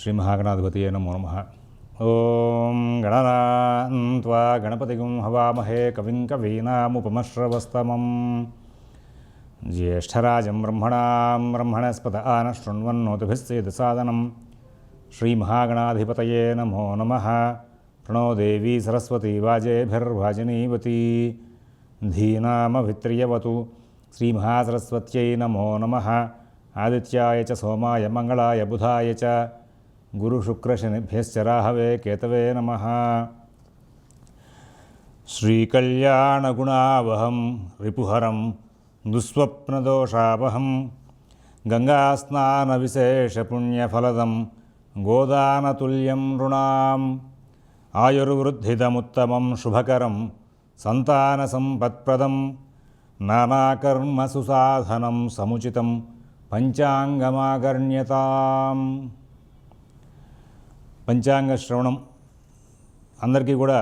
శ్రీ మహాగణాధిపతియే నమో నమః. ఓం గణనాన్త్వా గణపతిగుం హవామహే కవిం కవీనాముపమశ్రవస్తమం జ్యేష్ఠరాజం బ్రహ్మణస్పత ఆన శృణ్వన్నోతిభిస్సేదసాదనం. శ్రీ మహాగణాధిపతయే నమో నమః. ప్రణో దేవీ సరస్వతీ వాజేభిర్వాజినీవతీ ధీనామభిత్రియవతు. శ్రీ మహాసరస్వత్యై నమో నమః. ఆదిత్యాయ చ సోమాయ మంగళాయ బుధాయ చ గురుశుక్రశనిభ్యశ్చ రాహవే కేతవే నమః. శ్రీకళ్యాణగుణావహం రిపుహరం దుస్వప్నదోషావహం గంగాస్నానవిశేషపుణ్యఫలదం గోదానతుల్యం నృణాం. ఆయుర్వృద్ధిదముత్తమం శుభకరం సంతానసంపత్ప్రదం నానాకర్మసుసాధనం సముచితం పంచాంగమాగర్ణ్యతాం. పంచాంగ శ్రవణం అందరికీ కూడా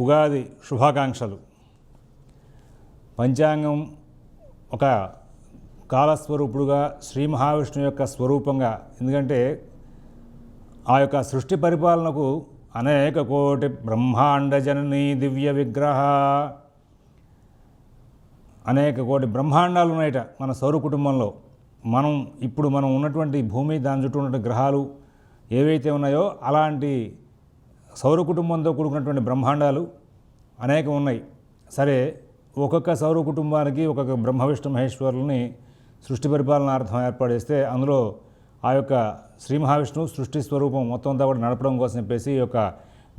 ఉగాది శుభాకాంక్షలు. పంచాంగం ఒక కాలస్వరూపుడుగా శ్రీ మహావిష్ణువు యొక్క స్వరూపంగా, ఎందుకంటే ఆ యొక్క సృష్టి పరిపాలనకు అనేక కోటి బ్రహ్మాండ జననీ దివ్య విగ్రహ, అనేక కోటి బ్రహ్మాండాలు ఉన్నాయట మన సౌర కుటుంబంలో. ఇప్పుడు మనం ఉన్నటువంటి భూమి, దాని చుట్టూ ఉన్నటువంటి గ్రహాలు ఏవైతే ఉన్నాయో అలాంటి సౌర కుటుంబంతో కూడుకున్నటువంటి బ్రహ్మాండాలు అనేకం ఉన్నాయి. సరే, ఒక్కొక్క సౌర కుటుంబానికి ఒక్కొక్క బ్రహ్మ విష్ణు మహేశ్వరుల్ని సృష్టి పరిపాలనార్థం ఏర్పాటు చేస్తే అందులో ఆ యొక్క శ్రీ మహావిష్ణువు సృష్టి స్వరూపం మొత్తం అంతా కూడా నడపడం కోసం చెప్పేసి ఈ యొక్క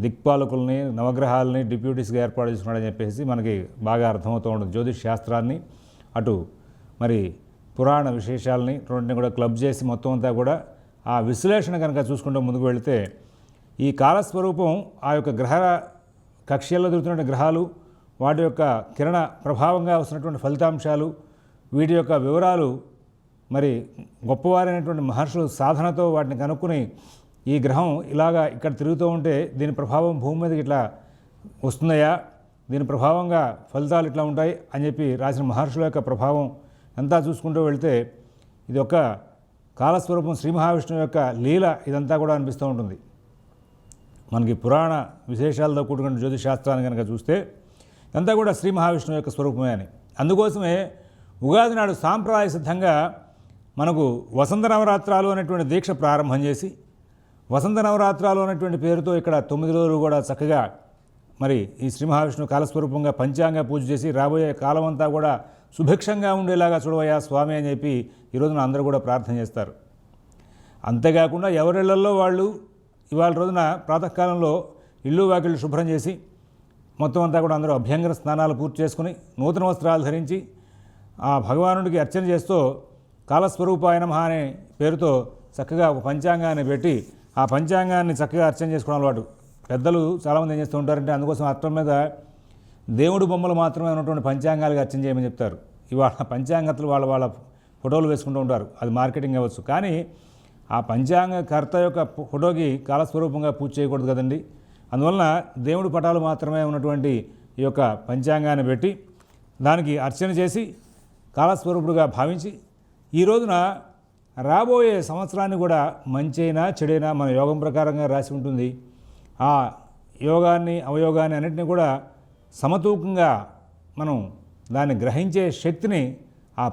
దిక్పాలకుల్ని, నవగ్రహాలని డిప్యూటీస్గా ఏర్పాటు చేసుకున్నాడని చెప్పేసి మనకి బాగా అర్థమవుతూ ఉంటుంది. జ్యోతిష్ శాస్త్రాన్ని అటు మరి పురాణ విశేషాలని రెండింటిని కూడా క్లబ్ చేసి మొత్తం అంతా కూడా ఆ విశ్లేషణ కనుక చూసుకుంటూ ముందుకు వెళితే ఈ కాలస్వరూపం ఆ యొక్క గ్రహ కక్ష్యల్లో తిరుగుతున్న గ్రహాలు, వాటి యొక్క కిరణ ప్రభావంగా వస్తున్నటువంటి ఫలితాంశాలు, వీటి యొక్క వివరాలు మరి గొప్పవారైనటువంటి మహర్షులు సాధనతో వాటిని కనుక్కుని ఈ గ్రహం ఇలాగా ఇక్కడ తిరుగుతూ ఉంటే దీని ప్రభావం భూమి మీదకి ఇట్లా వస్తుందయా, దీని ప్రభావంగా ఫలితాలు ఇట్లా ఉంటాయి అని చెప్పి రాసిన మహర్షుల యొక్క ప్రభావం అంతా చూసుకుంటూ వెళితే ఇది ఒక కాలస్వరూపం శ్రీ మహావిష్ణువు యొక్క లీల ఇదంతా కూడా అనిపిస్తూ ఉంటుంది. మనకి పురాణ విశేషాలతో కూడుకున్న జ్యోతిష్ శాస్త్రాన్ని కనుక చూస్తే ఇదంతా కూడా శ్రీ మహావిష్ణువు యొక్క స్వరూపమే అని. అందుకోసమే ఉగాది నాడు సాంప్రదాయ సిద్ధంగా మనకు వసంత నవరాత్రాలు అనేటువంటి దీక్ష ప్రారంభం చేసి, వసంత నవరాత్రాలు అనేటువంటి పేరుతో ఇక్కడ 9 రోజులు కూడా చక్కగా మరి ఈ శ్రీ మహావిష్ణువు కాలస్వరూపంగా పంచాంగ పూజ చేసి రాబోయే కాలం అంతా కూడా సుభిక్షంగా ఉండేలాగా చూడవయ్యా స్వామి అని చెప్పి ఈ రోజున అందరూ కూడా ప్రార్థన చేస్తారు. అంతేకాకుండా ఎవరిళ్లలో వాళ్ళు ఇవాళ రోజున ప్రాతకాలంలో ఇల్లు వాకిళ్ళు శుభ్రం చేసి మొత్తం అంతా కూడా అందరూ అభ్యంగన స్నానాలు పూర్తి చేసుకుని నూతన వస్త్రాలు ధరించి ఆ భగవానుడికి అర్చన చేస్తూ కాలస్వరూపాయ నమః అనే పేరుతో చక్కగా ఒక పంచాంగాన్ని పెట్టి ఆ పంచాంగాన్ని చక్కగా అర్చన చేసుకోవడం అలవాటు. పెద్దలు చాలామంది ఏం చేస్తూ ఉంటారంటే అందుకోసం అర్థం మీద దేవుడు బొమ్మలు మాత్రమే ఉన్నటువంటి పంచాంగాలుగా అర్చన చేయమని చెప్తారు. ఇవాళ పంచాంగతలు వాళ్ళ ఫోటోలు వేసుకుంటూ ఉంటారు. అది మార్కెటింగ్ అవ్వచ్చు, కానీ ఆ పంచాంగకర్త యొక్క ఫోటోకి కాలస్వరూపంగా పూజ చేయకూడదు కదండి. అందువలన దేవుడి పటాలు మాత్రమే ఉన్నటువంటి ఈ యొక్క పంచాంగాన్ని పెట్టి దానికి అర్చన చేసి కాలస్వరూపుడుగా భావించి ఈ రోజున రాబోయే సంవత్సరాన్ని కూడా మంచైనా చెడైనా మన యోగం ప్రకారంగా రాసి ఉంటుంది. ఆ యోగాన్ని అవయోగాన్ని అన్నింటినీ కూడా సమతూకంగా మనం దాన్ని గ్రహించే శక్తిని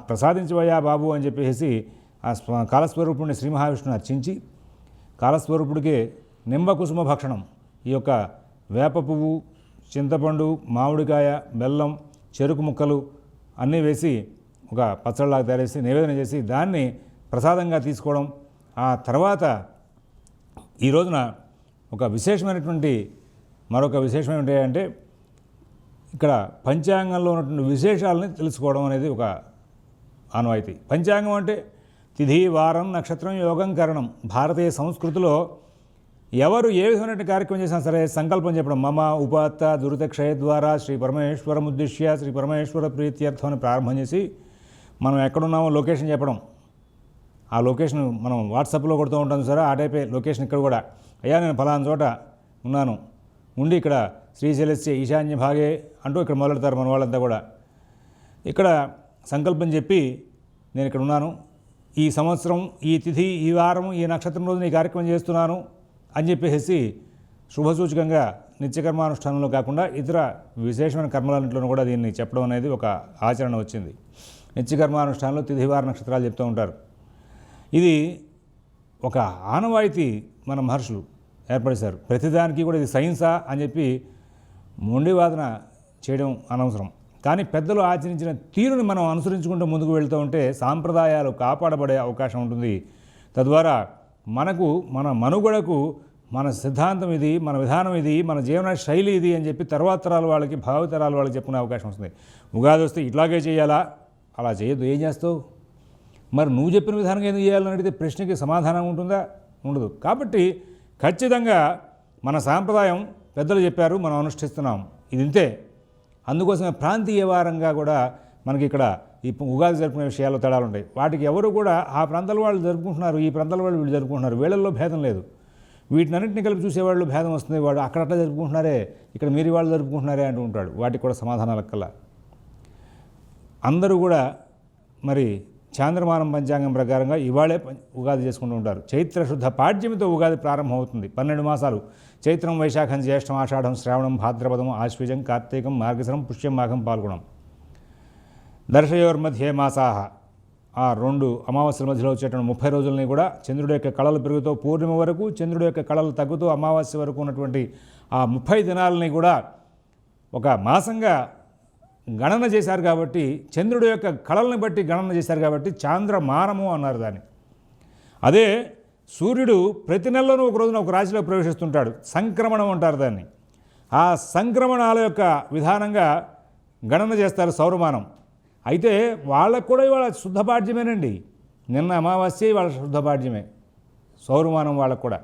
ప్రసాదించవయ్యా బాబు అని చెప్పేసి ఆ కాలస్వరూపుడిని శ్రీ మహావిష్ణుని అర్చించి కాలస్వరూపుడికి నింబ కుసుమ భక్షణం, ఈ యొక్క వేప పువ్వు, చింతపండు, మామిడికాయ, బెల్లం, చెరుకు ముక్కలు అన్నీ వేసి ఒక పచ్చడిలాగా తయారు చేసి నివేదన చేసి దాన్ని ప్రసాదంగా తీసుకోవడం. ఆ తర్వాత ఈ రోజున ఒక విశేషమైనటువంటి మరొక విశేషం ఏంటంటే ఇక్కడ పంచాంగంలో ఉన్నటువంటి విశేషాలని తెలుసుకోవడం అనేది ఒక ఆనవాయితీ. పంచాంగం అంటే తిథి, వారం, నక్షత్రం, యోగం, కరణం. భారతీయ సంస్కృతిలో ఎవరు ఏ విధమైన కార్యక్రమం చేసినా సరే సంకల్పం చెప్పడం, మమ ఉపాత్త దురితక్షయ ద్వారా శ్రీ పరమేశ్వరం ఉద్దేశ్య శ్రీ పరమేశ్వర ప్రీత్యర్థం అని ప్రారంభం చేసి మనం ఎక్కడున్నామో లొకేషన్ చెప్పడం. ఆ లొకేషన్ మనం వాట్సాప్లో కొడుతూ ఉంటాం సరే, ఆ టైపే లొకేషన్ ఇక్కడ కూడా, అయ్యా నేను ఫలానా చోట ఉన్నాను, ఉండి ఇక్కడ శ్రీశైలస్య ఈశాన్య భాగే అంటూ ఇక్కడ మొదలెడతారు మన వాళ్ళంతా కూడా. ఇక్కడ సంకల్పం చెప్పి నేను ఇక్కడ ఉన్నాను, ఈ సంవత్సరం ఈ తిథి ఈ వారం ఈ నక్షత్రం రోజున ఈ కార్యక్రమం చేస్తున్నాను అని చెప్పేసి శుభసూచకంగా నిత్యకర్మానుష్ఠానంలో కాకుండా ఇతర విశేషమైన కర్మలన్నింటిలోనూ కూడా దీన్ని చెప్పడం అనేది ఒక ఆచరణ వచ్చింది. నిత్యకర్మానుష్ఠానంలో తిథివార నక్షత్రాలు చెప్తూ ఉంటారు. ఇది ఒక ఆనవాయితీ మన మహర్షులు ఏర్పరిచారు. ప్రతిదానికి కూడా ఇది సైన్సా అని చెప్పి మొండివాదన చేయడం అనవసరం. కానీ పెద్దలు ఆచరించిన తీరుని మనం అనుసరించుకుంటూ ముందుకు వెళ్తూ ఉంటే సాంప్రదాయాలు కాపాడబడే అవకాశం ఉంటుంది. తద్వారా మనకు మన మనుగడకు మన సిద్ధాంతం ఇది, మన విధానం ఇది, మన జీవన శైలి ఇది అని చెప్పి తర్వాత తరాల వాళ్ళకి భావితరాల వాళ్ళకి చెప్పుకునే అవకాశం వస్తుంది. ఉగాది వస్తే ఇట్లాగే చేయాలా, అలా చేయొద్దు, ఏం చేస్తావు, మరి నువ్వు చెప్పిన విధానంగా ఎందుకు చేయాలని అడిగితే ప్రశ్నకి సమాధానం ఉంటుందా, ఉండదు. కాబట్టి ఖచ్చితంగా మన సాంప్రదాయం పెద్దలు చెప్పారు, మనం అనుష్ఠిస్తున్నాం, ఇది ఇంతే. అందుకోసమే ప్రాంతీయ వారంగా కూడా మనకి ఇక్కడ ఈ ఉగాది జరుపుకునే విషయాల్లో తేడాలు ఉంటాయి. వాటికి ఎవరు కూడా ఆ ప్రాంతాల వాళ్ళు జరుపుకుంటున్నారు, ఈ ప్రాంతాల వాళ్ళు వీళ్ళు జరుపుకుంటున్నారు, వీళ్ళల్లో భేదం లేదు. వీటినన్నింటినీ కలిపి చూసేవాళ్ళు భేదం వస్తుంది. వాడు అక్కడ అట్లా జరుపుకుంటున్నారే, ఇక్కడ మీరు వాళ్ళు జరుపుకుంటున్నారే అంటూ ఉంటాడు. వాటికి కూడా సమాధానాల కల్లా అందరూ కూడా మరి చాంద్రమానం పంచాంగం ప్రకారంగా ఇవాళే ఉగాది చేసుకుంటూ ఉంటారు. చైత్ర శుద్ధ పాడ్యమితో ఉగాది ప్రారంభమవుతుంది. 12 మాసాలు చైత్రం, వైశాఖం, జ్యేష్టం, ఆషాఢం, శ్రావణం, భాద్రపదం, ఆశ్వీజం, కార్తీకం, మార్గశిరం, పుష్యం, మాఘం, పాల్గొనం. దర్శయోర్మధ్యే మాసాహ, ఆ 2 అమావాస్యల మధ్యలో వచ్చేటువంటి 30 రోజులని కూడా చంద్రుడి యొక్క కళలు పెరుగుతూ పూర్ణిమ వరకు, చంద్రుడి యొక్క కళలు తగ్గుతూ అమావాస్య వరకు ఉన్నటువంటి ఆ 30 దినాలని కూడా ఒక మాసంగా గణన చేశారు. కాబట్టి చంద్రుడి యొక్క కళల్ని బట్టి గణన చేశారు కాబట్టి చాంద్రమానము అన్నారు దాన్ని. అదే సూర్యుడు ప్రతి నెలలోనూ ఒక రోజున ఒక రాశిలో ప్రవేశిస్తుంటాడు, సంక్రమణం అంటారు దాన్ని. ఆ సంక్రమణాల యొక్క విధానంగా గణన చేస్తారు సౌరమానం. అయితే వాళ్ళకు కూడా ఇవాళ శుద్ధపాడ్యమేనండి. నిన్న అమావాస్య వాళ్ళ శుద్ధపాడ్యమే సౌరమానం వాళ్ళకు కూడా.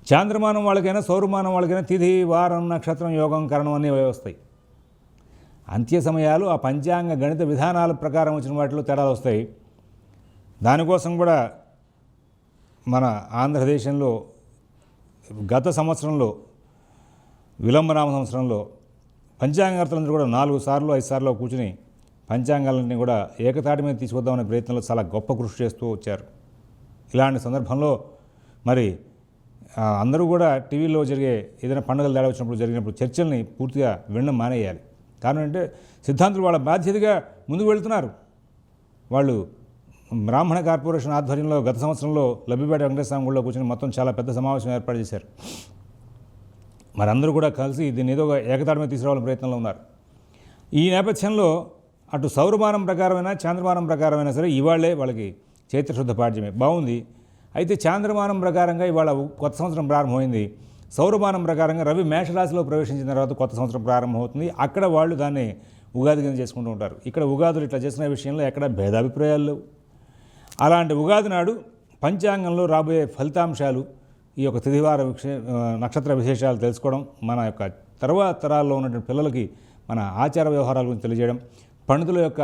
చాంద్రమానం వాళ్ళకైనా సౌరమానం వాళ్ళకైనా తిథి, వారం, నక్షత్రం, యోగం, కరణం అన్నీ వస్తాయి. అంత్య సమయాలు ఆ పంచాంగ గణిత విధానాల ప్రకారం వచ్చిన వాటిలో తేడాలు వస్తాయి. దానికోసం కూడా మన ఆంధ్రదేశంలో గత సంవత్సరంలో విలంబనామ సంవత్సరంలో పంచాంగకర్తలందరూ కూడా 4 సార్లు 5 సార్లు కూర్చుని పంచాంగాలన్నీ కూడా ఏకతాటి మీద తీసుకొద్దామనే ప్రయత్నంలో చాలా గొప్ప కృషి చేస్తూ వచ్చారు. ఇలాంటి సందర్భంలో మరి అందరూ కూడా టీవీలో జరిగే ఏదైనా పండుగలు తేడా వచ్చినప్పుడు జరిగినప్పుడు చర్చల్ని పూర్తిగా వినడం మానేయాలి. కారణం అంటే సిద్ధాంతులు వాళ్ళ బాధ్యతగా ముందుకు వెళ్తున్నారు. వాళ్ళు బ్రాహ్మణ కార్పొరేషన్ ఆధ్వర్యంలో గత సంవత్సరంలో లబ్బిపేట వెంకటేశ్వర స్వామి గుడిలో కూర్చొని మొత్తం చాలా పెద్ద సమావేశం ఏర్పాటు చేశారు. మరి అందరూ కూడా కలిసి దీన్ని ఏదో ఏకతాటి మీద తీసుకురావాలని ప్రయత్నంలో ఉన్నారు. ఈ నేపథ్యంలో అటు సౌరమానం ప్రకారమైనా చాంద్రమానం ప్రకారమైనా సరే ఇవాళే వాళ్ళకి చైత్రశుద్ధ పాడ్యమే బాగుంది. అయితే చాంద్రమానం ప్రకారంగా ఇవాళ కొత్త సంవత్సరం ప్రారంభమైంది. సౌరమానం ప్రకారంగా రవి మేషరాశిలో ప్రవేశించిన తర్వాత కొత్త సంవత్సరం ప్రారంభమవుతుంది. అక్కడ వాళ్ళు దాన్ని ఉగాది కింద చేసుకుంటూ ఉంటారు. ఇక్కడ ఉగాదులు ఇట్లా చేసుకునే విషయంలో ఎక్కడ భేదాభిప్రాయాలు లేవు. అలాంటి ఉగాది నాడు పంచాంగంలో రాబోయే ఫలితాంశాలు, ఈ యొక్క తిథివార నక్షత్ర విశేషాలు తెలుసుకోవడం, మన యొక్క తర్వాత తరాల్లో ఉన్నటువంటి పిల్లలకి మన ఆచార వ్యవహారాల గురించి తెలియజేయడం, పండితుల యొక్క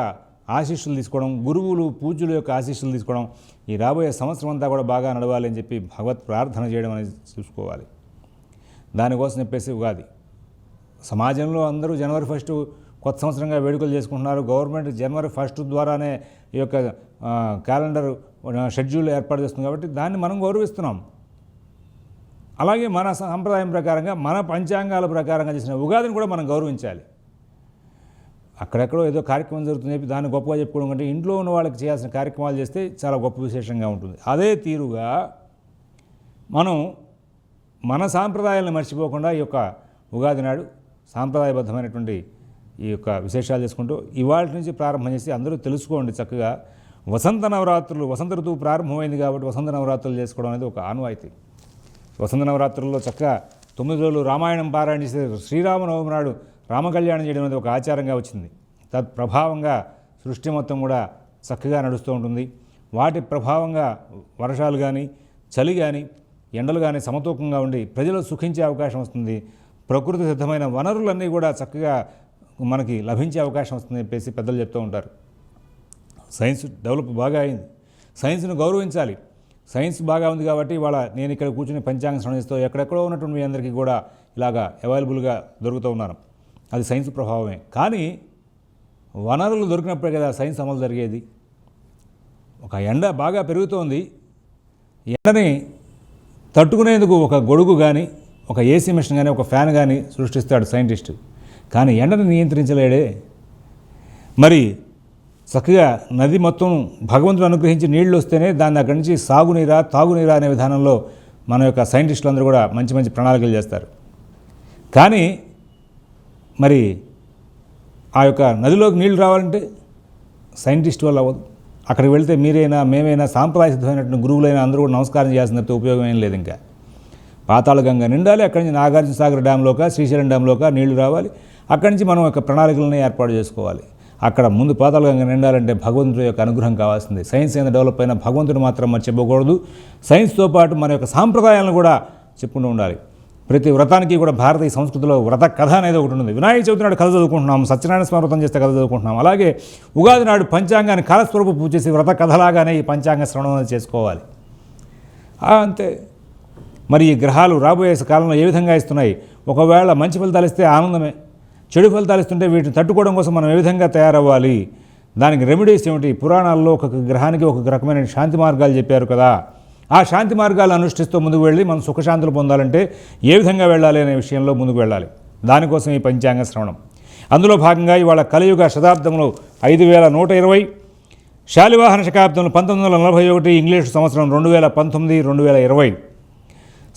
ఆశీస్సులు తీసుకోవడం, గురువులు పూజ్యుల యొక్క ఆశీస్సులు తీసుకోవడం, ఈ రాబోయే సంవత్సరం అంతా కూడా బాగా నడవాలి అని చెప్పి భగవత్ ప్రార్థన చేయడం అనేది చూసుకోవాలి. దానికోసం చెప్పేసి ఉగాది సమాజంలో అందరూ జనవరి 1 కొత్త సంవత్సరంగా వేడుకలు చేసుకుంటున్నారు. గవర్నమెంట్ జనవరి 1 ద్వారానే ఈ యొక్క క్యాలెండర్ షెడ్యూల్ ఏర్పాటు చేస్తుంది. కాబట్టి దాన్ని మనం గౌరవిస్తున్నాం. అలాగే మన సంప్రదాయం ప్రకారంగా మన పంచాంగాల ప్రకారంగా చేసిన ఉగాదిని కూడా మనం గౌరవించాలి. అక్కడెక్కడో ఏదో కార్యక్రమం జరుగుతుంది చెప్పి దాన్ని గొప్పగా చెప్పుకోవడం కంటే ఇంట్లో ఉన్న వాళ్ళకి చేయాల్సిన కార్యక్రమాలు చేస్తే చాలా గొప్ప విశేషంగా ఉంటుంది. అదే తీరుగా మనం మన సాంప్రదాయాలను మర్చిపోకుండా ఈ యొక్క ఉగాది నాడు సాంప్రదాయబద్ధమైనటువంటి ఈ యొక్క విశేషాలు చేసుకుంటూ ఇవాళ నుంచి ప్రారంభం చేసి అందరూ తెలుసుకోండి. చక్కగా వసంత నవరాత్రులు, వసంత ఋతువు ప్రారంభమైంది కాబట్టి వసంత నవరాత్రులు చేసుకోవడం అనేది ఒక ఆనవాయితీ. వసంత నవరాత్రుల్లో చక్కగా 9 రోజులు రామాయణం పారాయణ చేసే శ్రీరామనవమి నాడు రామకళ్యాణం చేయడం అనేది ఒక ఆచారంగా వచ్చింది. తత్ప్రభావంగా సృష్టి మొత్తం కూడా చక్కగా నడుస్తూ ఉంటుంది. వాటి ప్రభావంగా వర్షాలు కానీ చలి కానీ ఎండలు కానీ సమతూకంగా ఉండి ప్రజలు సుఖించే అవకాశం వస్తుంది. ప్రకృతి సిద్ధమైన వనరులన్నీ కూడా చక్కగా మనకి లభించే అవకాశం వస్తుందని చెప్పేసి పెద్దలు చెప్తూ ఉంటారు. సైన్స్ డెవలప్ బాగా అయింది, సైన్స్ను గౌరవించాలి. సైన్స్ బాగా ఉంది కాబట్టి ఇవాళ నేను ఇక్కడ కూర్చుని పంచాంగ శ్రవణిస్తూ ఎక్కడెక్కడో ఉన్నటువంటి మీ అందరికీ కూడా ఇలాగా అవైలబుల్గా దొరుకుతూ ఉన్నాను. అది సైన్స్ ప్రభావమే. కానీ వనరులు దొరికినప్పుడే కదా సైన్స్ అమలు జరిగేది. ఒక ఎండ బాగా పెరుగుతోంది, ఎండని తట్టుకునేందుకు ఒక గొడుగు కానీ, ఒక ఏసీ మిషన్ కానీ, ఒక ఫ్యాన్ కానీ సృష్టిస్తాడు సైంటిస్ట్. కానీ ఎండని నియంత్రించలేడే. మరి చక్కగా నది మొత్తం భగవంతుడు అనుగ్రహించి నీళ్లు వస్తేనే దాన్ని అక్కడి నుంచి సాగునీరా తాగునీరా అనే విధానంలో మన యొక్క సైంటిస్టులు అందరూ కూడా మంచి మంచి ప్రణాళికలు చేస్తారు. కానీ మరి ఆ యొక్క నదిలోకి నీళ్లు రావాలంటే సైంటిస్ట్ వల్ల అవ్వదు. అక్కడికి వెళితే మీరైనా మేమైనా సాంప్రదాయ సిద్ధమైనటువంటి గురువులైనా అందరూ కూడా నమస్కారం చేయాల్సినంత ఉపయోగం ఏం లేదు. ఇంకా పాతాళగంగ నిండాలి, అక్కడి నుంచి నాగార్జున సాగర్ డ్యాంలోక శ్రీశైలం డ్యాంలోక నీళ్లు రావాలి. అక్కడి నుంచి మనం యొక్క ప్రణాళికలను ఏర్పాటు చేసుకోవాలి. అక్కడ ముందు పాతాళగంగ నిండాలంటే భగవంతుడి యొక్క అనుగ్రహం కావాల్సింది. సైన్స్ ఏదైనా డెవలప్ అయినా భగవంతుడు మాత్రం మరి చెప్పకూడదు. సైన్స్తో పాటు మన యొక్క సాంప్రదాయాలను కూడా చెప్పుకుంటూ ఉండాలి. ప్రతి వ్రతానికి కూడా భారతీయ సంస్కృతిలో వ్రత కథ అనేది ఒకటి ఉంటుంది. వినాయక చవితి నాడు కథ చదువుకుంటున్నాం, సత్యనారాయణ స్వామి వ్రతం చేస్తే కథ చదువుకుంటున్నాం. అలాగే ఉగాది నాడు పంచాంగాన్ని కాలస్వరూప పూజ చేసి వ్రత కథలాగానే ఈ పంచాంగ శ్రవణం అనేది చేసుకోవాలి. అంతే. మరి ఈ గ్రహాలు రాబోయే కాలంలో ఏ విధంగా ఇస్తున్నాయి? ఒకవేళ మంచి ఫలితాలు ఇస్తే ఆనందమే, చెడు ఫలితాలు ఇస్తుంటే వీటిని తట్టుకోవడం కోసం మనం ఏ విధంగా తయారవ్వాలి, దానికి రెమెడీస్ ఏమిటి? పురాణాల్లో ఒక గ్రహానికి ఒక రకమైన శాంతి మార్గాలు చెప్పారు కదా. ఆ శాంతి మార్గాలు అనుష్ఠిస్తూ ముందుకు వెళ్ళి మనం సుఖశాంతులు పొందాలంటే ఏ విధంగా వెళ్ళాలి అనే విషయంలో ముందుకు వెళ్ళాలి. దానికోసం ఈ పంచాంగ శ్రవణం. అందులో భాగంగా ఇవాళ కలియుగ శతాబ్దంలో 5120, శాలివాహన శకాబ్దంలో 1941, ఇంగ్లీషు సంవత్సరం 2019, 2020,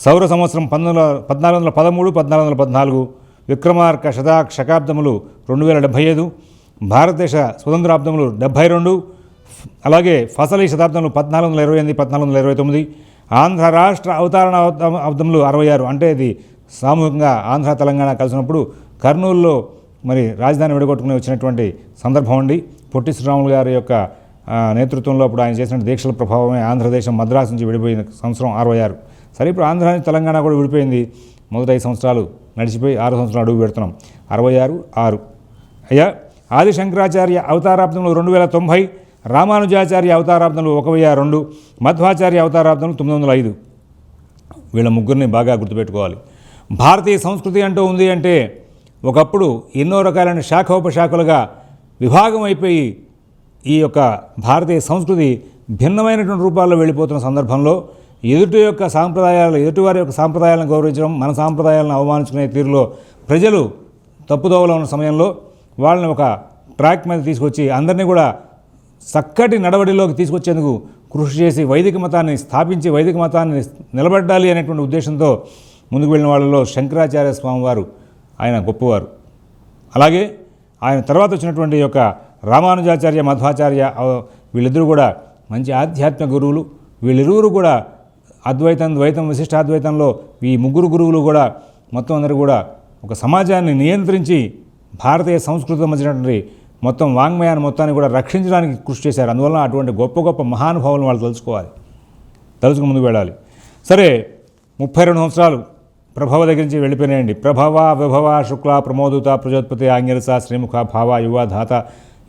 సౌర సంవత్సరం 1413, 1414, విక్రమార్క శకాబ్దములు 2075, భారతదేశ స్వతంత్రాబ్దములు 72, అలాగే ఫసలీ శతాబ్దంలో 1428, 1429, ఆంధ్ర రాష్ట్ర అవతరణ అబ్దములు 66. అంటే ఇది సామూహికంగా ఆంధ్ర తెలంగాణ కలిసినప్పుడు కర్నూలులో మరి రాజధాని విడగొట్టుకుని వచ్చినటువంటి సందర్భం అండి. పొట్టి శ్రీరాములు గారి యొక్క నేతృత్వంలో అప్పుడు ఆయన చేసిన దీక్షల ప్రభావమే ఆంధ్రదేశం మద్రాసు నుంచి విడిపోయిన సంవత్సరం 66. సరే, ఇప్పుడు ఆంధ్ర తెలంగాణ కూడా విడిపోయింది. మొదటి 5 సంవత్సరాలు నడిచిపోయి 6 సంవత్సరాలు అడుగు పెడుతున్నాం. 66 అయ్యా. ఆది శంకరాచార్య అవతారాబ్దంలో 2090, రామానుజాచార్య అవతారాబ్దంలో 1002, మధ్వాచార్య అవతారాబ్దంలో 905. వీళ్ళ ముగ్గురిని బాగా గుర్తుపెట్టుకోవాలి. భారతీయ సంస్కృతి అంటూ ఉంది అంటే ఒకప్పుడు ఎన్నో రకాలైన శాఖోపశాఖలుగా విభాగం అయిపోయి ఈ యొక్క భారతీయ సంస్కృతి భిన్నమైనటువంటి రూపాల్లో వెళ్ళిపోతున్న సందర్భంలో ఎదుటి వారి యొక్క సాంప్రదాయాలను గౌరవించడం, మన సాంప్రదాయాలను అవమానించుకునే తీరులో ప్రజలు తప్పుదోవలో ఉన్న సమయంలో వాళ్ళని ఒక ట్రాక్ మీద తీసుకొచ్చి అందరినీ కూడా చక్కటి నడవడిలోకి తీసుకొచ్చేందుకు కృషి చేసి వైదిక మతాన్ని స్థాపించి వైదిక మతాన్ని నిలబెట్టాలి అనేటువంటి ఉద్దేశంతో ముందుకు వెళ్ళిన వాళ్ళలో శంకరాచార్య స్వామి వారు ఆయన గొప్పవారు. అలాగే ఆయన తర్వాత వచ్చినటువంటి యొక్క రామానుజాచార్య, మధ్వాచార్య వీళ్ళిద్దరూ కూడా మంచి ఆధ్యాత్మిక గురువులు. వీళ్ళిరువురు కూడా అద్వైతం, ద్వైతం, విశిష్టాద్వైతంలో ఈ ముగ్గురు గురువులు కూడా మొత్తం అందరూ కూడా ఒక సమాజాన్ని నియంత్రించి భారతీయ సంస్కృతి మధ్యనటువంటి మొత్తం వాంగ్మయాన్ని మొత్తాన్ని కూడా రక్షించడానికి కృషి చేశారు. అందువల్ల అటువంటి గొప్ప గొప్ప మహానుభావులను వాళ్ళు తలుచుకుని ముందుకు వెళ్ళాలి. సరే, 32 సంవత్సరాలు ప్రభవ దగ్గర నుంచి వెళ్ళిపోయినాయండి. ప్రభవ, విభవ, శుక్ల, ప్రమోదుత, ప్రజోత్పత్తి, ఆంగిరస, శ్రీముఖ, భావ, యువ, ధాత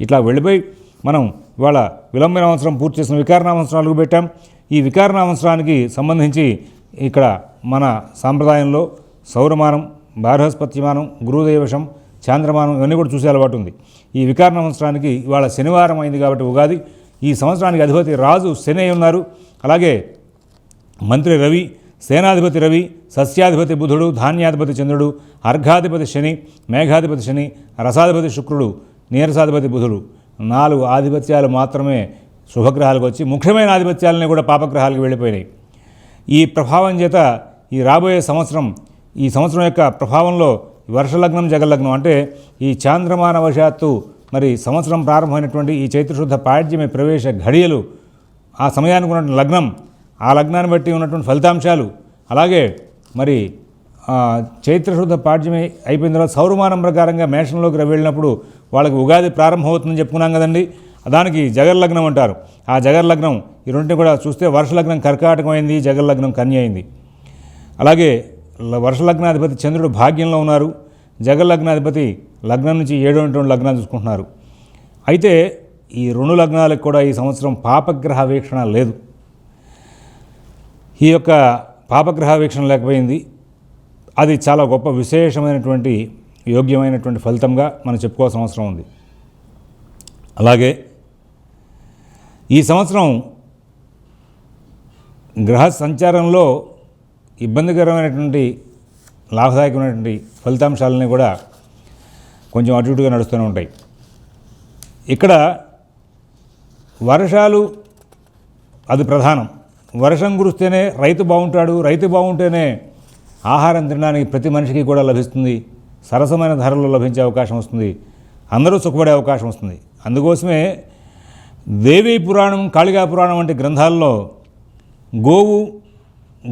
ఇట్లా వెళ్ళిపోయి మనం ఇవాళ విలంబ సంవత్సరం పూర్తి చేసిన వికారనామ సంవత్సరం అడుగు పెట్టాం. ఈ వికారనామ సంవత్సరానికి సంబంధించి ఇక్కడ మన సాంప్రదాయంలో సౌరమానం, బృహస్పతిమానం, గురుదేవశం, చాంద్రమానం ఇవన్నీ కూడా చూసే అలవాటు ఉంది. ఈ వికారనామ సంవత్సరానికి ఇవాళ శనివారం అయింది కాబట్టి ఉగాది. ఈ సంవత్సరానికి అధిపతి రాజు శని అయి ఉన్నారు. అలాగే మంత్రి రవి, సేనాధిపతి రవి, సస్యాధిపతి బుధుడు, ధాన్యాధిపతి చంద్రుడు, అర్ఘాధిపతి శని, మేఘాధిపతి శని, రసాధిపతి శుక్రుడు, నీరసాధిపతి బుధుడు. 4 ఆధిపత్యాలు మాత్రమే శుభగ్రహాలకు వచ్చి ముఖ్యమైన ఆధిపత్యాలని కూడా పాపగ్రహాలకు వెళ్ళిపోయినాయి. ఈ ప్రభావం చేత ఈ రాబోయే సంవత్సరం, ఈ సంవత్సరం యొక్క ప్రభావంలో వర్షలగ్నం, జగల్లగ్నం అంటే ఈ చాంద్రమాన వశాత్తు మరి సంవత్సరం ప్రారంభమైనటువంటి ఈ చైత్రశుద్ధ పాడ్యమి ప్రవేశ ఘడియలు, ఆ సమయానికి ఉన్నటువంటి లగ్నం, ఆ లగ్నాన్ని బట్టి ఉన్నటువంటి ఫలితాంశాలు, అలాగే మరి చైత్రశుద్ధ పాడ్యమి అయిపోయిన తర్వాత సౌరమానం ప్రకారంగా మేషంలోకి వెళ్ళినప్పుడు వాళ్ళకి ఉగాది ప్రారంభమవుతుందని చెప్పుకున్నాం కదండి. దానికి జగర్లగ్నం అంటారు. ఆ జగర్లగ్నం ఈ రెండింటిని కూడా చూస్తే వర్షలగ్నం కర్కాటకం అయింది, జగర్లగ్నం కన్య అయింది. అలాగే వర్షలగ్నాధిపతి చంద్రుడు భాగ్యంలో ఉన్నారు, జగర్లగ్నాధిపతి లగ్నం నుంచి 7వ లగ్నాలు చూసుకుంటున్నారు. అయితే ఈ 2 లగ్నాలకు కూడా ఈ సంవత్సరం పాపగ్రహ వీక్షణ లేదు. ఈ యొక్క పాపగ్రహ వీక్షణ లేకపోయింది. అది చాలా గొప్ప విశేషమైనటువంటి యోగ్యమైనటువంటి ఫలితంగా మనం చెప్పుకోవాల్సిన అవసరం ఉంది. అలాగే ఈ సంవత్సరం గ్రహ సంచారంలో ఇబ్బందికరమైనటువంటి లాభదాయకమైనటువంటి ఫలితాంశాలని కూడా కొంచెం అటు ఇటుగా నడుస్తూనే ఉంటాయి. ఇక్కడ వర్షాలు అది ప్రధానం. వర్షం కురిస్తేనే రైతు బాగుంటాడు, రైతు బాగుంటేనే ఆహారం తినడానికి ప్రతి మనిషికి కూడా లభిస్తుంది, సరసమైన ధరలో లభించే అవకాశం వస్తుంది, అందరూ సుఖపడే అవకాశం వస్తుంది. అందుకోసమే దేవీ పురాణం, కాళికా పురాణం వంటి గ్రంథాల్లో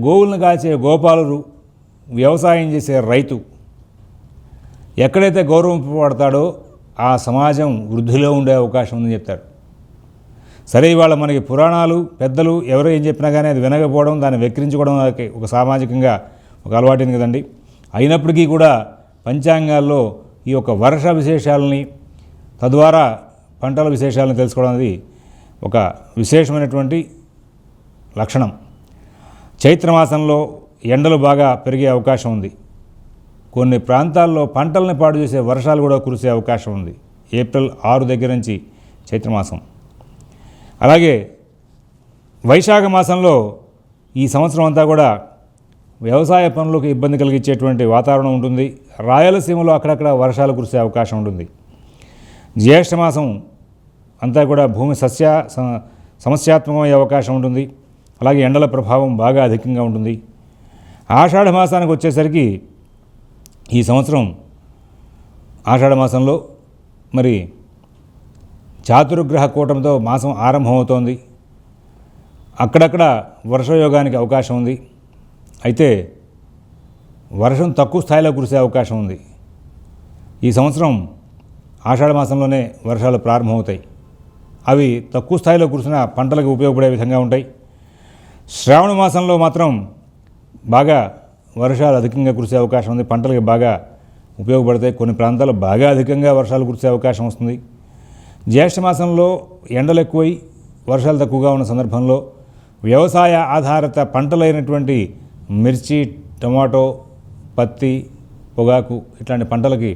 గోవులను కాచే గోపాలురు, వ్యవసాయం చేసే రైతు ఎక్కడైతే గౌరవింపబడతాడో ఆ సమాజం వృద్ధిలో ఉండే అవకాశం ఉందని చెప్తారు. సరే, ఇవాళ మనకి పురాణాలు పెద్దలు ఎవరు ఏం చెప్పినా కానీ అది వినకపోవడం, దాన్ని వెక్కిరించుకోవడం ఒక సామాజికంగా ఒక అలవాటింది కదండి. అయినప్పటికీ కూడా పంచాంగాల్లో ఈ యొక్క వర్ష విశేషాలని, తద్వారా పంటల విశేషాలను తెలుసుకోవడం అనేది ఒక విశేషమైనటువంటి లక్షణం. చైత్రమాసంలో ఎండలు బాగా పెరిగే అవకాశం ఉంది. కొన్ని ప్రాంతాల్లో పంటల్ని పాడు చేసే వర్షాలు కూడా కురిసే అవకాశం ఉంది. ఏప్రిల్ 6 దగ్గర నుంచి చైత్రమాసం. అలాగే వైశాఖ మాసంలో ఈ సంవత్సరం అంతా కూడా వ్యవసాయ పనులకు ఇబ్బంది కలిగించేటువంటి వాతావరణం ఉంటుంది. రాయలసీమలో అక్కడక్కడ వర్షాలు కురిసే అవకాశం ఉంటుంది. జ్యేష్ఠమాసం అంతా కూడా భూమి సమస్యాత్మకమయ్యే అవకాశం ఉంటుంది. అలాగే ఎండల ప్రభావం బాగా అధికంగా ఉంటుంది. ఆషాఢ మాసానికి వచ్చేసరికి ఈ సంవత్సరం ఆషాఢ మాసంలో మరి చాతుర్గ్రహ కూటమితో మాసం ఆరంభమవుతోంది. అక్కడక్కడ వర్షయోగానికి అవకాశం ఉంది. అయితే వర్షం తక్కువ స్థాయిలో కురిసే అవకాశం ఉంది. ఈ సంవత్సరం ఆషాఢ మాసంలోనే వర్షాలు ప్రారంభమవుతాయి. అవి తక్కువ స్థాయిలో కురిసిన పంటలకు ఉపయోగపడే విధంగా ఉంటాయి. శ్రావణ మాసంలో మాత్రం బాగా వర్షాలు అధికంగా కురిసే అవకాశం ఉంది. పంటలకు బాగా ఉపయోగపడతాయి. కొన్ని ప్రాంతాల్లో బాగా అధికంగా వర్షాలు కురిసే అవకాశం వస్తుంది. జ్యేష్ఠ మాసంలో ఎండలు ఎక్కువై వర్షాలు తక్కువగా ఉన్న సందర్భంలో వ్యవసాయ ఆధారిత పంటలైనటువంటి మిర్చి, టమాటో, పత్తి, పొగాకు ఇట్లాంటి పంటలకి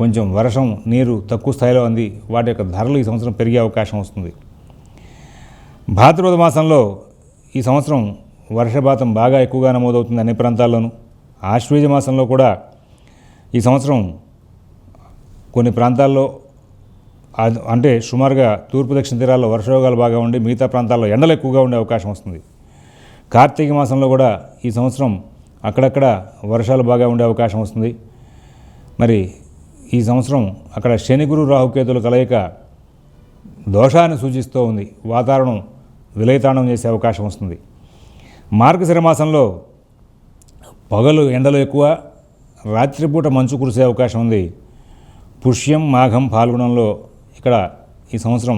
కొంచెం వర్షం నీరు తక్కువ స్థాయిలో అంది వాటి యొక్క ధరలు ఈ సంవత్సరం పెరిగే అవకాశం వస్తుంది. భాద్రపద మాసంలో ఈ సంవత్సరం వర్షపాతం బాగా ఎక్కువగా నమోదవుతుంది అన్ని ప్రాంతాల్లోనూ. ఆశ్వీజ మాసంలో కూడా ఈ సంవత్సరం కొన్ని ప్రాంతాల్లో అంటే సుమారుగా తూర్పు దక్షిణ తీరాల్లో వర్షయోగాలు బాగా ఉండి మిగతా ప్రాంతాల్లో ఎండలు ఎక్కువగా ఉండే అవకాశం వస్తుంది. కార్తీక మాసంలో కూడా ఈ సంవత్సరం అక్కడక్కడ వర్షాలు బాగా ఉండే అవకాశం వస్తుంది. మరి ఈ సంవత్సరం అక్కడ శని, గురు, రాహుకేతుల కలయిక దోషాన్ని సూచిస్తూ ఉంది. వాతావరణం విలయతాండం చేసే అవకాశం వస్తుంది. మార్గశిర మాసంలో పగలు ఎండలు ఎక్కువ, రాత్రిపూట మంచు కురిసే అవకాశం ఉంది. పుష్యం, మాఘం, పాల్గొనంలో ఇక్కడ ఈ సంవత్సరం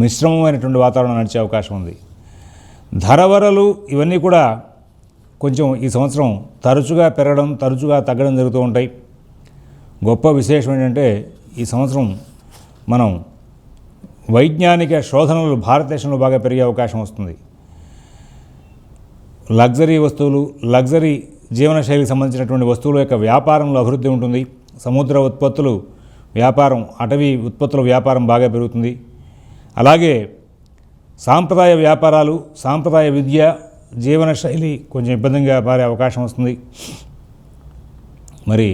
మిశ్రమమైనటువంటి వాతావరణం నడిచే అవకాశం ఉంది. ధరవరలు ఇవన్నీ కూడా కొంచెం ఈ సంవత్సరం తరచుగా పెరగడం, తరచుగా తగ్గడం జరుగుతూ ఉంటాయి. గొప్ప విశేషం ఏంటంటే ఈ సంవత్సరం మనం వైజ్ఞానిక శోధనలు భారతదేశంలో బాగా పెరిగే అవకాశం వస్తుంది. లగ్జరీ వస్తువులు, లగ్జరీ జీవనశైలికి సంబంధించినటువంటి వస్తువుల యొక్క వ్యాపారంలో అభివృద్ధి ఉంటుంది. సముద్ర ఉత్పత్తులు వ్యాపారం, అటవీ ఉత్పత్తుల వ్యాపారం బాగా పెరుగుతుంది. అలాగే సాంప్రదాయ వ్యాపారాలు, సాంప్రదాయ విద్య, జీవనశైలి కొంచెం ఇబ్బందిగా మారే అవకాశం వస్తుంది. మరి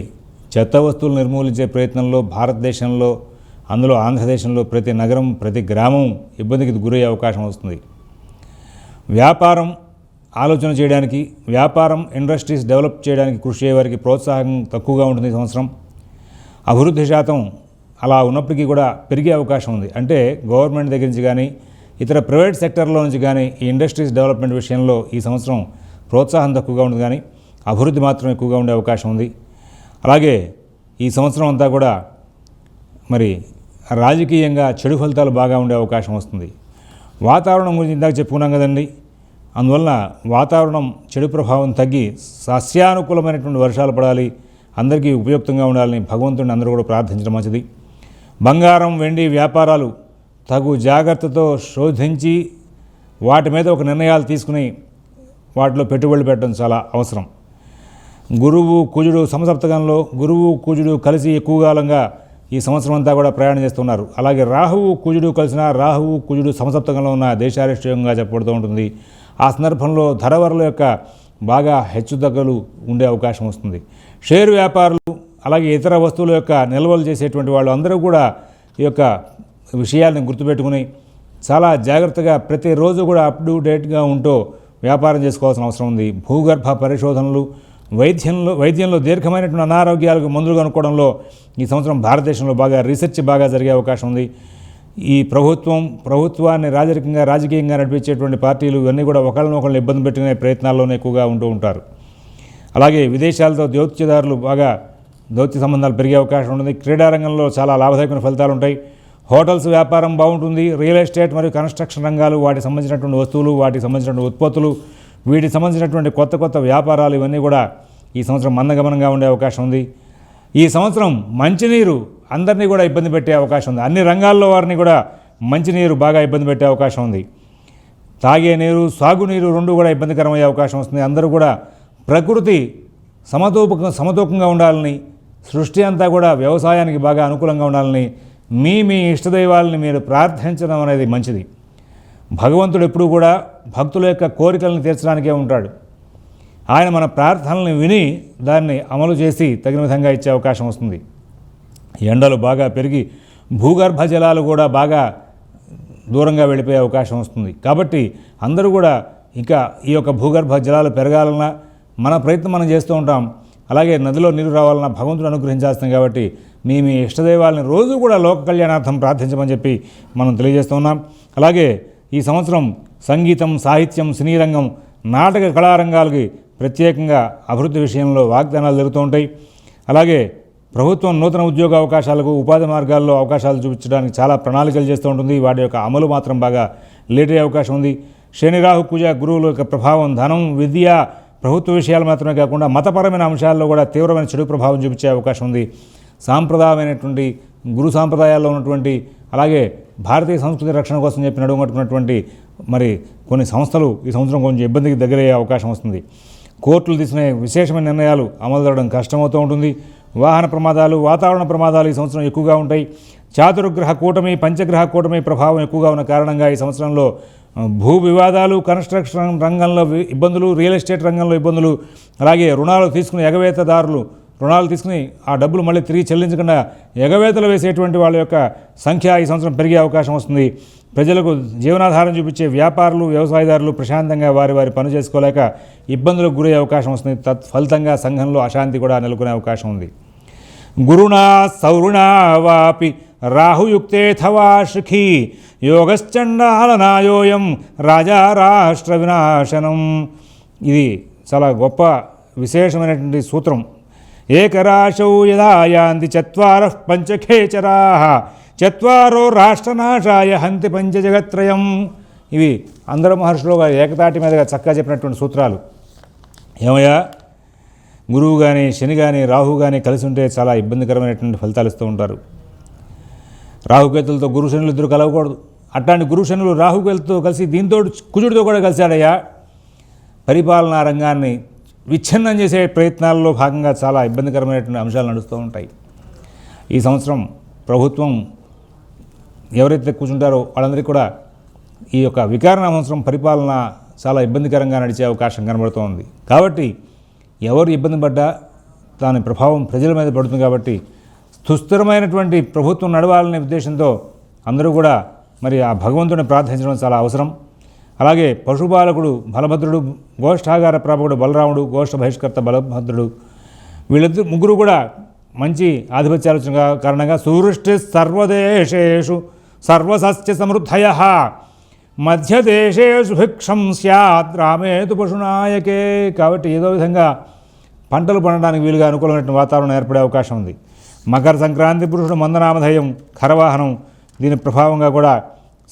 చెత్త వస్తువులు నిర్మూలించే ప్రయత్నంలో భారతదేశంలో, అందులో ఆంధ్రదేశంలో ప్రతి నగరం, ప్రతి గ్రామం ఇబ్బందికి గురయ్యే అవకాశం వస్తుంది. వ్యాపారం ఆలోచన చేయడానికి, వ్యాపారం ఇండస్ట్రీస్ డెవలప్ చేయడానికి కృషి చేయవారికి ప్రోత్సాహం తక్కువగా ఉంటుంది ఈ సంవత్సరం. అభివృద్ధి శాతం అలా ఉన్నప్పటికీ కూడా పెరిగే అవకాశం ఉంది. అంటే గవర్నమెంట్ దగ్గర నుంచి కానీ ఇతర ప్రైవేట్ సెక్టర్లో నుంచి కానీ ఈ ఇండస్ట్రీస్ డెవలప్మెంట్ విషయంలో ఈ సంవత్సరం ప్రోత్సాహం తక్కువగా ఉంటుంది, కానీ అభివృద్ధి మాత్రం ఎక్కువగా ఉండే అవకాశం ఉంది. అలాగే ఈ సంవత్సరం అంతా కూడా మరి రాజకీయంగా చెడు ఫలితాలు బాగా ఉండే అవకాశం వస్తుంది. వాతావరణం గురించి ఇందాక చెప్పుకున్నాం కదండి. అందువలన వాతావరణం చెడు ప్రభావం తగ్గి సస్యానుకూలమైనటువంటి వర్షాలు పడాలి, అందరికీ ఉపయుక్తంగా ఉండాలని భగవంతుడిని అందరూ కూడా ప్రార్థించడం మంచిది. బంగారం, వెండి వ్యాపారాలు తగు జాగ్రత్తతో శోధించి వాటి మీద ఒక నిర్ణయాలు తీసుకుని వాటిలో పెట్టుబడులు పెట్టడం చాలా అవసరం. గురువు, కుజుడు సమసప్తకంలో గురువు, కుజుడు కలిసి ఎక్కువ కాలంగా ఈ సంవత్సరం అంతా కూడా ప్రయాణం చేస్తున్నారు. అలాగే రాహువు కుజుడు కలిసిన రాహువు కుజుడు సమసప్తకంలో ఉన్న దేశారిష్టంగా చెప్పబడుతూ ఉంటుంది. ఆ సందర్భంలో ధరవరుల యొక్క బాగా హెచ్చుతగ్గులు ఉండే అవకాశం వస్తుంది. షేరు వ్యాపారులు అలాగే ఇతర వస్తువుల యొక్క నిల్వలు చేసేటువంటి వాళ్ళు అందరూ కూడా ఈ యొక్క విషయాల్ని గుర్తుపెట్టుకుని చాలా జాగ్రత్తగా ప్రతిరోజు కూడా అప్ టు డేట్గా ఉంటూ వ్యాపారం చేసుకోవాల్సిన అవసరం ఉంది. భూగర్భ పరిశోధనలు, వైద్యంలో దీర్ఘమైనటువంటి అనారోగ్యాలకు మందులు కనుక్కోవడంలో ఈ సంవత్సరం భారతదేశంలో బాగా రీసెర్చ్ బాగా జరిగే అవకాశం ఉంది. ఈ ప్రభుత్వాన్ని రాజకీయంగా నడిపించేటువంటి పార్టీలు ఇవన్నీ కూడా ఒకళ్ళనొకళ్ళు ఇబ్బంది పెట్టుకునే ప్రయత్నాల్లోనే ఎక్కువగా ఉంటూ ఉంటారు. అలాగే విదేశాలతో దౌత్య సంబంధాలు పెరిగే అవకాశం ఉంటుంది. క్రీడారంగంలో చాలా లాభదాయకమైన ఫలితాలు ఉంటాయి. హోటల్స్ వ్యాపారం బాగుంటుంది. రియల్ ఎస్టేట్ మరియు కన్స్ట్రక్షన్ రంగాలు, వాటికి సంబంధించినటువంటి వస్తువులు, వాటికి సంబంధించినటువంటి ఉత్పత్తులు, వీటికి సంబంధించినటువంటి కొత్త వ్యాపారాలు ఇవన్నీ కూడా ఈ సంవత్సరం మందగమనంగా ఉండే అవకాశం ఉంది. ఈ సంవత్సరం మంచినీరు అందరినీ కూడా ఇబ్బంది పెట్టే అవకాశం ఉంది. అన్ని రంగాల్లో వారిని కూడా మంచినీరు బాగా ఇబ్బంది పెట్టే అవకాశం ఉంది. తాగే నీరు, సాగునీరు రెండు కూడా ఇబ్బందికరమయ్యే అవకాశం వస్తుంది. అందరూ కూడా ప్రకృతి సమతూకంగా ఉండాలని, సృష్టి అంతా కూడా వ్యవసాయానికి బాగా అనుకూలంగా ఉండాలని మీ ఇష్టదైవాలని మీరు ప్రార్థించడం అనేది మంచిది. భగవంతుడు ఎప్పుడూ కూడా భక్తుల యొక్క కోరికలను తీర్చడానికే ఉంటాడు. ఆయన మన ప్రార్థనలను విని దాన్ని అమలు చేసి తగిన విధంగా ఇచ్చే అవకాశం వస్తుంది. ఎండలు బాగా పెరిగి భూగర్భ జలాలు కూడా బాగా దూరంగా వెళ్ళిపోయే అవకాశం వస్తుంది. కాబట్టి అందరూ కూడా ఇంకా ఈ యొక్క భూగర్భ జలాలు పెరగాలన్నా మన ప్రయత్నం మనం చేస్తూ ఉంటాం. అలాగే నదిలో నీరు రావాలన్నా భగవంతుడు అనుగ్రహించాల్సింది. కాబట్టి మీ ఇష్టదైవాలని రోజు కూడా లోక కళ్యాణార్థం ప్రార్థించమని చెప్పి మనం తెలియజేస్తూ ఉన్నాం. అలాగే ఈ సంవత్సరం సంగీతం, సాహిత్యం, సినీ రంగం, నాటక కళారంగాలకి ప్రత్యేకంగా అభివృద్ధి విషయంలో వాగ్దానాలు జరుగుతూ ఉంటాయి. అలాగే ప్రభుత్వం నూతన ఉద్యోగ అవకాశాలకు, ఉపాధి మార్గాల్లో అవకాశాలు చూపించడానికి చాలా ప్రణాళికలు చేస్తూ ఉంటుంది. వాటి యొక్క అమలు మాత్రం బాగా లేట్ అయ్యే అవకాశం ఉంది. శని, రాహు, కుజ, గురువుల యొక్క ప్రభావం ధనం, విద్య, ప్రభుత్వ విషయాలు మాత్రమే కాకుండా మతపరమైన అంశాల్లో కూడా తీవ్రమైన చెడు ప్రభావం చూపించే అవకాశం ఉంది. సాంప్రదాయమైనటువంటి గురు సాంప్రదాయాల్లో ఉన్నటువంటి, అలాగే భారతీయ సంస్కృతి రక్షణ కోసం చెప్పి నడుమట్టుకున్నటువంటి మరి కొన్ని సంస్థలు ఈ సంవత్సరం కొంచెం ఇబ్బందికి దగ్గరయ్యే అవకాశం వస్తుంది. కోర్టులు తీసుకునే విశేషమైన నిర్ణయాలు అమలు జరగడం కష్టమవుతూ ఉంటుంది. వాహన ప్రమాదాలు, వాతావరణ ప్రమాదాలు ఈ సంవత్సరం ఎక్కువగా ఉంటాయి. చాతుర్గ్రహ కూటమి, పంచగ్రహ కూటమి ప్రభావం ఎక్కువగా ఉన్న కారణంగా ఈ సంవత్సరంలో భూ వివాదాలు, కన్స్ట్రక్షన్ రంగంలో ఇబ్బందులు, రియల్ ఎస్టేట్ రంగంలో ఇబ్బందులు, అలాగే రుణాలు తీసుకుని ఎగవేతదారులు రుణాలు తీసుకుని ఆ డబ్బులు మళ్ళీ తిరిగి చెల్లించకుండా ఎగవేతలు వేసేటువంటి వాళ్ళ యొక్క సంఖ్య ఈ సంవత్సరం పెరిగే అవకాశం వస్తుంది. ప్రజలకు జీవనాధారం చూపించే వ్యాపారులు, వ్యవసాయదారులు ప్రశాంతంగా వారి పని చేసుకోలేక ఇబ్బందులకు గురయ్యే అవకాశం వస్తుంది. తత్ఫలితంగా సంఘంలో అశాంతి కూడా నెలకొనే అవకాశం ఉంది. గురుణా సౌరుణా వాపి రాహుయుక్తేథవా శిఖీ యోగశ్చండాలనాయోయం రాజా రాష్ట్ర వినాశనం. ఇది చాలా గొప్ప విశేషమైనటువంటి సూత్రం. ఏకరాశౌ యదా యాంతి చత్వారః పంచఖేచరాః చత్వారో రాష్ట్రనాశాయ హంతి పంచజగత్రయం. ఇవి అందరూ మహర్షులుగా ఏకతాటి మీదగా చక్కగా చెప్పినటువంటి సూత్రాలు. ఏమయ్యా, గురువు కానీ, శని కానీ, రాహు కానీ కలిసి ఉంటే చాలా ఇబ్బందికరమైనటువంటి ఫలితాలు ఇస్తూ ఉంటారు. రాహుకేతులతో గురు శనులు ఇద్దరు కలవకూడదు. అట్లాంటి గురు శనులు రాహుకేతులతో కలిసి దీంతో కుజుడితో కూడా కలిశాడయ్యా. పరిపాలనా రంగాన్ని విచ్ఛిన్నం చేసే ప్రయత్నాల్లో భాగంగా చాలా ఇబ్బందికరమైనటువంటి అంశాలు నడుస్తూ ఉంటాయి. ఈ సంవత్సరం ప్రభుత్వం ఎవరైతే కూర్చుంటారో వాళ్ళందరికీ కూడా ఈ యొక్క వికారణ సంవత్సరం పరిపాలన చాలా ఇబ్బందికరంగా నడిచే అవకాశం కనబడుతోంది. కాబట్టి ఎవరు ఇబ్బంది పడ్డా దాని ప్రభావం ప్రజల మీద పడుతుంది. కాబట్టి సుస్థిరమైనటువంటి ప్రభుత్వం నడవాలనే ఉద్దేశంతో అందరూ కూడా మరి ఆ భగవంతుడిని ప్రార్థించడం చాలా అవసరం. అలాగే పశుపాలకుడు బలభద్రుడు, గోష్ఠాగార ప్రాపకుడు బలరాముడు, గోష్ఠ బహిష్కర్త బలభద్రుడు, వీళ్ళిద్దరు ముగ్గురు కూడా మంచి ఆధిపత్యాలోచన కారణంగా సువృష్టి సర్వదేశేషు సర్వసస్య సమృద్ధయః మధ్యదేశేషు భిక్షం స్యాత్ రామేతు పశునాయకే. కాబట్టి ఏదో విధంగా పంటలు పండడానికి వీలుగా అనుకూలమైన వాతావరణం ఏర్పడే అవకాశం ఉంది. మకర సంక్రాంతి పురుషుడు మందనామధేయం ఖరవాహనం, దీని ప్రభావంగా కూడా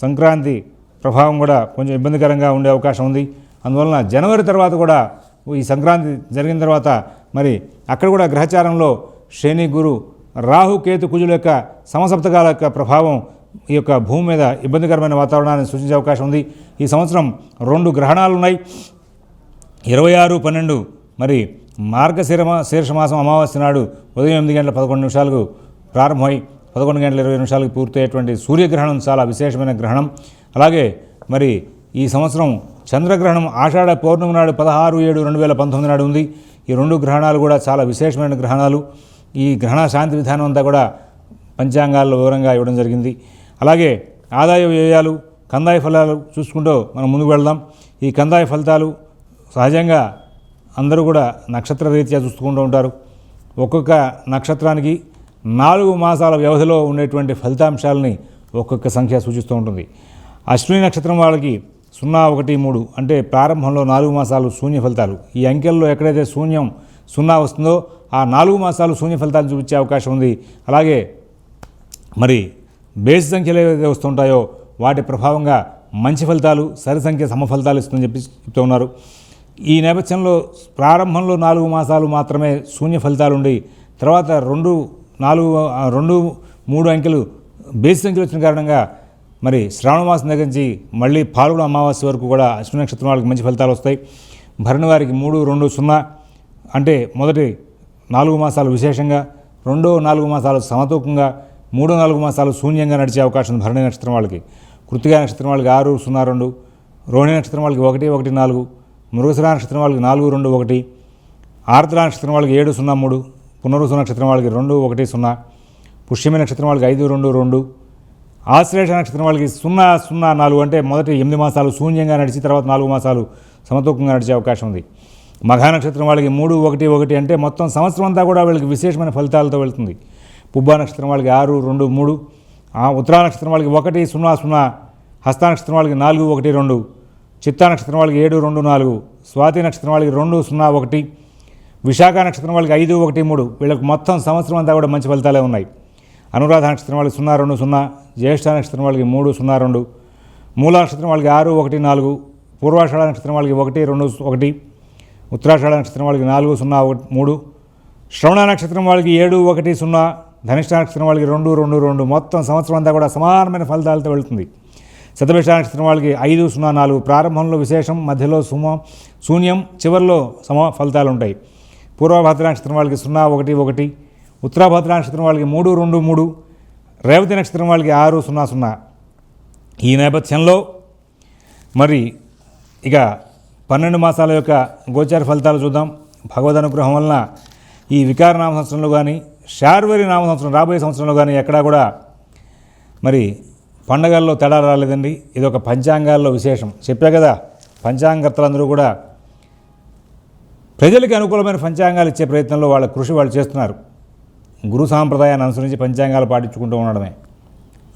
సంక్రాంతి ప్రభావం కూడా కొంచెం ఇబ్బందికరంగా ఉండే అవకాశం ఉంది. అందువలన జనవరి తర్వాత కూడా ఈ సంక్రాంతి జరిగిన తర్వాత మరి అక్కడ కూడా గ్రహచారంలో శని, గురు, రాహు, కేతు, కుజుల యొక్క సమసప్తకాల యొక్క ప్రభావం ఈ యొక్క భూమి మీద ఇబ్బందికరమైన వాతావరణాన్ని సూచించే అవకాశం ఉంది. ఈ సంవత్సరం 2 గ్రహణాలు ఉన్నాయి. 26/12 మరి మార్గశీర్షమాసం అమావాస్య నాడు ఉదయం 8 గంటల 11 నిమిషాలకు ప్రారంభమై 11 గంటల 20 నిమిషాలకు పూర్తయ్యేటువంటి సూర్యగ్రహణం చాలా విశేషమైన గ్రహణం. అలాగే మరి ఈ సంవత్సరం చంద్రగ్రహణం ఆషాఢ పౌర్ణమి నాడు 16/7/2019 నాడు ఉంది. ఈ 2 గ్రహణాలు కూడా చాలా విశేషమైన గ్రహణాలు. ఈ గ్రహణ శాంతి విధానం అంతా కూడా పంచాంగాల్లో వివరంగా ఇవ్వడం జరిగింది. అలాగే ఆదాయ వ్యయాలు, కందాయ ఫలాలు చూసుకుంటూ మనం ముందుకు వెళ్దాం. ఈ కందాయ ఫలితాలు సహజంగా అందరూ కూడా నక్షత్ర రీత్యా చూసుకుంటూ ఉంటారు. ఒక్కొక్క నక్షత్రానికి 4 మాసాల వ్యవధిలో ఉండేటువంటి ఫలితాంశాలని ఒక్కొక్క సంఖ్య సూచిస్తూ ఉంటుంది. అశ్విని నక్షత్రం వాళ్ళకి 0, 1, 3 అంటే ప్రారంభంలో 4 మాసాలు శూన్య ఫలితాలు. ఈ అంకెల్లో ఎక్కడైతే శూన్యం 0 వస్తుందో ఆ 4 మాసాలు శూన్య ఫలితాలు చూపించే అవకాశం ఉంది. అలాగే మరి బేసి సంఖ్యలు ఏవైతే వస్తుంటాయో వాటి ప్రభావంగా మంచి ఫలితాలు, సరి సంఖ్య సమ ఫలితాలు ఇస్తుందని చెప్తూ ఉన్నారు. ఈ నేపథ్యంలో ప్రారంభంలో 4 మాసాలు మాత్రమే శూన్య ఫలితాలు ఉండి తర్వాత 2, 3 అంకెలు బేసి సంఖ్యలు వచ్చిన కారణంగా మరి శ్రావణ మాసం దగ్గర నుంచి మళ్ళీ పాల్గొన అమావాస్య వరకు కూడా అశ్విని నక్షత్రం వాళ్ళకి మంచి ఫలితాలు వస్తాయి. భరణి వారికి 3, 2, 0 అంటే మొదటి 4 మాసాలు విశేషంగా, 2, 4 మాసాలు సమతూకంగా, 3, 4 మాసాలు శూన్యంగా నడిచే అవకాశం ఉంది భరణి నక్షత్రం వాళ్ళకి. కృత్తికా నక్షత్రం వాళ్ళకి 6, 0, 2, రోహిణి నక్షత్రం వాళ్ళకి 1, 1, 4, మృగశిర నక్షత్రం వాళ్ళకి 4, 2, 1, ఆర్ద్ర నక్షత్రం వాళ్ళకి 7, 0, 3, పునరుసు నక్షత్రం వాళ్ళకి 2, 1, 0, పుష్యమి నక్షత్రం వాళ్ళకి 5, 2, 2, ఆశ్లేష నక్షత్రం వాళ్ళకి 0, 0, 4 అంటే మొదటి 8 మాసాలు శూన్యంగా నడిచి తర్వాత 4 మాసాలు సమతూకంగా నడిచే అవకాశం ఉంది. మఘా నక్షత్రం వాళ్ళకి 3, 1, 1 అంటే మొత్తం సంవత్సరం అంతా కూడా వీళ్ళకి విశేషమైన ఫలితాలతో వెళ్తుంది. పుబ్బా నక్షత్రం వాళ్ళకి 6, 2, 3, ఉత్తరా నక్షత్రం వాళ్ళకి 1, 0, 0, హస్త నక్షత్రం వాళ్ళకి 4, 1, 2, చిత్తా నక్షత్రం వాళ్ళకి 7, 2, 4, స్వాతి నక్షత్రం వాళ్ళకి 2, 0, 1, విశాఖ నక్షత్రం వాళ్ళకి 5, 1, 3 వీళ్ళకి మొత్తం సంవత్సరం అంతా కూడా మంచి ఫలితాలే ఉన్నాయి. అనురాధ నక్షత్రం వాళ్ళకి 0, 2, 0, జ్యేష్ఠ నక్షత్రం వాళ్ళకి 3, 0, 2, మూల నక్షత్రం వాళ్ళకి 6, 1, 4, పూర్వాషాఢ నక్షత్రం వాళ్ళకి 1, 2, 1, ఉత్తరాషాఢ నక్షత్రం వాళ్ళకి 4, 0, 3, శ్రవణ నక్షత్రం వాళ్ళకి 7, 1, 0, ధనిష్ఠ నక్షత్రం వాళ్ళకి 2, 2, 2 మొత్తం సంవత్సరం అంతా కూడా సమానమైన ఫలితాలతో వెళుతుంది. శతభిష నక్షత్రం వాళ్ళకి 5, 0, 4 ప్రారంభంలో విశేషం, మధ్యలో శూన్యం, చివరిలో సమ ఫలితాలు ఉంటాయి. పూర్వభద్ర నక్షత్రం వాళ్ళకి 0, 1, 1, ఉత్తరాభద్ర నక్షత్రం వాళ్ళకి 3, 2, 3, రేవతి నక్షత్రం వాళ్ళకి 6, 0, 0. ఈ నేపథ్యంలో మరి ఇక 12 మాసాల యొక్క గోచార ఫలితాలు చూద్దాం. భగవద్ అనుగ్రహం వలన ఈ వికార నామ సంవత్సరంలో కానీ శార్వరి నామ సంవత్సరం రాబోయే సంవత్సరంలో కానీ ఎక్కడా కూడా మరి పండగల్లో తేడా రాలేదండి. ఇది ఒక పంచాంగాల్లో విశేషం. చెప్పా కదా, పంచాంగకర్తలందరూ కూడా ప్రజలకి అనుకూలమైన పంచాంగాలు ఇచ్చే ప్రయత్నంలో వాళ్ళ కృషి వాళ్ళు చేస్తున్నారు. గురు సాంప్రదాయాన్ని అనుసరించి పంచాంగాలు పాటించుకుంటూ ఉండడమే.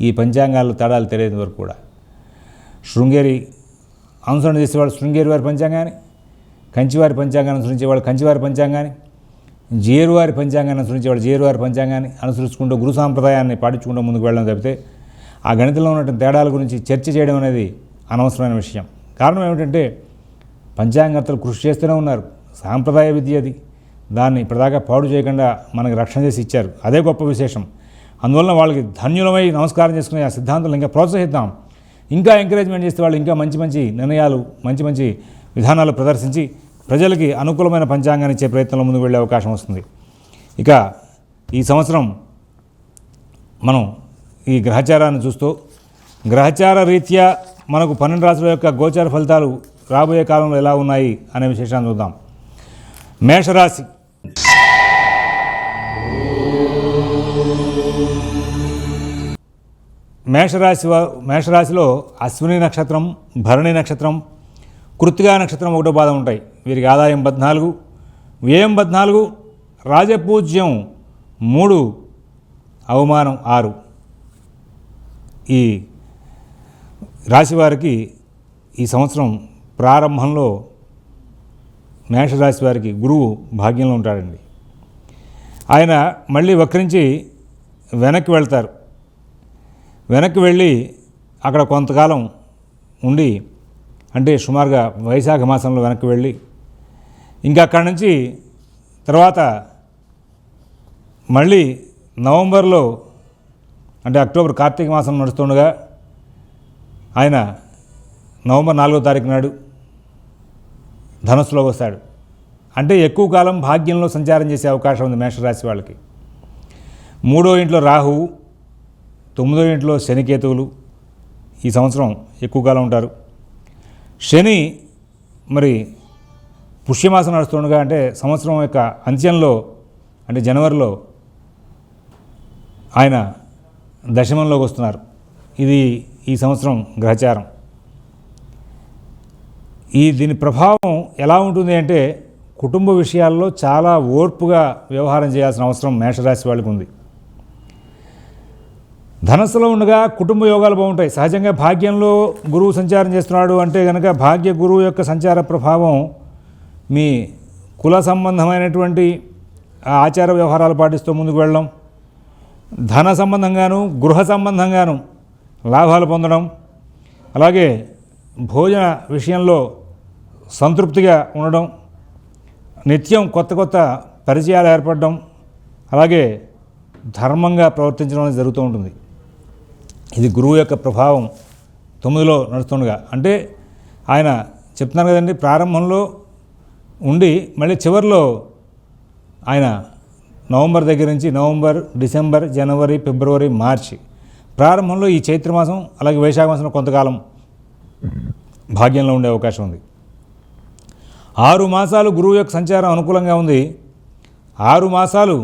ఈ పంచాంగాల్లో తేడాలు తెలియని వరకు కూడా శృంగేరి అనుసరణ చేసేవాళ్ళు శృంగేరి వారి పంచాంగాన్ని, కంచివారి పంచాంగాన్ని అనుసరించేవాళ్ళు కంచివారి పంచాంగాన్ని, జేరువారి పంచాంగాన్ని అనుసరించేవాళ్ళు జేరువారి పంచాంగాన్ని అనుసరించుకుంటూ గురు సాంప్రదాయాన్ని పాటించుకుంటూ ముందుకు వెళ్ళడం తప్పితే ఆ గణితంలో ఉన్నటువంటి తేడాల గురించి చర్చ చేయడం అనేది అనవసరమైన విషయం. కారణం ఏమిటంటే పంచాంగకర్తలు కృషి చేస్తూనే ఉన్నారు. సాంప్రదాయ విద్య అది. దాన్ని ఇప్పటిదాకా పాడు చేయకుండా మనకి రక్షణ చేసి ఇచ్చారు. అదే గొప్ప విశేషం. అందువలన వాళ్ళకి ధన్యులమై నమస్కారం చేసుకునే ఆ సిద్ధాంతాలు ఇంకా ప్రోత్సహిద్దాం. ఇంకా ఎంకరేజ్మెంట్ చేస్తే వాళ్ళు ఇంకా మంచి మంచి నిర్ణయాలు, మంచి మంచి విధానాలు ప్రదర్శించి ప్రజలకి అనుకూలమైన పంచాంగాన్ని ఇచ్చే ప్రయత్నంలో ముందుకు వెళ్ళే అవకాశం వస్తుంది. ఇక ఈ సంవత్సరం మనం ఈ గ్రహచారాన్ని చూస్తూ గ్రహచార రీత్యా మనకు 12 రాశుల యొక్క గోచార ఫలితాలు రాబోయే కాలంలో ఎలా ఉన్నాయి అనే విశేషాన్ని చూద్దాం. మేషరాశి. మేషరాశిలో అశ్విని నక్షత్రం, భరణి నక్షత్రం, కృత్తికా నక్షత్రం 1వ పాదం ఉంటాయి. వీరికి ఆదాయం 14, వ్యయం 14, రాజపూజ్యం 3, అవమానం 6. ఈ రాశి వారికి ఈ సంవత్సరం ప్రారంభంలో మేషరాశి వారికి గురువు భాగ్యంలో ఉంటాడండి. ఆయన మళ్ళీ వక్రించి వెనక్కి వెళ్తారు. వెనక్కి వెళ్ళి అక్కడ కొంతకాలం ఉండి, అంటే సుమారుగా వైశాఖ మాసంలో వెనక్కి వెళ్ళి ఇంకా అక్కడి నుంచి తర్వాత మళ్ళీ నవంబర్లో, అంటే అక్టోబర్ కార్తీక మాసం నడుస్తుండగా ఆయన నవంబర్ 4వ తారీఖు నాడు ధనుస్సులో వస్తాడు. అంటే ఎక్కువ కాలం భాగ్యంలో సంచారం చేసే అవకాశం ఉంది మేషరాశి వాళ్ళకి. 3వ ఇంట్లో రాహువు, 9వ ఇంట్లో శనికేతువులు ఈ సంవత్సరం ఎక్కువ కాలం ఉంటారు. శని మరి పుష్యమాసం నడుస్తుండగా అంటే సంవత్సరం యొక్క అంత్యంలో అంటే జనవరిలో ఆయన దశమంలోకి వస్తున్నారు. ఇది ఈ సంవత్సరం గ్రహచారం. దీని ప్రభావం ఎలా ఉంటుంది అంటే కుటుంబ విషయాల్లో చాలా ఓర్పుగా వ్యవహారం చేయాల్సిన అవసరం మేషరాశి వాళ్ళకి ఉంది. ధనస్సులో ఉండగా కుటుంబ యోగాలు బాగుంటాయి. సహజంగా భాగ్యంలో గురువు సంచారం చేస్తున్నాడు అంటే కనుక భాగ్య గురువు యొక్క సంచార ప్రభావం మీ కుల సంబంధమైనటువంటి ఆచార వ్యవహారాలు పాటిస్తూ ముందుకు వెళ్ళడం, ధన సంబంధంగాను గృహ సంబంధంగాను లాభాలు పొందడం, అలాగే భోజన విషయంలో సంతృప్తిగా ఉండడం, నిత్యం కొత్త కొత్త పరిచయాలు ఏర్పడడం, అలాగే ధర్మంగా ప్రవర్తించడం అనేది జరుగుతూ ఉంటుంది. ఇది గురువు యొక్క ప్రభావం 9లో నడుస్తుండగా. అంటే ఆయన చెప్తున్నారు కదండి, ప్రారంభంలో ఉండి మళ్ళీ చివరిలో ఆయన నవంబర్ దగ్గర నుంచి నవంబర్, డిసెంబర్, జనవరి, ఫిబ్రవరి, మార్చి ప్రారంభంలో ఈ చైత్రమాసం అలాగే వైశాఖ మాసంలో కొంతకాలం భాగ్యంలో ఉండే అవకాశం ఉంది. 6 మాసాలు గురువు యొక్క సంచారం అనుకూలంగా ఉంది. 6 మాసాలు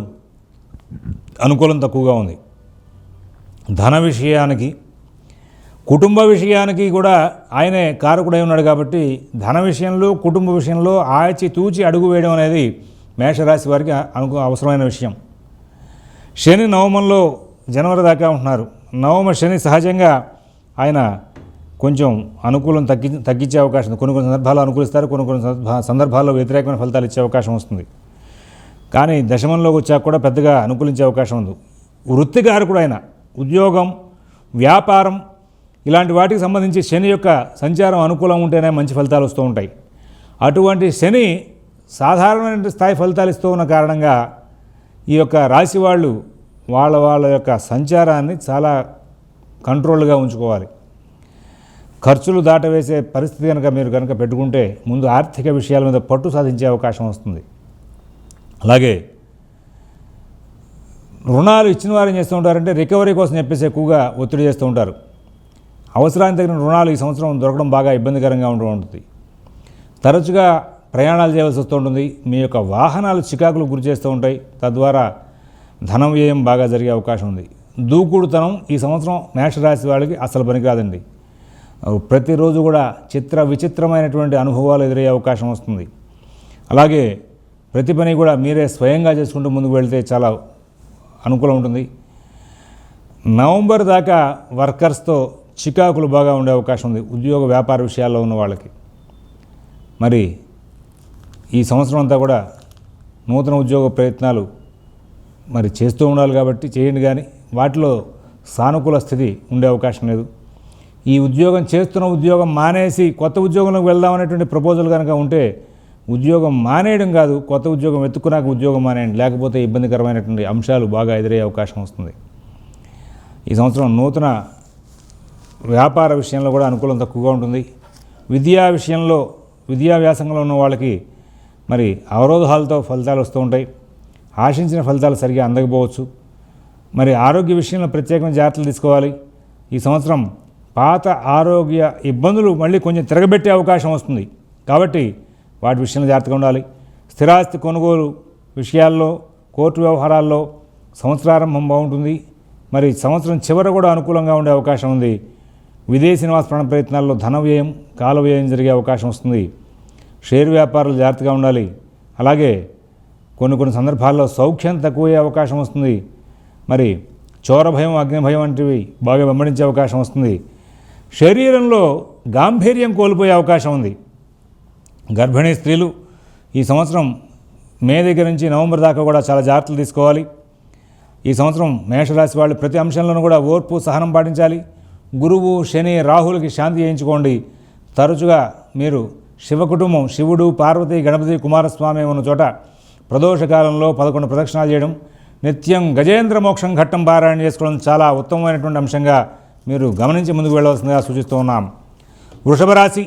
అనుకూలం తక్కువగా ఉంది. ధన విషయానికి కుటుంబ విషయానికి కూడా ఆయనే కారకుడై ఉన్నాడు కాబట్టి ధన విషయంలో కుటుంబ విషయంలో ఆచి తూచి అడుగు వేయడం అనేది మేషరాశి వారికి అవసరమైన విషయం. శని నవమంలో జనవరి దాకా ఉంటున్నారు. నవమ శని సహజంగా ఆయన కొంచెం అనుకూలం తగ్గించే అవకాశం ఉంది. కొన్ని సందర్భాల్లో అనుకూలిస్తారు, కొన్ని సందర్భాల్లో వ్యతిరేకమైన ఫలితాలు ఇచ్చే అవకాశం వస్తుంది. కానీ దశమంలోకి వచ్చాక కూడా పెద్దగా అనుకూలించే అవకాశం ఉంది. వృత్తికారకుడు ఆయన ఉద్యోగం, వ్యాపారం ఇలాంటి వాటికి సంబంధించి శని యొక్క సంచారం అనుకూలం ఉంటేనే మంచి ఫలితాలు వస్తూ ఉంటాయి. అటువంటి శని సాధారణమైన స్థాయి ఫలితాలు ఇస్తూ ఉన్న కారణంగా ఈ యొక్క రాశి వాళ్ళు వాళ్ళ యొక్క సంచారాన్ని చాలా కంట్రోల్గా ఉంచుకోవాలి. ఖర్చులు దాటవేసే పరిస్థితి మీరు కనుక పెట్టుకుంటే ముందు ఆర్థిక విషయాల మీద పట్టు సాధించే అవకాశం వస్తుంది. అలాగే రుణాలు ఇచ్చిన వారు ఏం చేస్తూ ఉంటారంటే రికవరీ కోసం చెప్పేసి ఎక్కువగా ఒత్తిడి చేస్తూ ఉంటారు. అవసరానికి తగిన రుణాలు ఈ సంవత్సరం దొరకడం బాగా ఇబ్బందికరంగా ఉంటుంది. తరచుగా ప్రయాణాలు చేయవలసి వస్తూ ఉంటుంది. మీ యొక్క వాహనాలు చికాకులు గురి చేస్తూ ఉంటాయి. తద్వారా ధనం వ్యయం బాగా జరిగే అవకాశం ఉంది. దూకుడుతనం ఈ సంవత్సరం మేషరాశి వాళ్ళకి అసలు పనికిరాదండి. ప్రతిరోజు కూడా విచిత్రమైనటువంటి అనుభవాలు ఎదురయ్యే అవకాశం వస్తుంది. అలాగే ప్రతి పని కూడా మీరే స్వయంగా చేసుకుంటూ ముందుకు వెళ్తే చాలా అనుకూలం ఉంటుంది. నవంబర్ దాకా వర్కర్స్తో చికాకులు బాగా ఉండే అవకాశం ఉంది ఉద్యోగ వ్యాపార విషయాల్లో ఉన్న వాళ్ళకి. మరి ఈ సంవత్సరం అంతా కూడా నూతన ఉద్యోగ ప్రయత్నాలు మరి చేస్తూ ఉండాలి కాబట్టి చేయండి, కానీ వాటిలో సానుకూల స్థితి ఉండే అవకాశం లేదు. ఈ ఉద్యోగం చేస్తున్న ఉద్యోగం మానేసి కొత్త ఉద్యోగంలోకి వెళ్దామనేటువంటి ప్రపోజల్ కనుక ఉంటే ఉద్యోగం మానేయడం కాదు, కొత్త ఉద్యోగం వెతుక్కున్నాక ఉద్యోగం మానేయండి, లేకపోతే ఇబ్బందికరమైనటువంటి అంశాలు బాగా ఎదురయ్యే అవకాశం వస్తుంది. ఈ సంవత్సరం నూతన వ్యాపార విషయంలో కూడా అనుకూలం తక్కువగా ఉంటుంది. విద్యా విషయంలో విద్యా వ్యాసంగంలో ఉన్న వాళ్ళకి మరి అవరోధాలతో ఫలితాలు వస్తూ ఉంటాయి. ఆశించిన ఫలితాలు సరిగా అందకపోవచ్చు. మరి ఆరోగ్య విషయంలో ప్రత్యేకమైన జాగ్రత్తలు తీసుకోవాలి. ఈ సంవత్సరం పాత ఆరోగ్య ఇబ్బందులు మళ్ళీ కొంచెం తిరగబెట్టే అవకాశం వస్తుంది కాబట్టి వాటి విషయంలో జాగ్రత్తగా ఉండాలి. స్థిరాస్తి కొనుగోలు విషయాల్లో కోర్టు వ్యవహారాల్లో సంవత్సరారంభం బాగుంటుంది. మరి సంవత్సరం చివర కూడా అనుకూలంగా ఉండే అవకాశం ఉంది. విదేశీ నివాస ప్రయత్నాల్లో ధన వ్యయం, కాల వ్యయం జరిగే అవకాశం వస్తుంది. షేర్ వ్యాపారాలు జాగ్రత్తగా ఉండాలి. అలాగే కొన్ని సందర్భాల్లో సౌఖ్యం తక్కువయ్యే అవకాశం వస్తుంది. మరి చోర భయం, అగ్ని భయం వంటివి బాగా వెంబడించే అవకాశం వస్తుంది. శరీరంలో గాంభీర్యం కోల్పోయే అవకాశం ఉంది. గర్భిణీ స్త్రీలు ఈ సంవత్సరం మే దగ్గర నుంచి నవంబర్ దాకా కూడా చాలా జాగ్రత్తలు తీసుకోవాలి. ఈ సంవత్సరం మేషరాశి వాళ్ళు ప్రతి అంశంలోనూ కూడా ఓర్పు, సహనం పాటించాలి. గురువు, శని, రాహులకి శాంతి చేయించుకోండి. తరచుగా మీరు శివ కుటుంబం, శివుడు, పార్వతి, గణపతి, కుమారస్వామి ఉన్న చోట ప్రదోషకాలంలో 11 ప్రదక్షిణాలు చేయడం, నిత్యం గజేంద్ర మోక్షం ఘట్టం పారాయణ చేసుకోవడం చాలా ఉత్తమమైనటువంటి అంశంగా మీరు గమనించి ముందుకు వెళ్ళవలసిందిగా సూచిస్తూ ఉన్నాం. వృషభ రాశి.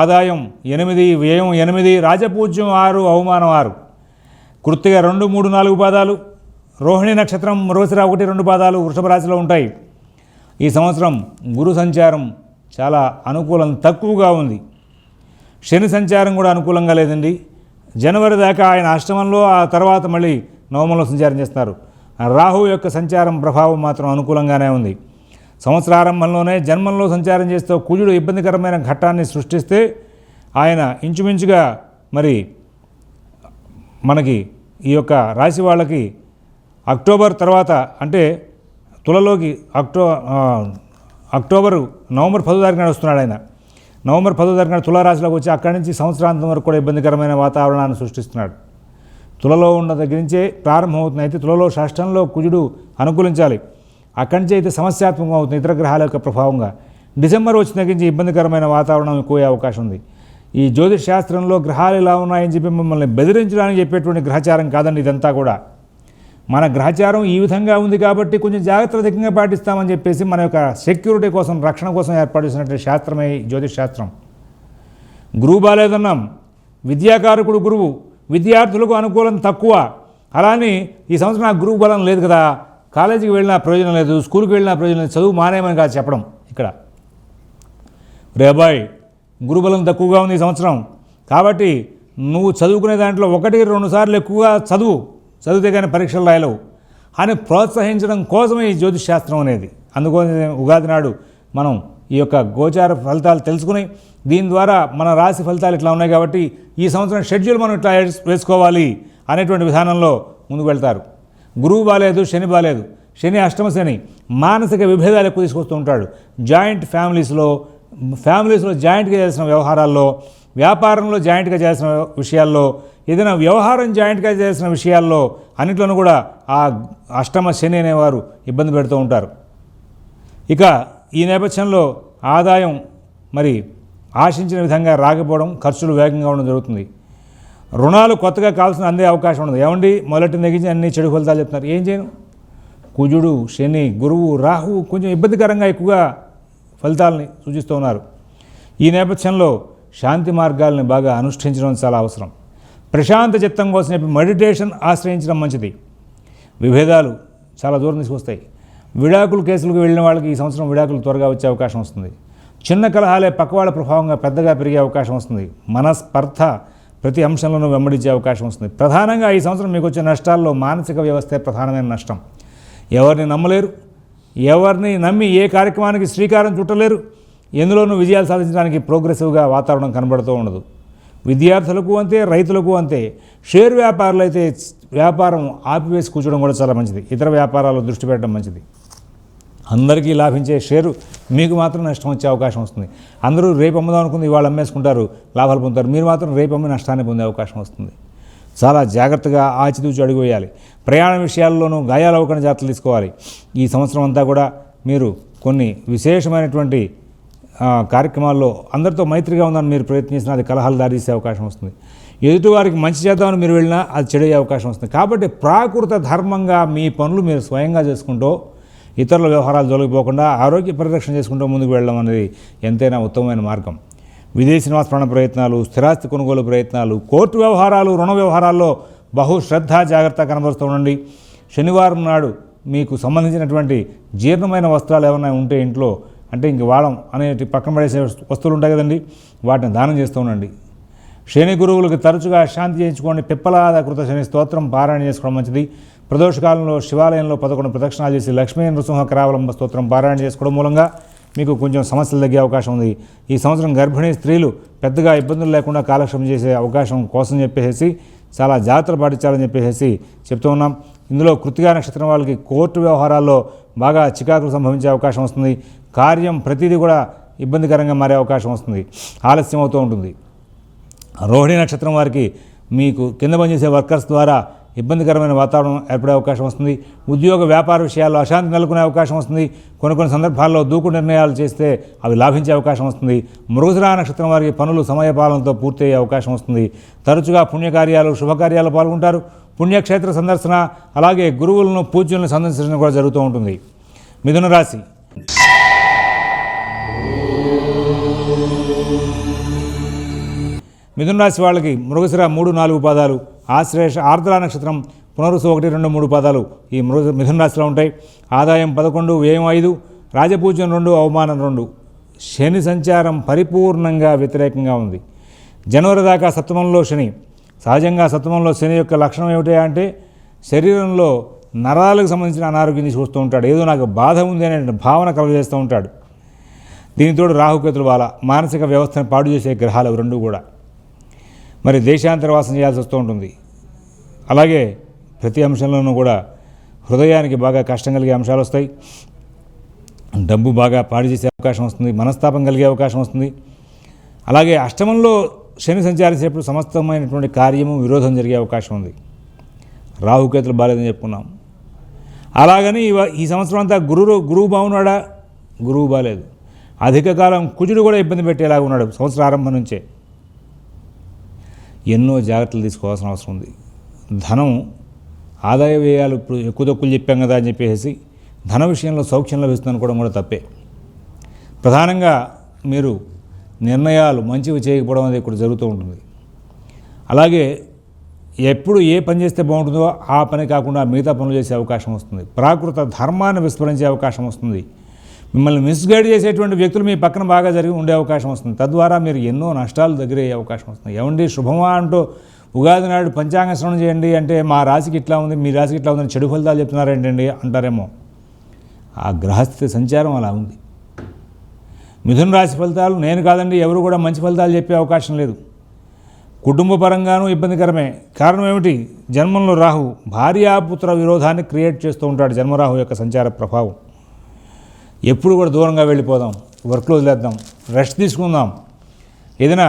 ఆదాయం 8, వ్యయం 8, రాజపూజ్యం 6, అవమానం 6. కృత్తిక 2, 3, 4 పాదాలు, రోహిణి నక్షత్రం మృగశిర 1, 2 పాదాలు వృషభ రాశిలో ఉంటాయి. ఈ సంవత్సరం గురు సంచారం చాలా అనుకూలం తక్కువగా ఉంది. శని సంచారం కూడా అనుకూలంగా లేదండి. జనవరి దాకా ఆయన అష్టమంలో, ఆ తర్వాత మళ్ళీ నవమంలో సంచారం చేస్తున్నారు. రాహు యొక్క సంచారం ప్రభావం మాత్రం అనుకూలంగానే ఉంది. సంవత్సరారంభంలోనే జన్మంలో సంచారం చేస్తూ కుజుడు ఇబ్బందికరమైన ఘట్టాన్ని సృష్టిస్తే ఆయన ఇంచుమించుగా మరి మనకి ఈ యొక్క రాశి వాళ్ళకి అక్టోబర్ తర్వాత, అంటే తులలోకి నవంబర్ 10 తారీఖున వస్తున్నాడు ఆయన. నవంబర్ 10 తారీఖున తులారాశిలోకి వచ్చి అక్కడి నుంచి సంవత్సరాంతం వరకు కూడా ఇబ్బందికరమైన వాతావరణాన్ని సృష్టిస్తున్నాడు. తులలో ఉన్న దగ్గర నుంచే ప్రారంభమవుతుంది. అయితే తులలో షష్టంలో కుజుడు అనుకూలించాలి. అక్కడి నుంచి అయితే సమస్యాత్మకం అవుతుంది ఇతర గ్రహాల యొక్క ప్రభావంగా. డిసెంబర్ వచ్చిన దగ్గర నుంచి ఇబ్బందికరమైన వాతావరణం ఎక్కువ అవకాశం ఉంది. ఈ జ్యోతిష్ శాస్త్రంలో గ్రహాలు ఇలా ఉన్నాయని చెప్పి మిమ్మల్ని బెదిరించడానికి చెప్పేటువంటి గ్రహచారం కాదండి ఇదంతా కూడా. మన గ్రహచారం ఈ విధంగా ఉంది కాబట్టి కొంచెం జాగ్రత్తగా పాటిస్తామని చెప్పేసి మన యొక్క సెక్యూరిటీ కోసం, రక్షణ కోసం ఏర్పాటు చేసినటువంటి శాస్త్రమే జ్యోతిష్ శాస్త్రం. గురువు బాలేదన్నాం, విద్యాకారకుడు గురువు, విద్యార్థులకు అనుకూలం తక్కువ. అలానే ఈ సంవత్సరం నాకు గురువు బలం లేదు కదా, కాలేజీకి వెళ్ళినా ప్రయోజనం లేదు, స్కూల్కి వెళ్ళినా ప్రయోజనం లేదు, చదువు మానేమని కాదు చెప్పడం. ఇక్కడ రేబాయ్ గురుబలం తక్కువగా ఉంది ఈ సంవత్సరం, కాబట్టి నువ్వు చదువుకునే దాంట్లో 1-2 సార్లు ఎక్కువగా చదివితే కానీ పరీక్షలు రాయలేవు అని ప్రోత్సహించడం కోసమే ఈ జ్యోతిష్ శాస్త్రం అనేది. అందుకోసం ఉగాది నాడు మనం ఈ యొక్క గోచార ఫలితాలు తెలుసుకుని దీని ద్వారా మన రాశి ఫలితాలు ఇట్లా ఉన్నాయి కాబట్టి ఈ సంవత్సరం షెడ్యూల్ మనం ఇట్లా వేసుకోవాలి అనేటువంటి విధానంలో ముందుకు వెళ్తారు. గురువు బాలేదు, శని బాలేదు. శని అష్టమ శని మానసిక విభేదాలు ఎక్కువ తీసుకొస్తూ ఉంటాడు. జాయింట్ ఫ్యామిలీస్లో జాయింట్గా చేసిన వ్యవహారాల్లో, వ్యాపారంలో జాయింట్గా చేసిన విషయాల్లో, ఏదైనా వ్యవహారం జాయింట్గా చేసిన విషయాల్లో అన్నిట్లోనూ కూడా ఆ అష్టమ శని అనేవారు ఇబ్బంది పెడుతూ ఉంటారు. ఇక ఈ నేపథ్యంలో ఆదాయం మరి ఆశించిన విధంగా రాకపోవడం, ఖర్చులు వేగంగా ఉండడం జరుగుతుంది. రుణాలు కొత్తగా కావాల్సిన అందే అవకాశం ఉండదు. ఏమండి మొదటి నెగించి అన్ని చెడు ఫలితాలు చెప్తున్నారు, ఏం చేయను? కుజుడు, శని, గురువు, రాహు కొంచెం ఇబ్బందికరంగా ఎక్కువగా ఫలితాలని సూచిస్తూ ఉన్నారు. ఈ నేపథ్యంలో శాంతి మార్గాల్ని బాగా అనుష్ఠించడం చాలా అవసరం. ప్రశాంత చిత్తం కోసం చెప్పి మెడిటేషన్ ఆశ్రయించడం మంచిది. విభేదాలు చాలా దూరం తీసుకొస్తాయి. విడాకులు కేసులకు వెళ్ళిన వాళ్ళకి ఈ సంవత్సరం విడాకులు త్వరగా వచ్చే అవకాశం వస్తుంది. చిన్న కలహాలే పక్కవాళ్ళ ప్రభావంగా పెద్దగా పెరిగే అవకాశం వస్తుంది. మనస్పర్ధ ప్రతి అంశంలోనూ వెంబడించే అవకాశం వస్తుంది. ప్రధానంగా ఈ సంవత్సరం మీకు వచ్చే నష్టాల్లో మానసిక వ్యవస్థే ప్రధానమైన నష్టం. ఎవరిని నమ్మలేరు, ఎవరిని నమ్మి ఏ కార్యక్రమానికి శ్రీకారం చుట్టలేరు, ఎందులోనూ విజయాలు సాధించడానికి ప్రోగ్రెసివ్గా వాతావరణం కనబడుతూ ఉండదు. విద్యార్థులకు అంతే, రైతులకు అంతే. షేర్ వ్యాపారులు అయితే వ్యాపారం ఆపివేసి కూర్చోవడం కూడా చాలా మంచిది. ఇతర వ్యాపారాల్లో దృష్టి పెట్టడం మంచిది. అందరికీ లాభించే షేరు మీకు మాత్రం నష్టం వచ్చే అవకాశం వస్తుంది. అందరూ రేపు అమ్ముదాం అనుకుంది ఇవాళ అమ్మేసుకుంటారు, లాభాలు పొందుతారు. మీరు మాత్రం రేపు అమ్మి నష్టాన్ని పొందే అవకాశం వస్తుంది. చాలా జాగ్రత్తగా ఆచితూచి అడుగు వేయాలి. ప్రయాణ విషయాల్లోనూ గాయాలు అవ్వకుండా జాగ్రత్తలు తీసుకోవాలి. ఈ సంవత్సరం అంతా కూడా మీరు కొన్ని విశేషమైనటువంటి కార్యక్రమాల్లో అందరితో మైత్రిగా ఉందని మీరు ప్రయత్నించినా అది కలహాలు దారితీసే అవకాశం వస్తుంది. ఎదుటివారికి మంచి చేద్దామని మీరు వెళ్ళినా అది చెడయ్యే అవకాశం వస్తుంది. కాబట్టి ప్రాకృత ధర్మంగా మీ పనులు మీరు స్వయంగా చేసుకుంటూ ఇతరుల వ్యవహారాలు జోలిపోకుండా ఆరోగ్య పరిరక్షణ చేసుకుంటూ ముందుకు వెళ్ళడం అనేది ఎంతైనా ఉత్తమమైన మార్గం. విదేశీ నివాస ప్రయత్నాలు, స్థిరాస్తి కొనుగోలు ప్రయత్నాలు, కోర్టు వ్యవహారాలు, రుణ వ్యవహారాల్లో బహుశ్రద్ధ జాగ్రత్త కనబరుస్తూ ఉండండి. శనివారం నాడు మీకు సంబంధించినటువంటి జీర్ణమైన వస్త్రాలు ఏమైనా ఉంటే ఇంట్లో, అంటే ఇంక వాడం అనేటి పక్కన పడేసే వస్తువులు ఉంటాయి కదండి, వాటిని దానం చేస్తూ ఉండండి. శని గురువులకు తరచుగా శాంతి చేయించుకోండి. పిప్పలాద కృత శని స్తోత్రం పారాయణ చేసుకోవడం మంచిది. ప్రదోషకాలంలో శివాలయంలో 11 ప్రదక్షిణాలు చేసి లక్ష్మీ నృసింహ కరావలంబ స్తోత్రం పారాయణ చేసుకోవడం మూలంగా మీకు కొంచెం సమస్యలు తగ్గే అవకాశం ఉంది. ఈ సంవత్సరం గర్భిణీ స్త్రీలు పెద్దగా ఇబ్బందులు లేకుండా కాలక్షేపం చేసే అవకాశం కోసం చెప్పేసి చాలా జాగ్రత్తలు పాటించాలని చెప్పేసి చెప్తూ ఉన్నాం. ఇందులో కృత్తికా నక్షత్రం వాళ్ళకి కోర్టు వ్యవహారాల్లో బాగా చికాకులు సంభవించే అవకాశం వస్తుంది. కార్యం ప్రతిదీ కూడా ఇబ్బందికరంగా మారే అవకాశం వస్తుంది, ఆలస్యం అవుతూ ఉంటుంది. రోహిణి నక్షత్రం వారికి మీకు కింద పనిచేసే వర్కర్స్ ద్వారా ఇబ్బందికరమైన వాతావరణం ఏర్పడే అవకాశం వస్తుంది. ఉద్యోగ వ్యాపార విషయాల్లో అశాంతి నెలకొనే అవకాశం వస్తుంది. కొన్ని సందర్భాల్లో దూకుడు నిర్ణయాలు చేస్తే అవి లాభించే అవకాశం వస్తుంది. మృగశిర నక్షత్రం వారికి పనులు సమయపాలనతో పూర్తయ్యే అవకాశం వస్తుంది. తరచుగా పుణ్యకార్యాలు, శుభకార్యాలు పాల్గొంటారు. పుణ్యక్షేత్ర సందర్శన, అలాగే గురువులను, పూజ్యులను సందర్శించడం కూడా జరుగుతూ ఉంటుంది. మిథున రాశి. మిథున రాశి వాళ్ళకి మృగశిర 3, 4 పాదాలు, ఆశ్లేష, ఆర్ద్ర నక్షత్రం, పునరుసు 1, 2, 3 పాదాలు ఈ మిథున రాశిలో ఉంటాయి. ఆదాయం 11, వ్యయం 5, రాజపూజ్యం 2, అవమానం 2. శని సంచారం పరిపూర్ణంగా వ్యతిరేకంగా ఉంది. జనవరి దాకా సప్తమంలో శని. సహజంగా సప్తమంలో శని యొక్క లక్షణం ఏమిటి అంటే శరీరంలో నరాలకు సంబంధించిన అనారోగ్యాన్ని చూస్తూ ఉంటాడు. ఏదో నాకు బాధ ఉంది అనే భావన కలుగజేస్తూ ఉంటాడు. దీనితో రాహుకేతుల వల్ల మానసిక వ్యవస్థను పాడు చేసే గ్రహాలు రెండు కూడా. మరి దేశాంతరవాసం చేయాల్సి వస్తూ ఉంటుంది. అలాగే ప్రతి అంశంలోనూ కూడా హృదయానికి బాగా కష్టం కలిగే అంశాలు వస్తాయి. డబ్బు బాగా పాడు చేసే అవకాశం వస్తుంది. మనస్తాపం కలిగే అవకాశం వస్తుంది. అలాగే అష్టమంలో శని సంచారించేప్పుడు సమస్తమైనటువంటి కార్యము విరోధం జరిగే అవకాశం ఉంది. రాహుకేతులు బాలేదని చెప్పుకున్నాం. అలాగని ఈ సంవత్సరం అంతా గురువు బాగున్నాడా? గురువు బాలేదు. అధిక కాలం కుజుడు కూడా ఇబ్బంది పెట్టేలాగా ఉన్నాడు సంవత్సర ఆరంభం నుంచే. ఎన్నో జాగ్రత్తలు తీసుకోవాల్సిన అవసరం ఉంది. ధనం ఆదాయ వ్యయాలు ఇప్పుడు ఎక్కువ తక్కువలు చెప్పాం కదా అని చెప్పేసి ధన విషయంలో సౌఖ్యం లభిస్తుంది అనుకోవడం కూడా తప్పే. ప్రధానంగా మీరు నిర్ణయాలు మంచివి చేయకపోవడం అనేది ఇక్కడ జరుగుతూ ఉంటుంది. అలాగే ఎప్పుడు ఏ పని చేస్తే బాగుంటుందో ఆ పని కాకుండా మిగతా పనులు చేసే అవకాశం వస్తుంది. ప్రాకృత ధర్మాన్ని విస్మరించే అవకాశం వస్తుంది. మిమ్మల్ని మిస్గైడ్ చేసేటువంటి వ్యక్తులు మీ పక్కన బాగా జరిగి ఉండే అవకాశం వస్తుంది. తద్వారా మీరు ఎన్నో నష్టాలు దగ్గరయ్యే అవకాశం వస్తుంది. ఏమండి శుభమా అంటూ ఉగాది నాడు పంచాంగ శ్రవణం చేయండి అంటే మా రాశికి ఇట్లా ఉంది, మీ రాశికి ఇట్లా ఉందని చెడు ఫలితాలు చెప్తున్నారేంటండి అంటారేమో. ఆ గ్రహస్థితి సంచారం అలా ఉంది. మిథున రాశి ఫలితాలు నేను కాదండి, ఎవరు కూడా మంచి ఫలితాలు చెప్పే అవకాశం లేదు. కుటుంబ పరంగానూ ఇబ్బందికరమే. కారణం ఏమిటి? జన్మంలో రాహు భార్యాపుత్ర విరోధాన్ని క్రియేట్ చేస్తూ ఉంటాడు. జన్మరాహు యొక్క సంచార ప్రభావం. ఎప్పుడు కూడా దూరంగా వెళ్ళిపోదాం, వర్క్లో వదిలేద్దాం, రెస్ట్ తీసుకుందాం, ఏదైనా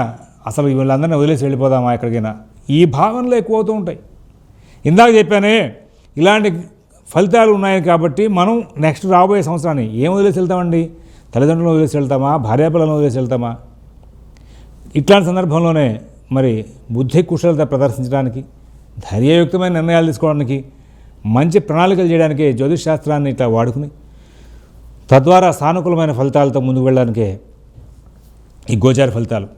అసలు వీళ్ళందరినీ వదిలేసి వెళ్ళిపోదామా ఎక్కడికైనా, ఈ భావనలు ఎక్కువ అవుతూ ఉంటాయి. ఇందాక చెప్పానే ఇలాంటి ఫలితాలు ఉన్నాయి కాబట్టి మనం నెక్స్ట్ రాబోయే సంవత్సరాన్ని ఏం వదిలేసి వెళ్తామండి? తల్లిదండ్రులను వదిలేసి వెళ్తామా? భార్యాపిల్లలను వదిలేసి వెళ్తామా? ఇట్లాంటి సందర్భంలోనే మరి బుద్ధి కుశలత ప్రదర్శించడానికి, ధైర్యయుక్తమైన నిర్ణయాలు తీసుకోవడానికి, మంచి ప్రణాళికలు చేయడానికే జ్యోతిష్ శాస్త్రాన్ని ఇట్లా వాడుకుని తద్వారా సానుకూలమైన ఫలితాలతో ముందుకు వెళ్ళడానికే ఈ గోచార ఫలితాలు.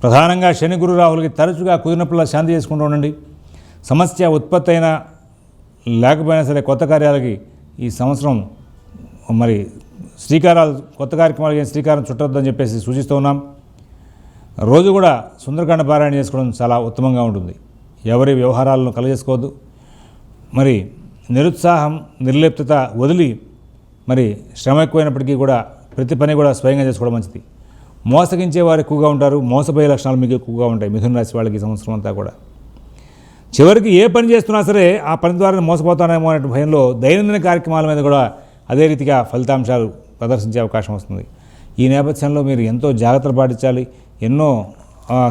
ప్రధానంగా శని గురు రాహులకి తరచుగా కుదిరినప్పుడులా శాంతి చేసుకుంటూ ఉండండి. సమస్య ఉత్పత్తి అయినా లేకపోయినా సరే కొత్త కార్యాలకి ఈ సంవత్సరం మరి కొత్త కార్యక్రమాలకి శ్రీకారం చుట్టొద్దని చెప్పేసి సూచిస్తూ ఉన్నాం. రోజు కూడా సుందరకాండ పారాయణ చేసుకోవడం చాలా ఉత్తమంగా ఉంటుంది. ఎవరి వ్యవహారాలను కలగజేసుకోవద్దు. మరి నిరుత్సాహం, నిర్లిప్తత వదిలి మరి శ్రమ ఎక్కువైనప్పటికీ కూడా ప్రతి పని కూడా స్వయంగా చేసుకోవడం మంచిది. మోసగించే వారు ఎక్కువగా ఉంటారు. మోసపోయే లక్షణాలు మీకు ఎక్కువగా ఉంటాయి మిథున రాశి వాళ్ళకి ఈ సంవత్సరం అంతా కూడా. చివరికి ఏ పని చేస్తున్నా సరే ఆ పని ద్వారా మోసపోతానేమో అనే భయంలో దైనందిన కార్యక్రమాల మీద కూడా అదే రీతిగా ఫలితాంశాలు ప్రదర్శించే అవకాశం వస్తుంది. ఈ నేపథ్యంలో మీరు ఎంతో జాగ్రత్తలు పాటించాలి. ఎన్నో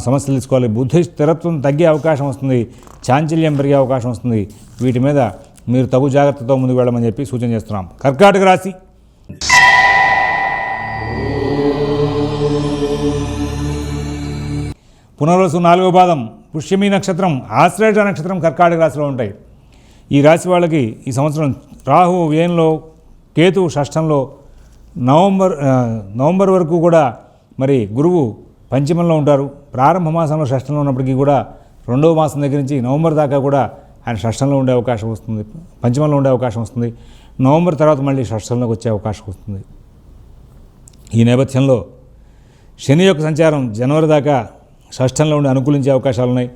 సమస్యలు తీసుకోవాలి. బుద్ధి స్థిరత్వం తగ్గే అవకాశం వస్తుంది. చాంచల్యం పెరిగే అవకాశం వస్తుంది. వీటి మీద మీరు తగు జాగ్రత్తతో ముందుకు వెళ్ళమని చెప్పి సూచన చేస్తున్నాం. కర్కాటక రాశి. పునర్వసు 4వ పాదం, పుష్యమి నక్షత్రం, ఆశ్లేష నక్షత్రం కర్కాటక రాశిలో ఉంటాయి. ఈ రాశి వాళ్ళకి ఈ సంవత్సరం రాహు వ్యయంలో, కేతు షష్ఠంలో, నవంబర్ వరకు కూడా మరి గురువు పంచమంలో ఉంటారు. ప్రారంభ మాసంలో షష్ఠంలో ఉన్నప్పటికీ కూడా 2వ మాసం దగ్గర నుంచి నవంబర్ దాకా కూడా ఆయన షష్ఠంలో ఉండే అవకాశం వస్తుంది, పంచమంలో ఉండే అవకాశం వస్తుంది. నవంబర్ తర్వాత మళ్ళీ షష్ఠంలోకి వచ్చే అవకాశం వస్తుంది. ఈ నేపథ్యంలో శని యొక్క సంచారం జనవరి దాకా షష్ఠంలో ఉండి అనుకూలించే అవకాశాలు ఉన్నాయి.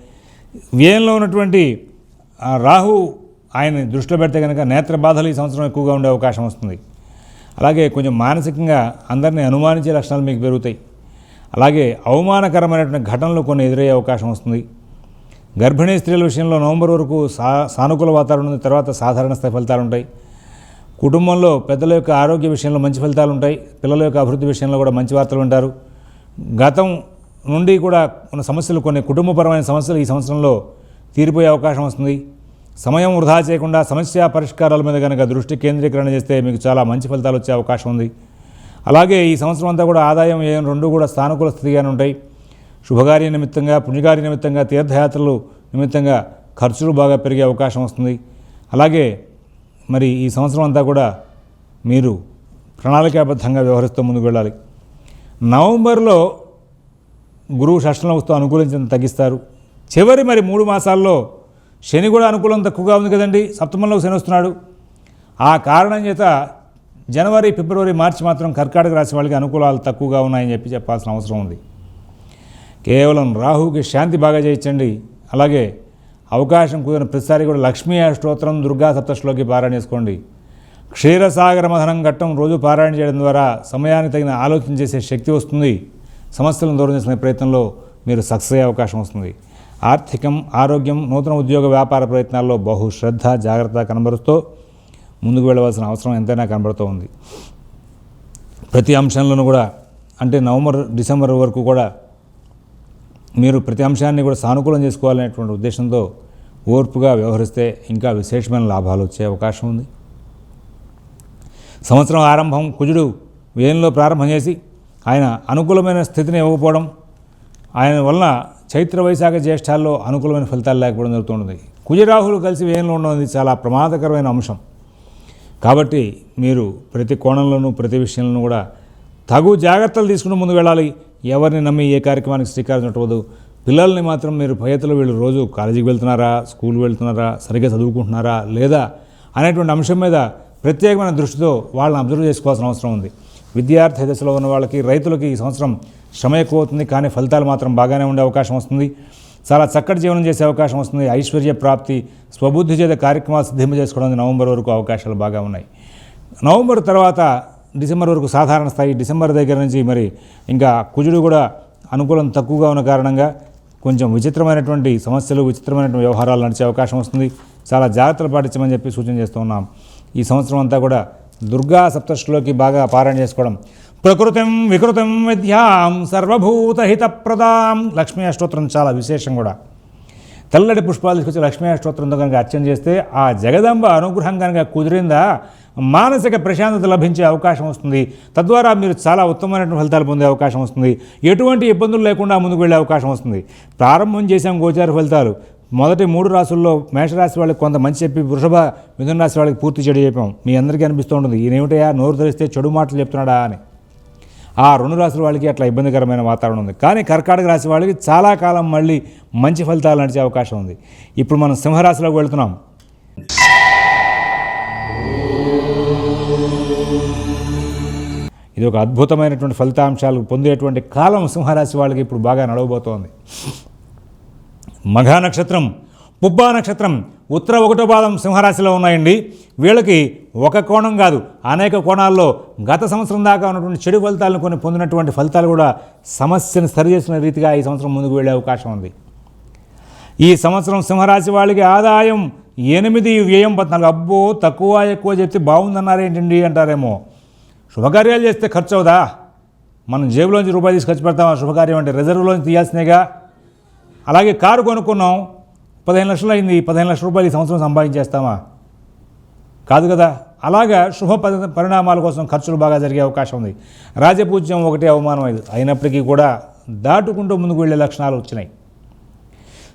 వ్యయంలో ఉన్నటువంటి రాహు ఆయన దృష్టిలో పెడితే కనుక నేత్ర బాధలు ఈ సంవత్సరం ఎక్కువగా ఉండే అవకాశం వస్తుంది. అలాగే కొంచెం మానసికంగా అందరినీ అనుమానించే లక్షణాలు మీకు పెరుగుతాయి. అలాగే అవమానకరమైనటువంటి ఘటనలు కొన్ని ఎదురయ్యే అవకాశం వస్తుంది. గర్భిణీ స్త్రీల విషయంలో నవంబర్ వరకు సానుకూల వాతావరణం ఉంది. తర్వాత సాధారణ స్థాయి ఫలితాలు ఉంటాయి. కుటుంబంలో పెద్దల యొక్క ఆరోగ్య విషయంలో మంచి ఫలితాలు ఉంటాయి. పిల్లల యొక్క అభివృద్ధి విషయంలో కూడా మంచి వార్తలు వింటారు. గతం నుండి కూడా ఉన్న సమస్యలు, కొన్ని కుటుంబపరమైన సమస్యలు ఈ సంవత్సరంలో తీరిపోయే అవకాశం వస్తుంది. సమయం వృధా చేయకుండా సమస్య పరిష్కారాల మీద కనుక దృష్టి కేంద్రీకరణ చేస్తే మీకు చాలా మంచి ఫలితాలు వచ్చే అవకాశం ఉంది. అలాగే ఈ సంవత్సరం అంతా కూడా ఆదాయం, వ్యయం రెండు కూడా సానుకూల స్థితిగానే ఉంటాయి. శుభకార్య నిమిత్తంగా, పుణ్యకార్య నిమిత్తంగా, తీర్థయాత్రలు నిమిత్తంగా ఖర్చులు బాగా పెరిగే అవకాశం వస్తుంది. అలాగే మరి ఈ సంవత్సరం అంతా కూడా మీరు ప్రణాళికాబద్ధంగా వ్యవహరిస్తూ ముందుకు వెళ్ళాలి. నవంబర్లో గురువు షష్టంలో వస్తూ అనుకూలించడం తగ్గిస్తారు. చివరి మరి 3 మాసాల్లో శని కూడా అనుకూలం తక్కువగా ఉంది కదండి, సప్తమంలో శని వస్తున్నాడు. ఆ కారణం చేత జనవరి, ఫిబ్రవరి, మార్చి మాత్రం కర్కాటక రాశి వాళ్ళకి అనుకూలాలు తక్కువగా ఉన్నాయని చెప్పాల్సిన అవసరం ఉంది. కేవలం రాహుకి శాంతి బాగా చేయించండి. అలాగే అవకాశం కుదిరిన ప్రతిసారి కూడా లక్ష్మీ అష్టోత్తరం, దుర్గా సప్తశ్లోకి పారాయణ చేసుకోండి. క్షీరసాగర మథనం ఘట్టం రోజు పారాయణ చేయడం ద్వారా సమయానికి తగిన ఆలోచన చేసే శక్తి వస్తుంది. సమస్యలను దూరం చేసుకునే ప్రయత్నంలో మీరు సక్సెస్ అయ్యే అవకాశం వస్తుంది. ఆర్థికం, ఆరోగ్యం, నూతన ఉద్యోగ వ్యాపార ప్రయత్నాల్లో బహు శ్రద్ధ, జాగ్రత్త కనబరుస్తూ ముందుకు వెళ్ళవలసిన అవసరం ఎంతైనా కనబడుతూ ఉంది. ప్రతి అంశంలోనూ కూడా అంటే నవంబర్, డిసెంబర్ వరకు కూడా మీరు ప్రతి అంశాన్ని కూడా సానుకూలం చేసుకోవాలనేటువంటి ఉద్దేశంతో ఓర్పుగా వ్యవహరిస్తే ఇంకా విశేషమైన లాభాలు వచ్చే అవకాశం ఉంది. సంవత్సరం ఆరంభం కుజుడు వ్యయంలో ప్రారంభం చేసి ఆయన అనుకూలమైన స్థితిని ఇవ్వకపోవడం, ఆయన వలన చైత్ర, వైశాఖ, జ్యేష్ఠాల్లో అనుకూలమైన ఫలితాలు లేకపోవడం జరుగుతుంది. కుజరాహులు కలిసి వ్యయంలో ఉండడం చాలా ప్రమాదకరమైన అంశం. కాబట్టి మీరు ప్రతి కోణంలోనూ ప్రతి విషయంలోనూ కూడా తగు జాగ్రత్తలు తీసుకుని ముందు వెళ్ళాలి. ఎవరిని నమ్మి ఏ కార్యక్రమానికి శ్రీకారం చుట్టవద్దు. పిల్లల్ని మాత్రం మీరు భయతలో వీళ్ళు రోజు కాలేజీకి వెళ్తున్నారా, స్కూల్కి వెళ్తున్నారా, సరిగ్గా చదువుకుంటున్నారా లేదా అనేటువంటి అంశం మీద ప్రత్యేకమైన దృష్టితో వాళ్ళని అబ్జర్వ్ చేసుకోవాల్సిన అవసరం ఉంది. విద్యార్థి దశలో ఉన్న వాళ్ళకి, రైతులకి ఈ సంవత్సరం శ్రమ ఎక్కువ అవుతుంది, కానీ ఫలితాలు మాత్రం బాగానే ఉండే అవకాశం వస్తుంది. చాలా చక్కటి జీవనం చేసే అవకాశం వస్తుంది. ఐశ్వర్య ప్రాప్తి, స్వబుద్ధి చేత కార్యక్రమాలు సిద్ధింపజేసుకోవడానికి నవంబర్ వరకు అవకాశాలు బాగా ఉన్నాయి. నవంబర్ తర్వాత డిసెంబర్ వరకు సాధారణ స్థాయి. డిసెంబర్ దగ్గర నుంచి మరి ఇంకా కుజుడు కూడా అనుకూలం తక్కువగా ఉన్న కారణంగా కొంచెం విచిత్రమైనటువంటి సమస్యలు, విచిత్రమైనటువంటి వ్యవహారాలు నడిచే అవకాశం వస్తుంది. చాలా జాగ్రత్తలు పాటించమని చెప్పి సూచన చేస్తూ ఉన్నాం. ఈ సంవత్సరం అంతా కూడా దుర్గా సప్తశ్లోకి బాగా పారాయణ చేసుకోవడం. ప్రకృతిం వికృతిం విద్యాం సర్వభూతహితప్రదాం లక్ష్మీ అష్టోత్తరం చాలా విశేషం కూడా. తెల్లటి పుష్పాలు తీసుకొచ్చి లక్ష్మీ అష్టోత్తరంతో కనుక అర్చన చేస్తే ఆ జగదంబ అనుగ్రహం కనుక కుదిరిందా మానసిక ప్రశాంతత లభించే అవకాశం వస్తుంది. తద్వారా మీరు చాలా ఉత్తమమైనటువంటి ఫలితాలు పొందే అవకాశం వస్తుంది. ఎటువంటి ఇబ్బందులు లేకుండా ముందుకు వెళ్ళే అవకాశం వస్తుంది. ప్రారంభం చేసాం గోచార ఫలితాలు. మొదటి 3 రాసుల్లో మేషరాశి వాళ్ళకి కొంత మంచి చెప్పి వృషభ, మిథున రాశి వాళ్ళకి పూర్తి చెడు చెప్పాం. మీ అందరికీ అనిపిస్తూ ఉంటుంది ఈయనేమిటయా నోరు తెరిస్తే చెడు మాటలు చెప్తున్నాడా అని. ఆ 2 రాశుల వాళ్ళకి అట్లా ఇబ్బందికరమైన వాతావరణం ఉంది. కానీ కర్కాటక రాశి వాళ్ళకి చాలా కాలం మళ్ళీ మంచి ఫలితాలు నడిచే అవకాశం ఉంది. ఇప్పుడు మనం సింహరాశిలోకి వెళ్తున్నాం. ఇది ఒక అద్భుతమైనటువంటి ఫలితాంశాలు పొందేటువంటి కాలం సింహరాశి వాళ్ళకి ఇప్పుడు బాగా నడవబోతోంది. మఘా నక్షత్రం, పుబ్బా నక్షత్రం, ఉత్తర 1వ పాదం సింహరాశిలో ఉన్నాయండి. వీళ్ళకి ఒక కోణం కాదు అనేక కోణాల్లో గత సంవత్సరం దాకా ఉన్నటువంటి చెడు ఫలితాలను కొన్ని పొందినటువంటి ఫలితాలు కూడా సమస్యను సరిచేసిన రీతిగా ఈ సంవత్సరం ముందుకు వెళ్ళే అవకాశం ఉంది. ఈ సంవత్సరం సింహరాశి వాళ్ళకి ఆదాయం 8, వ్యయం 14. అబ్బో తక్కువ ఎక్కువ చెప్తే బాగుందన్నారేంటండి అంటారేమో. శుభకార్యాలు చేస్తే ఖర్చు అవుదా? మనం జేబులోంచి రూపాయి తీసి ఖర్చు పెడతామా? శుభకార్యం అంటే రిజర్వ్లోంచి తీయాల్సినేగా. అలాగే కారు కొనుక్కున్నాం, 15 లక్షలు అయింది, 15 లక్షల రూపాయలు ఈ సంవత్సరం సంపాదించేస్తామా? కాదు కదా. అలాగా శుభ పరిణామాల కోసం ఖర్చులు బాగా జరిగే అవకాశం ఉంది. రాజపూజ్యం 1 అవమానం 5 అయినప్పటికీ కూడా దాటుకుంటూ ముందుకు వెళ్ళే లక్షణాలు వచ్చినాయి.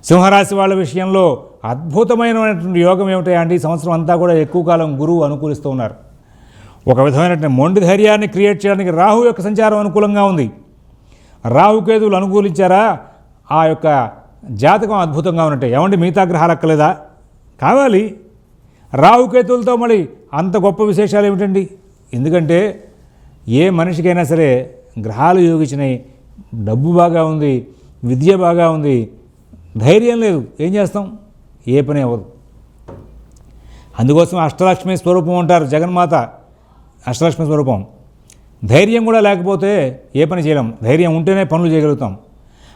సింహరాశి వాళ్ళ విషయంలో అద్భుతమైనటువంటి యోగం ఏమిటంటే అండి, ఈ సంవత్సరం అంతా కూడా ఎక్కువ కాలం గురువు అనుకూలిస్తూ ఉన్నారు. ఒక విధమైనటువంటి మొండి ధైర్యాన్ని క్రియేట్ చేయడానికి రాహు యొక్క సంచారం అనుకూలంగా ఉంది. రాహుకేతువులు అనుకూలించారా ఆ యొక్క జాతకం అద్భుతంగా ఉన్నట్టే. ఏమంటే మిగతా గ్రహాలు అక్కలేదా? కావాలి. రాహుకేతువులతో మళ్ళీ అంత గొప్ప విశేషాలు ఏమిటండి? ఎందుకంటే ఏ మనిషికైనా సరే గ్రహాలు యోగించినాయి, డబ్బు బాగా ఉంది, విద్య బాగా ఉంది, ధైర్యం లేదు, ఏం చేస్తాం? ఏ పని అవ్వదు. అందుకోసం అష్టలక్ష్మి స్వరూపం అంటారు జగన్మాత. అష్టలక్ష్మి స్వరూపం. ధైర్యం కూడా లేకపోతే ఏ పని చేయలేం. ధైర్యం ఉంటేనే పనులు చేయగలుగుతాం.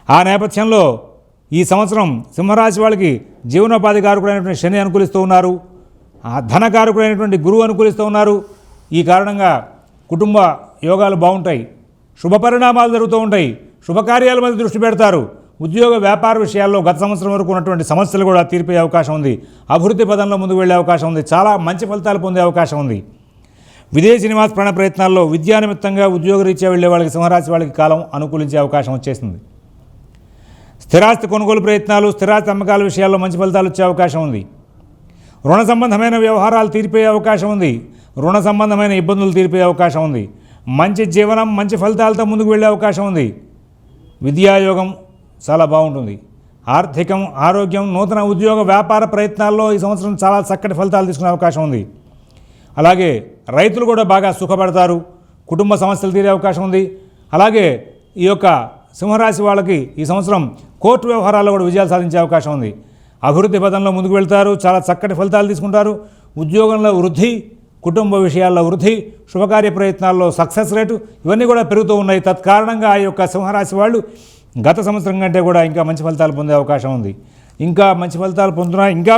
ఆ నేపథ్యంలో ఈ సంవత్సరం సింహరాశి వాళ్ళకి జీవనోపాధి కారకుడైనటువంటి శని అనుకూలిస్తూ ఉన్నారు. ఆ ధనకారకుడైనటువంటి గురువు అనుకూలిస్తూ ఉన్నారు. ఈ కారణంగా కుటుంబ యోగాలు బాగుంటాయి, శుభ పరిణామాలు జరుగుతూ ఉంటాయి, శుభకార్యాల మీద దృష్టి పెడతారు. ఉద్యోగ వ్యాపార విషయాల్లో గత సంవత్సరం వరకు ఉన్నటువంటి సమస్యలు కూడా తీర్పే అవకాశం ఉంది. అభివృద్ధి పదంలో ముందుకు వెళ్ళే అవకాశం ఉంది. చాలా మంచి ఫలితాలు పొందే అవకాశం ఉంది. విదేశీ నివాస ప్రయత్నాల్లో విద్యా నిమిత్తంగా ఉద్యోగరీత్యా వెళ్ళే వాళ్ళకి సింహరాశి వాళ్ళకి కాలం అనుకూలించే అవకాశం వచ్చేసింది. స్థిరాస్తి కొనుగోలు ప్రయత్నాలు, స్థిరాస్తి అమ్మకాల విషయాల్లో మంచి ఫలితాలు వచ్చే అవకాశం ఉంది. రుణ సంబంధమైన వ్యవహారాలు తీరిపోయే అవకాశం ఉంది. రుణ సంబంధమైన ఇబ్బందులు తీరిపోయే అవకాశం ఉంది. మంచి జీవనం, మంచి ఫలితాలతో ముందుకు వెళ్ళే అవకాశం ఉంది. విద్యాయోగం చాలా బాగుంటుంది. ఆర్థికం, ఆరోగ్యం, నూతన ఉద్యోగ వ్యాపార ప్రయత్నాల్లో ఈ సంవత్సరం చాలా చక్కటి ఫలితాలు తీసుకునే అవకాశం ఉంది. అలాగే రైతులు కూడా బాగా సుఖపడతారు, కుటుంబ సమస్యలు తీరే అవకాశం ఉంది. అలాగే ఈ యొక్క సింహరాశి వాళ్ళకి ఈ సంవత్సరం కోర్టు వ్యవహారాల్లో కూడా విజయాలు సాధించే అవకాశం ఉంది. అభివృద్ధి పదంలో ముందుకు వెళ్తారు, చాలా చక్కటి ఫలితాలు తీసుకుంటారు. ఉద్యోగంలో వృద్ధి, కుటుంబ విషయాల్లో వృద్ధి, శుభకార్య ప్రయత్నాల్లో సక్సెస్ రేటు ఇవన్నీ కూడా పెరుగుతూ ఉన్నాయి. తత్కారణంగా ఈ యొక్క సింహరాశి వాళ్ళు గత సంవత్సరం కంటే కూడా ఇంకా మంచి ఫలితాలు పొందే అవకాశం ఉంది. ఇంకా మంచి ఫలితాలు ఇంకా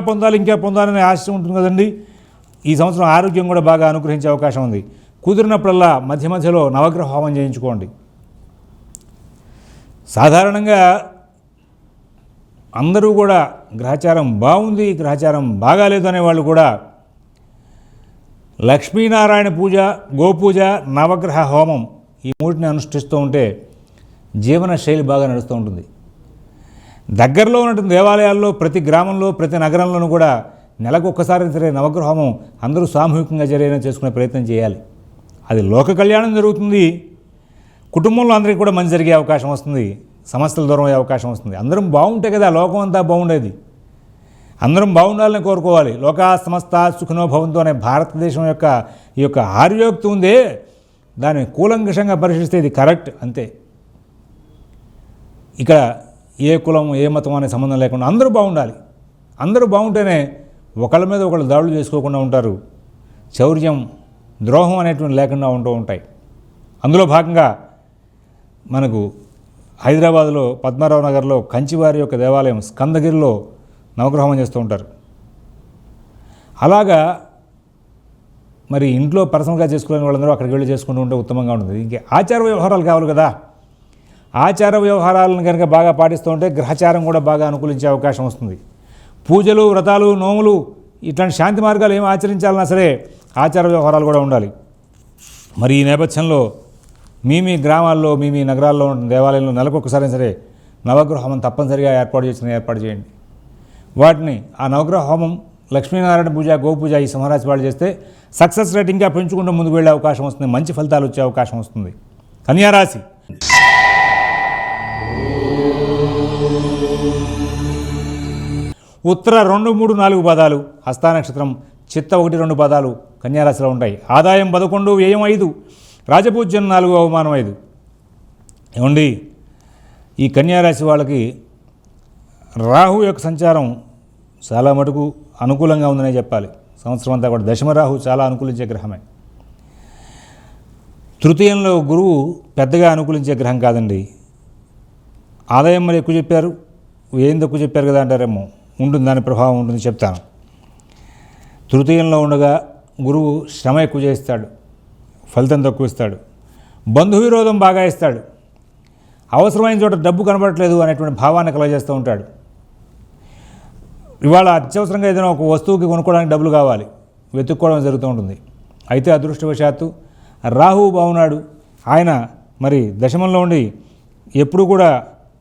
పొందాలనే ఆశ ఉంటుంది కదండి. ఈ సంవత్సరం ఆరోగ్యం కూడా బాగా అనుగ్రహించే అవకాశం ఉంది. కుదిరినప్పుడల్లా మధ్య మధ్యలో నవగ్రహ హోమం చేయించుకోండి. సాధారణంగా అందరూ కూడా గ్రహచారం బాగుంది, గ్రహచారం బాగాలేదు అనేవాళ్ళు కూడా లక్ష్మీనారాయణ పూజ, గోపూజ, నవగ్రహ హోమం ఈ మూటిని అనుష్ఠిస్తూ ఉంటే జీవన శైలి బాగా నడుస్తూ ఉంటుంది. దగ్గరలో ఉన్నటువంటి దేవాలయాల్లో ప్రతి గ్రామంలో, ప్రతి నగరంలోనూ కూడా నెలకు ఒక్కసారి జరిగే నవగ్రహ హోమం అందరూ సామూహికంగా జరిగేలా చేసుకునే ప్రయత్నం చేయాలి. అది లోక కళ్యాణం జరుగుతుంది, కుటుంబంలో అందరికీ కూడా మంచి జరిగే అవకాశం వస్తుంది, సమస్యలు దూరం అయ్యే అవకాశం వస్తుంది. అందరం బాగుంటే కదా లోకం అంతా బాగుండేది. అందరం బాగుండాలని కోరుకోవాలి. లోకా సమస్త సుఖినో భవంతు అనే భారతదేశం యొక్క ఈ యొక్క ఆర్యోక్తి ఉందే, దాన్ని కూలంకషంగా పరిశీలిస్తే ఇది కరెక్ట్ అంతే. ఇక ఏ కులం, ఏ మతం అనే సంబంధం లేకుండా అందరూ బాగుండాలి. అందరూ బాగుంటేనే ఒకళ్ళ మీద ఒకళ్ళు దాడులు చేసుకోకుండా ఉంటారు. చౌర్యం, ద్రోహం అనేటువంటి లేకుండా ఉంటూ ఉంటాయి. అందులో భాగంగా మనకు హైదరాబాద్లో పద్మారావు నగర్లో కంచివారి యొక్క దేవాలయం స్కందగిరిలో నవగ్రహం చేస్తూ ఉంటారు. అలాగా మరి ఇంట్లో పర్సనల్గా చేసుకునే వాళ్ళందరూ అక్కడికి వెళ్ళి చేసుకుంటూ ఉంటే ఉత్తమంగా ఉంటుంది. ఇంకే ఆచార వ్యవహారాలు కావాలి కదా. ఆచార వ్యవహారాలను కనుక బాగా పాటిస్తూ ఉంటే గ్రహచారం కూడా బాగా అనుకూలించే అవకాశం వస్తుంది. పూజలు, వ్రతాలు, నోములు ఇట్లాంటి శాంతి మార్గాలు ఏమి ఆచరించాలన్నా సరే ఆచార వ్యవహారాలు కూడా ఉండాలి. మరి ఈ నేపథ్యంలో మీ గ్రామాల్లో, మీ నగరాల్లో ఉన్న దేవాలయంలో నెలకొకసారి సరే నవగ్రహ హోమం తప్పనిసరిగా ఏర్పాటు చేయండి. వాటిని ఆ నవగ్రహ హోమం, లక్ష్మీనారాయణ పూజ, గోపూజ ఈ సింహరాశి వాళ్ళు చేస్తే సక్సెస్ రేట్ ఇంకా పెంచుకుంటూ ముందుకు వెళ్ళే అవకాశం వస్తుంది, మంచి ఫలితాలు వచ్చే అవకాశం వస్తుంది. కన్యారాశి ఉత్తర 2, 3, 4 పాదాలు, హస్త నక్షత్రం, చిత్త 1, 2 పాదాలు కన్యారాశిలో ఉంటాయి. ఆదాయం 11, వ్యయం 5, రాజపూజ్యం 4, అవమానం 5. ఏమండి, ఈ కన్యారాశి వాళ్ళకి రాహు యొక్క సంచారం చాలా మటుకు అనుకూలంగా ఉందనే చెప్పాలి. సంవత్సరం అంతా కూడా దశమరాహు చాలా అనుకూలించే గ్రహమే. తృతీయంలో గురువు పెద్దగా అనుకూలించే గ్రహం కాదండి. ఆదాయం మరి ఎక్కువ చెప్పారు, వ్యయం తక్కువ చెప్పారు కదా అంటారేమో. ఉంటుంది, దాని ప్రభావం ఉంటుంది, చెప్తాను. తృతీయంలో ఉండగా గురువు శ్రమ ఎక్కువ చేస్తాడు, ఫలితం తక్కువ ఇస్తాడు, బంధు విరోధం బాగా ఇస్తాడు, అవసరమైన చోట డబ్బు కనబడట్లేదు అనేటువంటి భావాన్ని కలగజేస్తూ ఉంటాడు. ఇవాళ అత్యవసరంగా ఏదైనా ఒక వస్తువుకి కొనుక్కోవడానికి డబ్బులు కావాలి, వెతుక్కోవడం జరుగుతూ ఉంటుంది. అయితే అదృష్టవశాత్తు రాహువు బాగున్నాడు. ఆయన మరి దశమంలో ఉండి ఎప్పుడు కూడా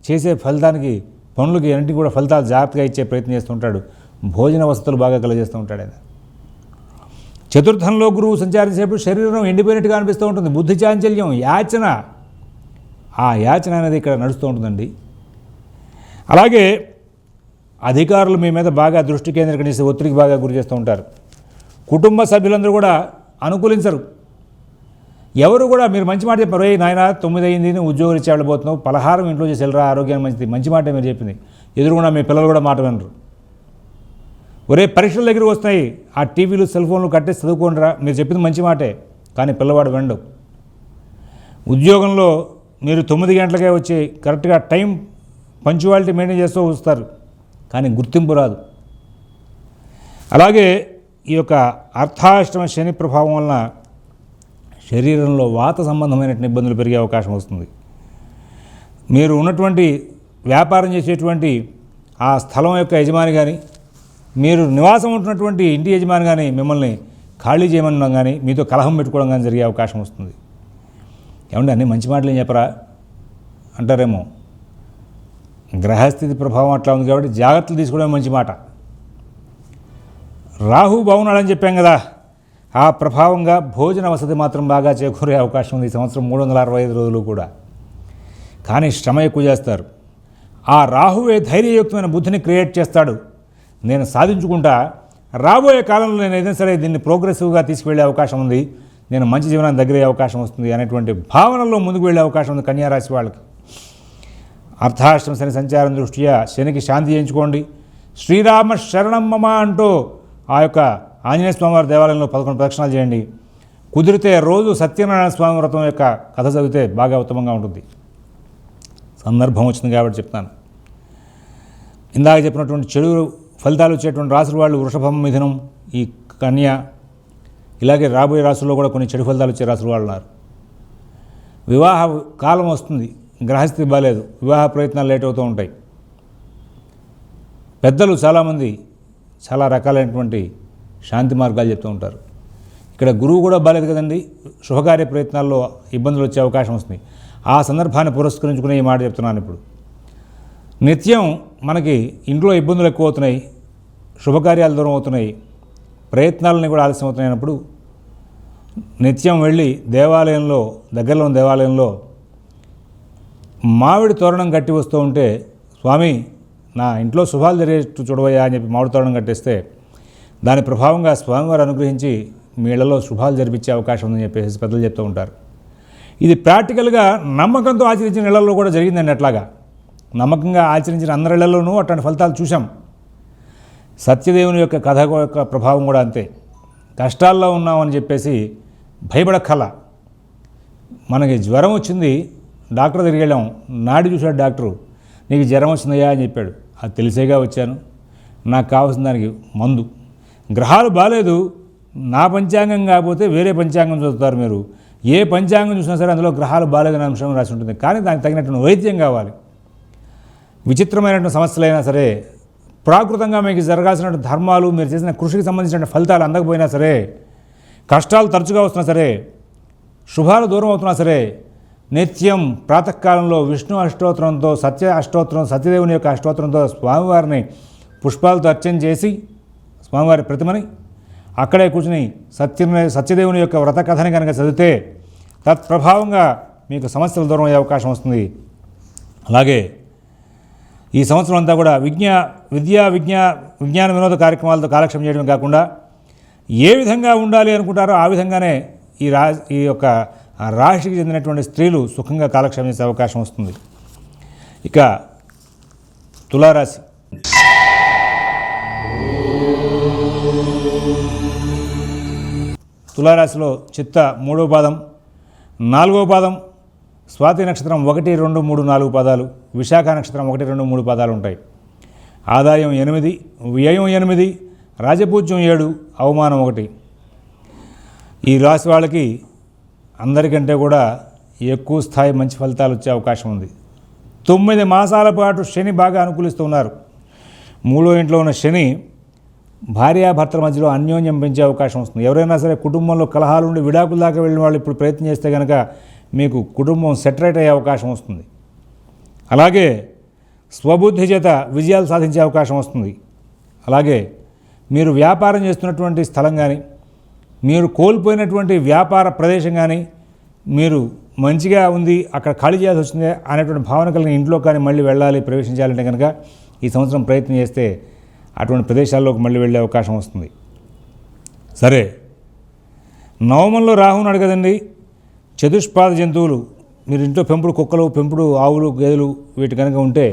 చేసే ఫలితానికి, పనులకి అన్నింటికి కూడా ఫలితాలు జాగ్రత్తగా ఇచ్చే ప్రయత్నం చేస్తూ ఉంటాడు. భోజన వసతులు బాగా కలగజేస్తూ ఉంటాడు ఆయన. చతుర్థంలో గురువు సంచారించేప్పుడు శరీరం ఎండిపోయినట్టుగా అనిపిస్తూ ఉంటుంది. బుద్ధి చాంచల్యం, యాచన, ఆ యాచన అనేది ఇక్కడ నడుస్తూ ఉంటుందండి. అలాగే అధికారులు మీ మీద బాగా దృష్టి కేంద్రీకరిస్తే ఒత్తిడికి బాగా గురి చేస్తూ ఉంటారు. కుటుంబ సభ్యులందరూ కూడా అనుకూలించరు. ఎవరు కూడా మీరు మంచి మాట చెప్పారు, నాయన 9 అయింది, ఉద్యోగం ఇచ్చి వెళ్ళబోతున్నావు, పలహారం ఇంట్లో చేసి వెళ్ళరా, ఆరోగ్యానికి మంచిది, మంచి మాట మీరు చెప్పింది. ఎదురుగున్నా మీ పిల్లలు కూడా మాట వినరు. ఒరే పరీక్షల దగ్గరికి వస్తున్నాయి, ఆ టీవీలు, సెల్ ఫోన్లు కట్టేసి చదువుకోండిరా, మీరు చెప్పింది మంచి మాటే, కానీ పిల్లవాడు వెండు. ఉద్యోగంలో మీరు 9 గంటలకే వచ్చి కరెక్ట్గా టైం పంక్చువాలిటీ మెయింటైన్ చేస్తూ వస్తారు, కానీ గుర్తింపు రాదు. అలాగే ఈ యొక్క అర్ధాష్టమ శని ప్రభావం వలన శరీరంలో వాత సంబంధమైన ఇబ్బందులు పెరిగే అవకాశం వస్తుంది. మీరు ఉన్నటువంటి వ్యాపారం చేసేటువంటి ఆ స్థలం యొక్క యజమాని కానీ, మీరు నివాసం ఉంటున్నటువంటి ఇంటి యజమాని కానీ మిమ్మల్ని ఖాళీ చేయమనడం కానీ, మీతో కలహం పెట్టుకోవడం కానీ జరిగే అవకాశం వస్తుంది. ఏమంటే అన్నీ మంచి మాటలు ఏం చెప్పరా అంటారేమో. గ్రహస్థితి ప్రభావం అట్లా ఉంది కాబట్టి జాగ్రత్తలు తీసుకోవడం మంచి మాట. రాహు బాగున్నాడని చెప్పాం కదా, ఆ ప్రభావంగా భోజన వసతి మాత్రం బాగా చేకూరే అవకాశం ఉంది ఈ సంవత్సరం 365 రోజులు కూడా. కానీ శ్రమ ఎక్కువ చేస్తారు. ఆ రాహువే ధైర్యయుక్తమైన బుద్ధిని క్రియేట్ చేస్తాడు. నేను సాధించుకుంటా, రాబోయే కాలంలో నేను ఏదైనా సరే దీన్ని ప్రోగ్రెసివ్గా తీసుకువెళ్ళే అవకాశం ఉంది, నేను మంచి జీవనాన్ని దగ్గరయ్యే అవకాశం వస్తుంది అనేటువంటి భావనలో ముందుకు వెళ్ళే అవకాశం ఉంది కన్యారాశి వాళ్ళకి. అర్ధాష్టమ శని సంచారం దృష్ట్యా శనికి శాంతి చేయించుకోండి. శ్రీరామ శరణం మమ అంటూ ఆ యొక్క ఆంజనేయ స్వామివారి దేవాలయంలో 11 ప్రదక్షిణాలు చేయండి. కుదిరితే రోజు సత్యనారాయణ స్వామి వ్రతం యొక్క కథ చదివితే బాగా ఉత్తమంగా ఉంటుంది. సందర్భం వచ్చింది కాబట్టి చెప్తాను. ఇందాక చెప్పినటువంటి చెడు ఫలితాలు వచ్చేటువంటి రాసుల వాళ్ళు వృషభం, మిథునం, ఈ కన్య, ఇలాగే రాబోయే రాసుల్లో కూడా కొన్ని చెడు ఫలితాలు వచ్చే రాసుల వాళ్ళు ఉన్నారు. వివాహ కాలం వస్తుంది, గ్రహస్థితి బాలేదు, వివాహ ప్రయత్నాలు లేట్ అవుతూ ఉంటాయి. పెద్దలు చాలామంది చాలా రకాలైనటువంటి శాంతి మార్గాలు చెప్తూ ఉంటారు. ఇక్కడ గురువు కూడా బాలేదు కదండి, శుభకార్య ప్రయత్నాల్లో ఇబ్బందులు వచ్చే అవకాశం వస్తుంది. ఆ సందర్భాన్ని పురస్కరించుకునే ఈ మాట చెప్తున్నాను. ఇప్పుడు నిత్యం మనకి ఇంట్లో ఇబ్బందులు ఎక్కువ అవుతున్నాయి, శుభకార్యాలు దూరం అవుతున్నాయి, ప్రయత్నాలని కూడా ఆలస్యం అవుతున్నాయినప్పుడు నిత్యం వెళ్ళి దేవాలయంలో, దగ్గరలో ఉన్న దేవాలయంలో మామిడి తోరణం కట్టి వస్తూ ఉంటే, స్వామి నా ఇంట్లో శుభాలు జరిగేట్టు చూడవయ్యా అని చెప్పి మామిడి తోరణం కట్టేస్తే దాని ప్రభావంగా స్వామివారు అనుగ్రహించి మీ ఇళ్లలో శుభాలు జరిపించే అవకాశం ఉందని చెప్పేసి పెద్దలు చెప్తూ ఉంటారు. ఇది ప్రాక్టికల్గా నమ్మకంతో ఆచరించిన ఇళ్లలో కూడా జరిగిందండి. అట్లాగా నమ్మకంగా ఆచరించిన అందరి ఇళ్లలోనూ అట్లాంటి ఫలితాలు చూసాం. సత్యదేవుని యొక్క కథ యొక్క ప్రభావం కూడా అంతే. కష్టాల్లో ఉన్నామని చెప్పేసి భయపడక్కల. మనకి జ్వరం వచ్చింది, డాక్టర్ దగ్గరికి వెళ్ళాం, నాడి చూశాడు డాక్టరు, నీకు జ్వరం వచ్చిందయ్యా అని చెప్పాడు. అది తెలిసేగా వచ్చాను, నాకు కావాల్సిన దానికి మందు. గ్రహాలు బాగాలేదు, నా పంచాంగం కాకపోతే వేరే పంచాంగం చదువుతారు మీరు. ఏ పంచాంగం చూసినా సరే అందులో గ్రహాలు బాగాలేదనే అంశం రాసి ఉంటుంది. కానీ దానికి తగినటువంటి వైద్యం కావాలి. విచిత్రమైనటువంటి సమస్యలైనా సరే, ప్రాకృతంగా మీకు జరగాల్సిన ధర్మాలు, మీరు చేసిన కృషికి సంబంధించిన ఫలితాలు అందకపోయినా సరే, కష్టాలు తరచుగా వస్తున్నా సరే, శుభాలు దూరం అవుతున్నా సరే, నిత్యం ప్రాతకాలంలో విష్ణు అష్టోత్తరంతో, సత్యదేవుని యొక్క అష్టోత్తరంతో స్వామివారిని పుష్పాలతో అర్చన చేసి స్వామివారి ప్రతిమని అక్కడే కూర్చుని సత్యదేవుని యొక్క వ్రత కథని కనుక చదివితే తత్ప్రభావంగా మీకు సమస్యలు దూరం అయ్యే అవకాశం వస్తుంది. అలాగే ఈ సంవత్సరం అంతా కూడా విజ్ఞాన వినోద కార్యక్రమాలతో కాలక్షేపం చేయడం కాకుండా ఏ విధంగా ఉండాలి అనుకుంటారో ఆ విధంగానే ఈ యొక్క రాశికి చెందినటువంటి స్త్రీలు సుఖంగా కాలక్షేపం చేసే అవకాశం వస్తుంది. ఇక తులారాశి. తులారాశిలో చిత్త 3వ పాదం, 4వ పాదం, స్వాతి నక్షత్రం 1, 2, 3, 4 పాదాలు, విశాఖ నక్షత్రం 1, 2, 3 పాదాలు ఉంటాయి. ఆదాయం 8, వ్యయం 8, రాజపూజ్యం 7, అవమానం 1. ఈ రాశి వాళ్ళకి అందరికంటే కూడా ఎక్కువ స్థాయి మంచి ఫలితాలు వచ్చే అవకాశం ఉంది. 9 మాసాల పాటు శని బాగా అనుకూలిస్తున్నారు. 3వ ఇంట్లో ఉన్న శని భార్యాభర్తల మధ్యలో అన్యోన్యం పెంచే అవకాశం వస్తుంది. ఎవరైనా సరే కుటుంబంలో కలహాలు ఉండి విడాకుల దాకా వెళ్ళిన వాళ్ళు ఇప్పుడు ప్రయత్నం చేస్తే కనుక మీకు కుటుంబం సెటరేట్ అయ్యే అవకాశం వస్తుంది. అలాగే స్వబుద్ధి చేత విజయాలు సాధించే అవకాశం వస్తుంది. అలాగే మీరు వ్యాపారం చేస్తున్నటువంటి స్థలం కానీ, మీరు కోల్పోయినటువంటి వ్యాపార ప్రదేశం కానీ, మీరు మంచిగా ఉంది అక్కడ ఖాళీ చేయాల్సి వచ్చింది అనేటువంటి భావన కలిగిన ఇంట్లో కానీ మళ్ళీ వెళ్ళాలి, ప్రవేశించాలంటే కనుక ఈ సంవత్సరం ప్రయత్నం చేస్తే అటువంటి ప్రదేశాల్లోకి మళ్ళీ వెళ్ళే అవకాశం వస్తుంది. సరే, నవమంలో రాహు ఉన్నాడు కదండి. చతుష్పాద జంతువులు, మీరు ఇంట్లో పెంపుడు కుక్కలు, పెంపుడు ఆవులు, గేదెలు వీటి కనుక ఉంటే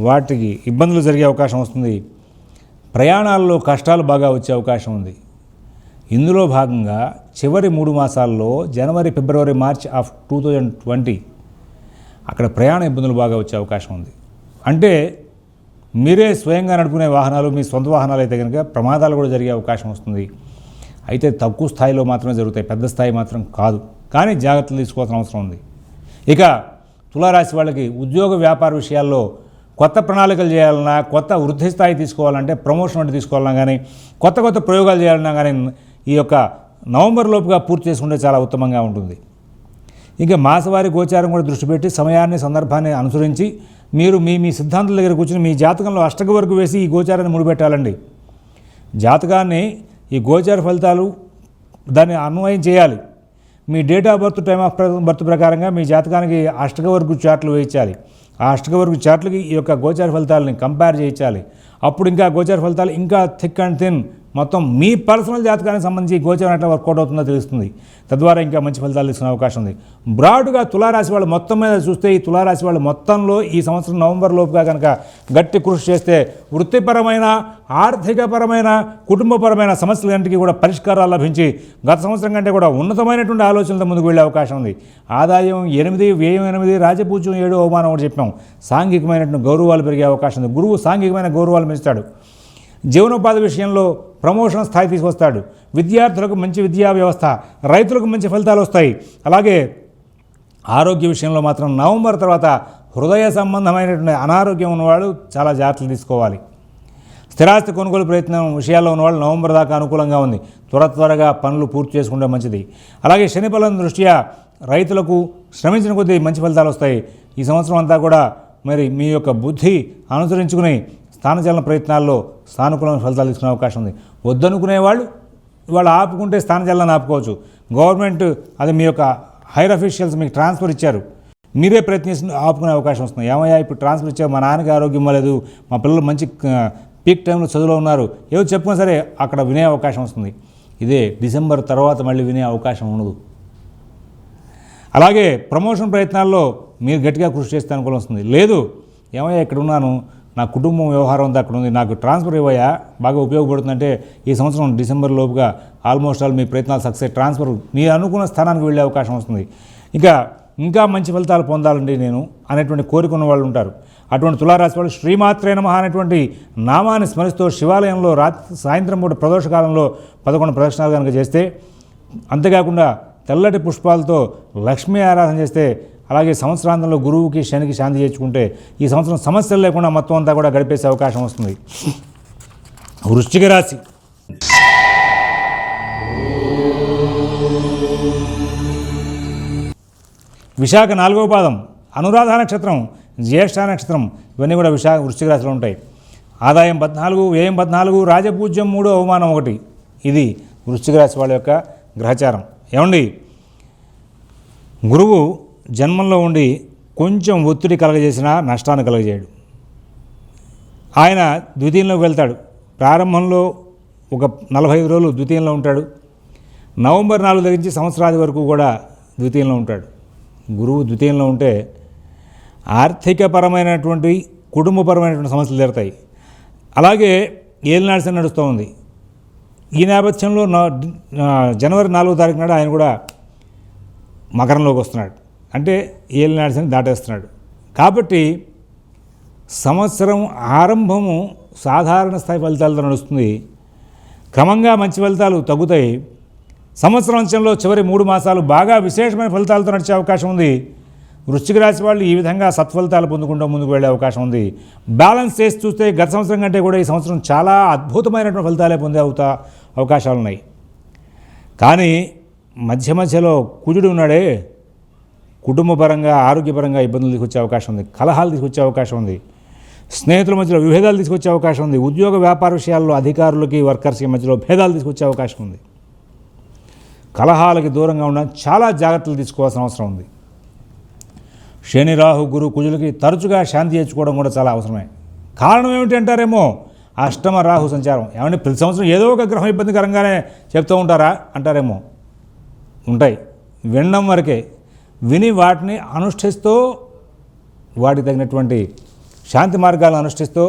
వాటికి ఇబ్బందులు జరిగే అవకాశం వస్తుంది. ప్రయాణాల్లో కష్టాలు బాగా వచ్చే అవకాశం ఉంది. ఇందులో భాగంగా చివరి 3 మాసాల్లో జనవరి, ఫిబ్రవరి, మార్చ్ ఆఫ్ 2020 అక్కడ ప్రయాణ ఇబ్బందులు బాగా వచ్చే అవకాశం ఉంది. అంటే మీరే స్వయంగా నడుపుకునే వాహనాలు, మీ సొంత వాహనాలు అయితే కనుక ప్రమాదాలు కూడా జరిగే అవకాశం వస్తుంది. అయితే తక్కువ స్థాయిలో మాత్రమే జరుగుతాయి, పెద్ద స్థాయి మాత్రం కాదు. కానీ జాగ్రత్తలు తీసుకోవాల్సిన అవసరం ఉంది. ఇక తులారాశి వాళ్ళకి ఉద్యోగ వ్యాపార విషయాల్లో కొత్త ప్రణాళికలు చేయాలన్నా, కొత్త వృద్ధి స్థాయి తీసుకోవాలంటే, ప్రమోషన్ అంటే తీసుకోవాలన్నా కానీ, కొత్త ప్రయోగాలు చేయాలన్నా కానీ ఈ యొక్క నవంబర్ లోపుగా పూర్తి చేసుకుంటే చాలా ఉత్తమంగా ఉంటుంది. ఇంకా మాసవారి గోచారం కూడా దృష్టి పెట్టి సమయాన్ని, సందర్భాన్ని అనుసరించి మీరు మీ సిద్ధాంతాల దగ్గర కూర్చొని మీ జాతకంలో అష్టక వరకు వేసి ఈ గోచారాన్ని ముడిపెట్టాలండి. జాతకాన్ని, ఈ గోచార ఫలితాలు దాన్ని అన్వయం చేయాలి. మీ date of birth, time of birth ప్రకారంగా మీ జాతకానికి అష్టకవర్గు చార్ట్లు వేయించాలి. ఆ అష్టకవర్గు చార్ట్లకి ఈ యొక్క గోచార ఫలితాలని కంపేర్ చేయించాలి. అప్పుడు ఇంకా గోచార ఫలితాలు ఇంకా థిక్ అండ్ థిన్ మొత్తం మీ పర్సనల్ జాతకానికి సంబంధించి గోచారం ఎట్లా వర్కౌట్ అవుతుందో తెలుస్తుంది. తద్వారా ఇంకా మంచి ఫలితాలు తీసుకునే అవకాశం ఉంది. బ్రాడ్గా తులారాశి వాళ్ళు మొత్తం మీద చూస్తే ఈ తులారాశి వాళ్ళు మొత్తంలో ఈ సంవత్సరం నవంబర్ లోపుగా కనుక గట్టి కృషి చేస్తే వృత్తిపరమైన, ఆర్థికపరమైన, కుటుంబపరమైన సమస్యలన్నింటికీ కూడా పరిష్కారాలు లభించి గత సంవత్సరం కంటే కూడా ఉన్నతమైనటువంటి ఆలోచనలతో ముందుకు వెళ్ళే అవకాశం ఉంది. ఆదాయం 8, వ్యయం 8, రాజపూజ్యం 7, అవమానం ఒకటి చెప్పాం. సాంఘికమైనటువంటి గౌరవాలు పెరిగే అవకాశం ఉంది. గురువు సాంఘికమైన గౌరవాలు పెంచుతాడు. జీవనోపాధి విషయంలో ప్రమోషన్ స్థాయి తీసుకొస్తాడు. విద్యార్థులకు మంచి విద్యా వ్యవస్థ, రైతులకు మంచి ఫలితాలు వస్తాయి. అలాగే ఆరోగ్య విషయంలో మాత్రం నవంబర్ తర్వాత హృదయ సంబంధమైనటువంటి అనారోగ్యం ఉన్నవాళ్ళు చాలా జాగ్రత్తలు తీసుకోవాలి. స్థిరాస్తి కొనుగోలు ప్రయత్నం విషయాల్లో ఉన్నవాళ్ళు నవంబర్ దాకా అనుకూలంగా ఉంది. త్వరగా పనులు పూర్తి చేసుకుంటే మంచిది. అలాగే శని బలం దృష్ట్యా రైతులకు శ్రమించిన కొద్దీ మంచి ఫలితాలు వస్తాయి. ఈ సంవత్సరం అంతా కూడా మరి మీ యొక్క బుద్ధి అనుసరించుకుని స్థానచలన ప్రయత్నాల్లో సానుకూలమైన ఫలితాలు తీసుకునే అవకాశం ఉంది. వద్దనుకునేవాళ్ళు వాళ్ళు ఆపుకుంటే స్థానచలనాన్ని ఆపుకోవచ్చు. గవర్నమెంట్ అది మీ యొక్క హైర్ అఫీషియల్స్ మీకు ట్రాన్స్ఫర్ ఇచ్చారు, మీరే ప్రయత్నించి ఆపుకునే అవకాశం వస్తుంది. ఏమయ్యా ఇప్పుడు ట్రాన్స్ఫర్ ఇచ్చారు, మా నాన్నకి ఆరోగ్యం ఇవ్వలేదు, మా పిల్లలు మంచి పీక్ టైంలో చదువులో ఉన్నారు, ఏదో చెప్పుకున్నా సరే అక్కడ వినే అవకాశం వస్తుంది. ఇదే డిసెంబర్ తర్వాత మళ్ళీ వినే అవకాశం ఉండదు. అలాగే ప్రమోషన్ ప్రయత్నాల్లో మీరు గట్టిగా కృషి చేస్తే అనుకూలం వస్తుంది. లేదు ఏమయ్యా ఇక్కడ ఉన్నాను, నా కుటుంబం వ్యవహారం అంతా అక్కడ ఉంది, నాకు ట్రాన్స్ఫర్ ఇవ్వయా బాగా ఉపయోగపడుతుందంటే ఈ సంవత్సరం డిసెంబర్ లోపుగా ఆల్మోస్ట్ ఆల్ మీ ప్రయత్నాలు సక్సెస్, ట్రాన్స్ఫర్ మీరు అనుకున్న స్థానానికి వెళ్ళే అవకాశం వస్తుంది. ఇంకా మంచి ఫలితాలు పొందాలండి నేను అనేటువంటి కోరిక ఉన్న వాళ్ళు ఉంటారు. అటువంటి తులారాశి వాళ్ళు శ్రీమాత్రే నమః అనేటువంటి నామాన్ని స్మరిస్తూ శివాలయంలో సాయంత్రం పూట ప్రదోషకాలంలో 11 ప్రదక్షిణాలు కనుక చేస్తే, అంతేకాకుండా తెల్లటి పుష్పాలతో లక్ష్మీ ఆరాధన చేస్తే, అలాగే సంవత్సరాంతంలో గురువుకి శనికి శాంతి చేర్చుకుంటే ఈ సంవత్సరం సమస్యలు లేకుండా మొత్తం అంతా కూడా గడిపేసే అవకాశం వస్తుంది. వృశ్చిక రాశి. విశాఖ 4వ పాదం, అనురాధ నక్షత్రం, జ్యేష్ఠ నక్షత్రం, ఇవన్నీ కూడా వృశ్చిక రాశిలో ఉంటాయి. ఆదాయం 14, వ్యయం 14, రాజపూజ్యం 3, అవమానం 1. ఇది వృశ్చిక రాశి వాళ్ళ యొక్క గ్రహచారం. ఏమండి, గురువు జన్మంలో ఉండి కొంచెం ఒత్తిడి కలగజేసినా నష్టాన్ని కలగజేయడు. ఆయన ద్వితీయంలోకి వెళ్తాడు. ప్రారంభంలో ఒక 45 రోజులు ద్వితీయంలో ఉంటాడు. నవంబర్ 4 దగ్గర నుంచి సంవత్సరాది వరకు కూడా ద్వితీయంలో ఉంటాడు. గురువు ద్వితీయంలో ఉంటే ఆర్థికపరమైనటువంటి, కుటుంబపరమైనటువంటి సమస్యలు తీరుతాయి. అలాగే ఏలినాడు శని నడుస్తూ ఉంది. ఈ నేపథ్యంలో జనవరి 4వ తారీఖు నాడు ఆయన కూడా మకరంలోకి వస్తున్నాడు. అంటే ఏలినాడు శని దాటేస్తున్నాడు. కాబట్టి సంవత్సరం ఆరంభము సాధారణ స్థాయి ఫలితాలతో నడుస్తుంది. క్రమంగా మంచి ఫలితాలు తగ్గుతాయి. సంవత్సరం అంచంలో చివరి 3 మాసాలు బాగా విశేషమైన ఫలితాలతో నడిచే అవకాశం ఉంది. వృశ్చిక రాశి వాళ్ళు ఈ విధంగా సత్ఫలితాలు పొందుకుంటూ ముందుకు వెళ్ళే అవకాశం ఉంది. బ్యాలెన్స్ చేసి చూస్తే గత సంవత్సరం కంటే కూడా ఈ సంవత్సరం చాలా అద్భుతమైనటువంటి ఫలితాలే పొందే అవకాశాలు ఉన్నాయి. కానీ మధ్యలో కుజుడు ఉన్నాడే, కుటుంబపరంగా, ఆరోగ్యపరంగా ఇబ్బందులు తీసుకొచ్చే అవకాశం ఉంది. కలహాలు తీసుకొచ్చే అవకాశం ఉంది. స్నేహితుల మధ్యలో విభేదాలు తీసుకొచ్చే అవకాశం ఉంది. ఉద్యోగ వ్యాపార విషయాల్లో అధికారులకి, వర్కర్స్కి మధ్యలో భేదాలు తీసుకొచ్చే అవకాశం ఉంది. కలహాలకి దూరంగా ఉండడం చాలా జాగ్రత్తలు తీసుకోవాల్సిన అవసరం ఉంది. శని, రాహు, గురు, కుజులకి తరచుగా శాంతి చేర్చుకోవడం కూడా చాలా అవసరమే. కారణం ఏమిటి అంటారేమో, అష్టమ రాహు సంచారం. ఏమంటే ప్రతి సంవత్సరం ఏదో ఒక గ్రహం ఇబ్బందికరంగానే చెప్తూ ఉంటారా అంటారేమో. ఉంటాయి, వినడం వరకే. విని వాటిని అనుష్ఠిస్తూ, వాటికి తగినటువంటి శాంతి మార్గాలను అనుష్ఠిస్తూ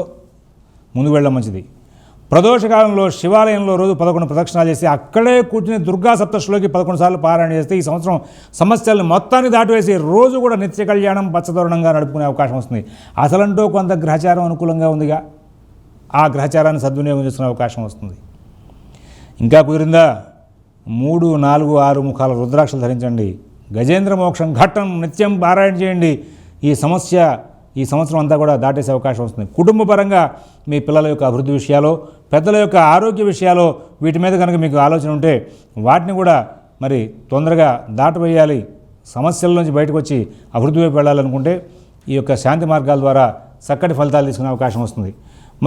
ముందుకు వెళ్ళడం మంచిది. ప్రదోషకాలంలో శివాలయంలో రోజు 11 ప్రదక్షిణాలు చేసి అక్కడే కూర్చుని దుర్గా సప్తశతిలోకి 11 సార్లు పారాయణ చేస్తే ఈ సంవత్సరం సమస్యలను మొత్తాన్ని దాటివేసి రోజు కూడా నిత్య కళ్యాణం పచ్చదోరణంగా నడుపుకునే అవకాశం వస్తుంది. అసలంటూ కొంత గ్రహచారం అనుకూలంగా ఉందిగా, ఆ గ్రహచారాన్ని సద్వినియోగం చేసుకునే అవకాశం వస్తుంది. ఇంకా కుదిరిందా 3, 4, 6 ముఖాల రుద్రాక్షలు ధరించండి. గజేంద్ర మోక్షం ఘట్టం నిత్యం పారాయణ చేయండి. ఈ సంవత్సరం అంతా కూడా దాటేసే అవకాశం వస్తుంది. కుటుంబపరంగా మీ పిల్లల యొక్క అభివృద్ధి విషయాలు, పెద్దల యొక్క ఆరోగ్య విషయాలు, వీటి మీద కనుక మీకు ఆలోచన ఉంటే వాటిని కూడా మరి తొందరగా దాటవేయాలి. సమస్యల నుంచి బయటకు వచ్చి అభివృద్ధి వైపు వెళ్ళాలనుకుంటే ఈ యొక్క శాంతి మార్గాల ద్వారా చక్కటి ఫలితాలు తీసుకునే అవకాశం వస్తుంది.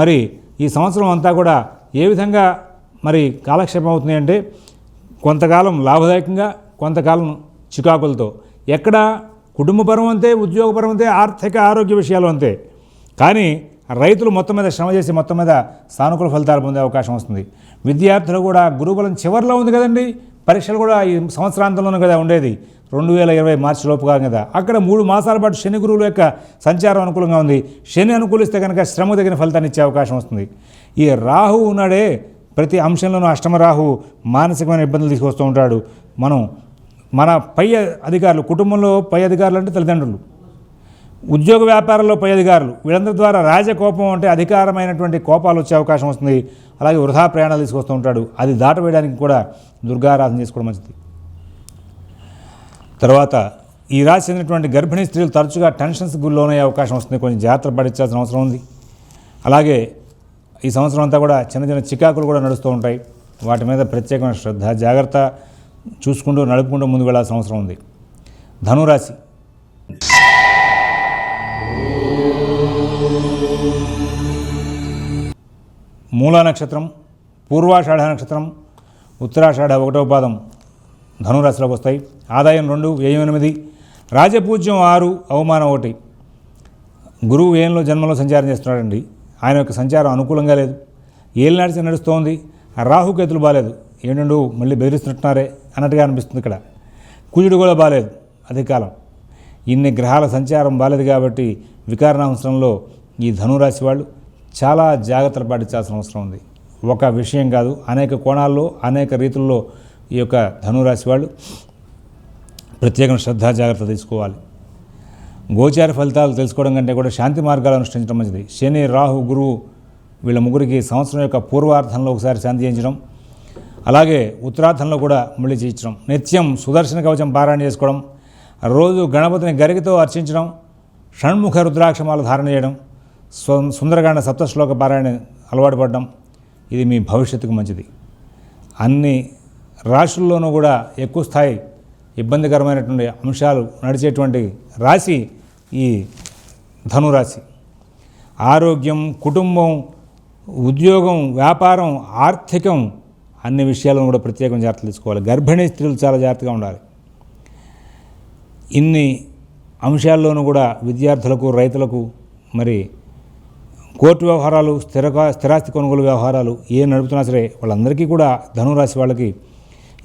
మరి ఈ సంవత్సరం అంతా కూడా ఏ విధంగా మరి కాలక్షేపం అవుతుంది అంటే, కొంతకాలం లాభదాయకంగా, కొంతకాలం చికాకులతో. ఎక్కడ కుటుంబపరం అంతే, ఉద్యోగపరం అంతే, ఆర్థిక ఆరోగ్య విషయాలు అంతే. కానీ రైతులు మొత్తం మీద శ్రమ చేసి మొత్తం మీద సానుకూల ఫలితాలు పొందే అవకాశం వస్తుంది. విద్యార్థులు కూడా గురుబలం చివరిలో ఉంది కదండి, పరీక్షలు కూడా ఈ సంవత్సరాంతంలోనే కదా ఉండేది, 2020 మార్చి లోపు కాదు కదా. అక్కడ 3 మాసాల పాటు శని గురువుల యొక్క సంచారం అనుకూలంగా ఉంది. శని అనుకూలిస్తే కనుక శ్రమ తగిన ఫలితాన్ని ఇచ్చే అవకాశం వస్తుంది. ఈ రాహు ఉన్నాడే, ప్రతి అంశంలోనూ అష్టమ రాహు మానసికమైన ఇబ్బందులు తీసుకొస్తూ ఉంటాడు. మన పై అధికారులు, కుటుంబంలో పై అధికారులు అంటే తల్లిదండ్రులు, ఉద్యోగ వ్యాపారాల్లో పై అధికారులు, వీళ్ళందరి ద్వారా రాజకోపం అంటే అధికారమైనటువంటి కోపాలు వచ్చే అవకాశం వస్తుంది. అలాగే వృధా ప్రయాణాలు తీసుకొస్తూ ఉంటాడు. అది దాటవేయడానికి కూడా దుర్గారాధన చేసుకోవడం మంచిది. తర్వాత ఈ రాశి చెందినటువంటి గర్భిణీ స్త్రీలు తరచుగా టెన్షన్స్కి లోనయ్యే అవకాశం వస్తుంది. కొంచెం జాగ్రత్త పడించాల్సిన అవసరం ఉంది. అలాగే ఈ సంవత్సరం అంతా కూడా చిన్న చిన్న చికాకులు కూడా నడుస్తూ ఉంటాయి. వాటి మీద ప్రత్యేకమైన శ్రద్ధ, జాగ్రత్త చూసుకుంటూ నడుపుకుంటూ ముందుకు వెళ్ళాల్సిన అవసరం ఉంది. ధనురాశి. మూలా నక్షత్రం, పూర్వాషాఢ నక్షత్రం, ఉత్తరాషాఢ 1వ పాదం ధనురాశిలోకి వస్తాయి. ఆదాయం 2, వ్యయం 8, రాజపూజ్యం 6, అవమానం 1. గురువు వ్యయంలో జన్మలో సంచారం చేస్తున్నాడండి. ఆయన యొక్క సంచారం అనుకూలంగా లేదు. ఏలినాటి నడుస్తోంది. రాహుకేతులు బాలేదు. ఏంటండు మళ్ళీ బెదిరిస్తున్నట్టున్నారే అన్నట్టుగా అనిపిస్తుంది. ఇక్కడ కుజుడు కూడా బాలేదు అధికాలం. ఇన్ని గ్రహాల సంచారం బాలేదు కాబట్టి వికారణాంశంలో ఈ ధనురాశి వాళ్ళు చాలా జాగ్రత్తలు పాటించాల్సిన అవసరం ఉంది. ఒక విషయం కాదు, అనేక కోణాల్లో అనేక రీతుల్లో ఈ యొక్క ధనురాశి వాళ్ళు ప్రత్యేక శ్రద్ధ జాగ్రత్త తీసుకోవాలి. గోచార ఫలితాలు తెలుసుకోవడం కంటే కూడా శాంతి మార్గాలు అనుష్ఠించడం మంచిది. శని, రాహు, గురువు వీళ్ళ ముగ్గురికి సంవత్సరం యొక్క పూర్వార్థంలో ఒకసారి శాంతి చేయించడం, అలాగే ఉత్తరార్థంలో కూడా మళ్ళీ చేయించడం, నిత్యం సుదర్శన కవచం పారాయణ చేసుకోవడం, రోజు గణపతిని గరికతో అర్చించడం, షణ్ముఖ రుద్రాక్షమాల ధారణ చేయడం, సుందరకాండ సప్తశ్లోక పారాయణ అలవాటు పడడం, ఇది మీ భవిష్యత్తుకు మంచిది. అన్ని రాశుల్లోనూ కూడా ఎక్కువ స్థాయి ఇబ్బందికరమైనటువంటి అంశాలు నడిచేటువంటి రాశి ఈ ధనురాశి. ఆరోగ్యం, కుటుంబం, ఉద్యోగం, వ్యాపారం, ఆర్థికం అన్ని విషయాలను కూడా ప్రత్యేకంగా జాగ్రత్తలు తీసుకోవాలి. గర్భిణీ స్త్రీలు చాలా జాగ్రత్తగా ఉండాలి. ఇన్ని అంశాల్లోనూ కూడా విద్యార్థులకు, రైతులకు, మరి కోర్టు వ్యవహారాలు, స్థిరాస్తి కొనుగోలు వ్యవహారాలు ఏ నడుపుతున్నా సరే వాళ్ళందరికీ కూడా ధనురాశి వాళ్ళకి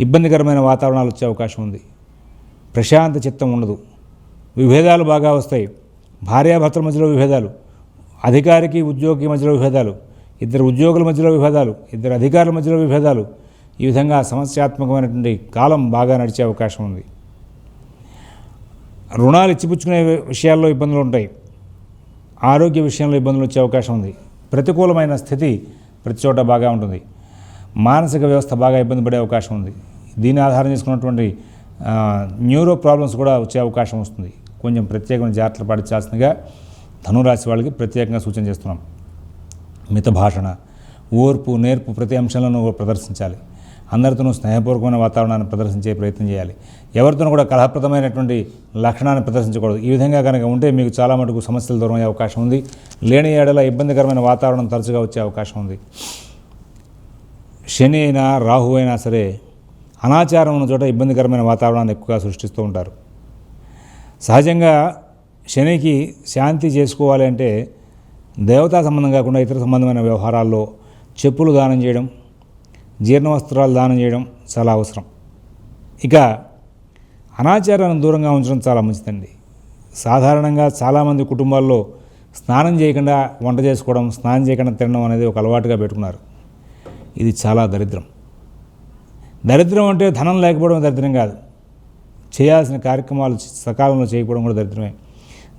ఇబ్బందికరమైన వాతావరణాలు వచ్చే అవకాశం ఉంది. ప్రశాంత చిత్తం ఉండదు. విభేదాలు బాగా వస్తాయి. భార్యాభర్తల మధ్యలో విభేదాలు, అధికారికి ఉద్యోగి మధ్యలో విభేదాలు, ఇద్దరు ఉద్యోగుల మధ్యలో విభేదాలు, ఇద్దరు అధికారుల మధ్యలో విభేదాలు, ఈ విధంగా సమస్యాత్మకమైనటువంటి కాలం బాగా నడిచే అవకాశం ఉంది. రుణాలు ఇచ్చిపుచ్చుకునే విషయాల్లో ఇబ్బందులు ఉంటాయి. ఆరోగ్య విషయంలో ఇబ్బందులు వచ్చే అవకాశం ఉంది. ప్రతికూలమైన స్థితి ప్రతి చోట బాగా ఉంటుంది. మానసిక వ్యవస్థ బాగా ఇబ్బంది పడే అవకాశం ఉంది. దీన్ని ఆధారం చేసుకున్నటువంటి న్యూరో ప్రాబ్లమ్స్ కూడా వచ్చే అవకాశం వస్తుంది. కొంచెం ప్రత్యేకమైన జాగ్రత్తలు పాటించాల్సిందిగా ధనురాశి వాళ్ళకి ప్రత్యేకంగా సూచన చేస్తున్నాం. మిత భాషణ, ఓర్పు, నేర్పు ప్రతి అంశంలోనూ ప్రదర్శించాలి. అందరితోనూ స్నేహపూర్వకమైన వాతావరణాన్ని ప్రదర్శించే ప్రయత్నం చేయాలి. ఎవరితోనూ కూడా కలహప్రదమైనటువంటి లక్షణాన్ని ప్రదర్శించకూడదు. ఈ విధంగా కనుక ఉంటే మీకు చాలా మటుకు సమస్యలు దూరం అయ్యే అవకాశం ఉంది. లేని ఏడల ఇబ్బందికరమైన వాతావరణం తరచుగా వచ్చే అవకాశం ఉంది. శని అయినా రాహు అయినా సరే అనాచారం ఉన్న చోట ఇబ్బందికరమైన వాతావరణాన్ని ఎక్కువగా సృష్టిస్తూ ఉంటారు. సహజంగా శనికి శాంతి చేసుకోవాలి అంటే దేవతా సంబంధం కాకుండా ఇతర సంబంధమైన వ్యవహారాల్లో చెప్పులు దానం చేయడం, జీర్ణ వస్త్రాలు దానం చేయడం చాలా అవసరం. ఇక అనాచారాన్ని దూరంగా ఉంచడం చాలా మంచిదండి. సాధారణంగా చాలామంది కుటుంబాల్లో స్నానం చేయకుండా వంట చేసుకోవడం, స్నానం చేయకుండా తినడం అనేది ఒక అలవాటుగా పెట్టుకున్నారు. ఇది చాలా దరిద్రం. దరిద్రం అంటే ధనం లేకపోవడం దరిద్రం కాదు. చేయాల్సిన కార్యక్రమాలు సకాలంలో చేయకపోవడం కూడా దరిద్రమే.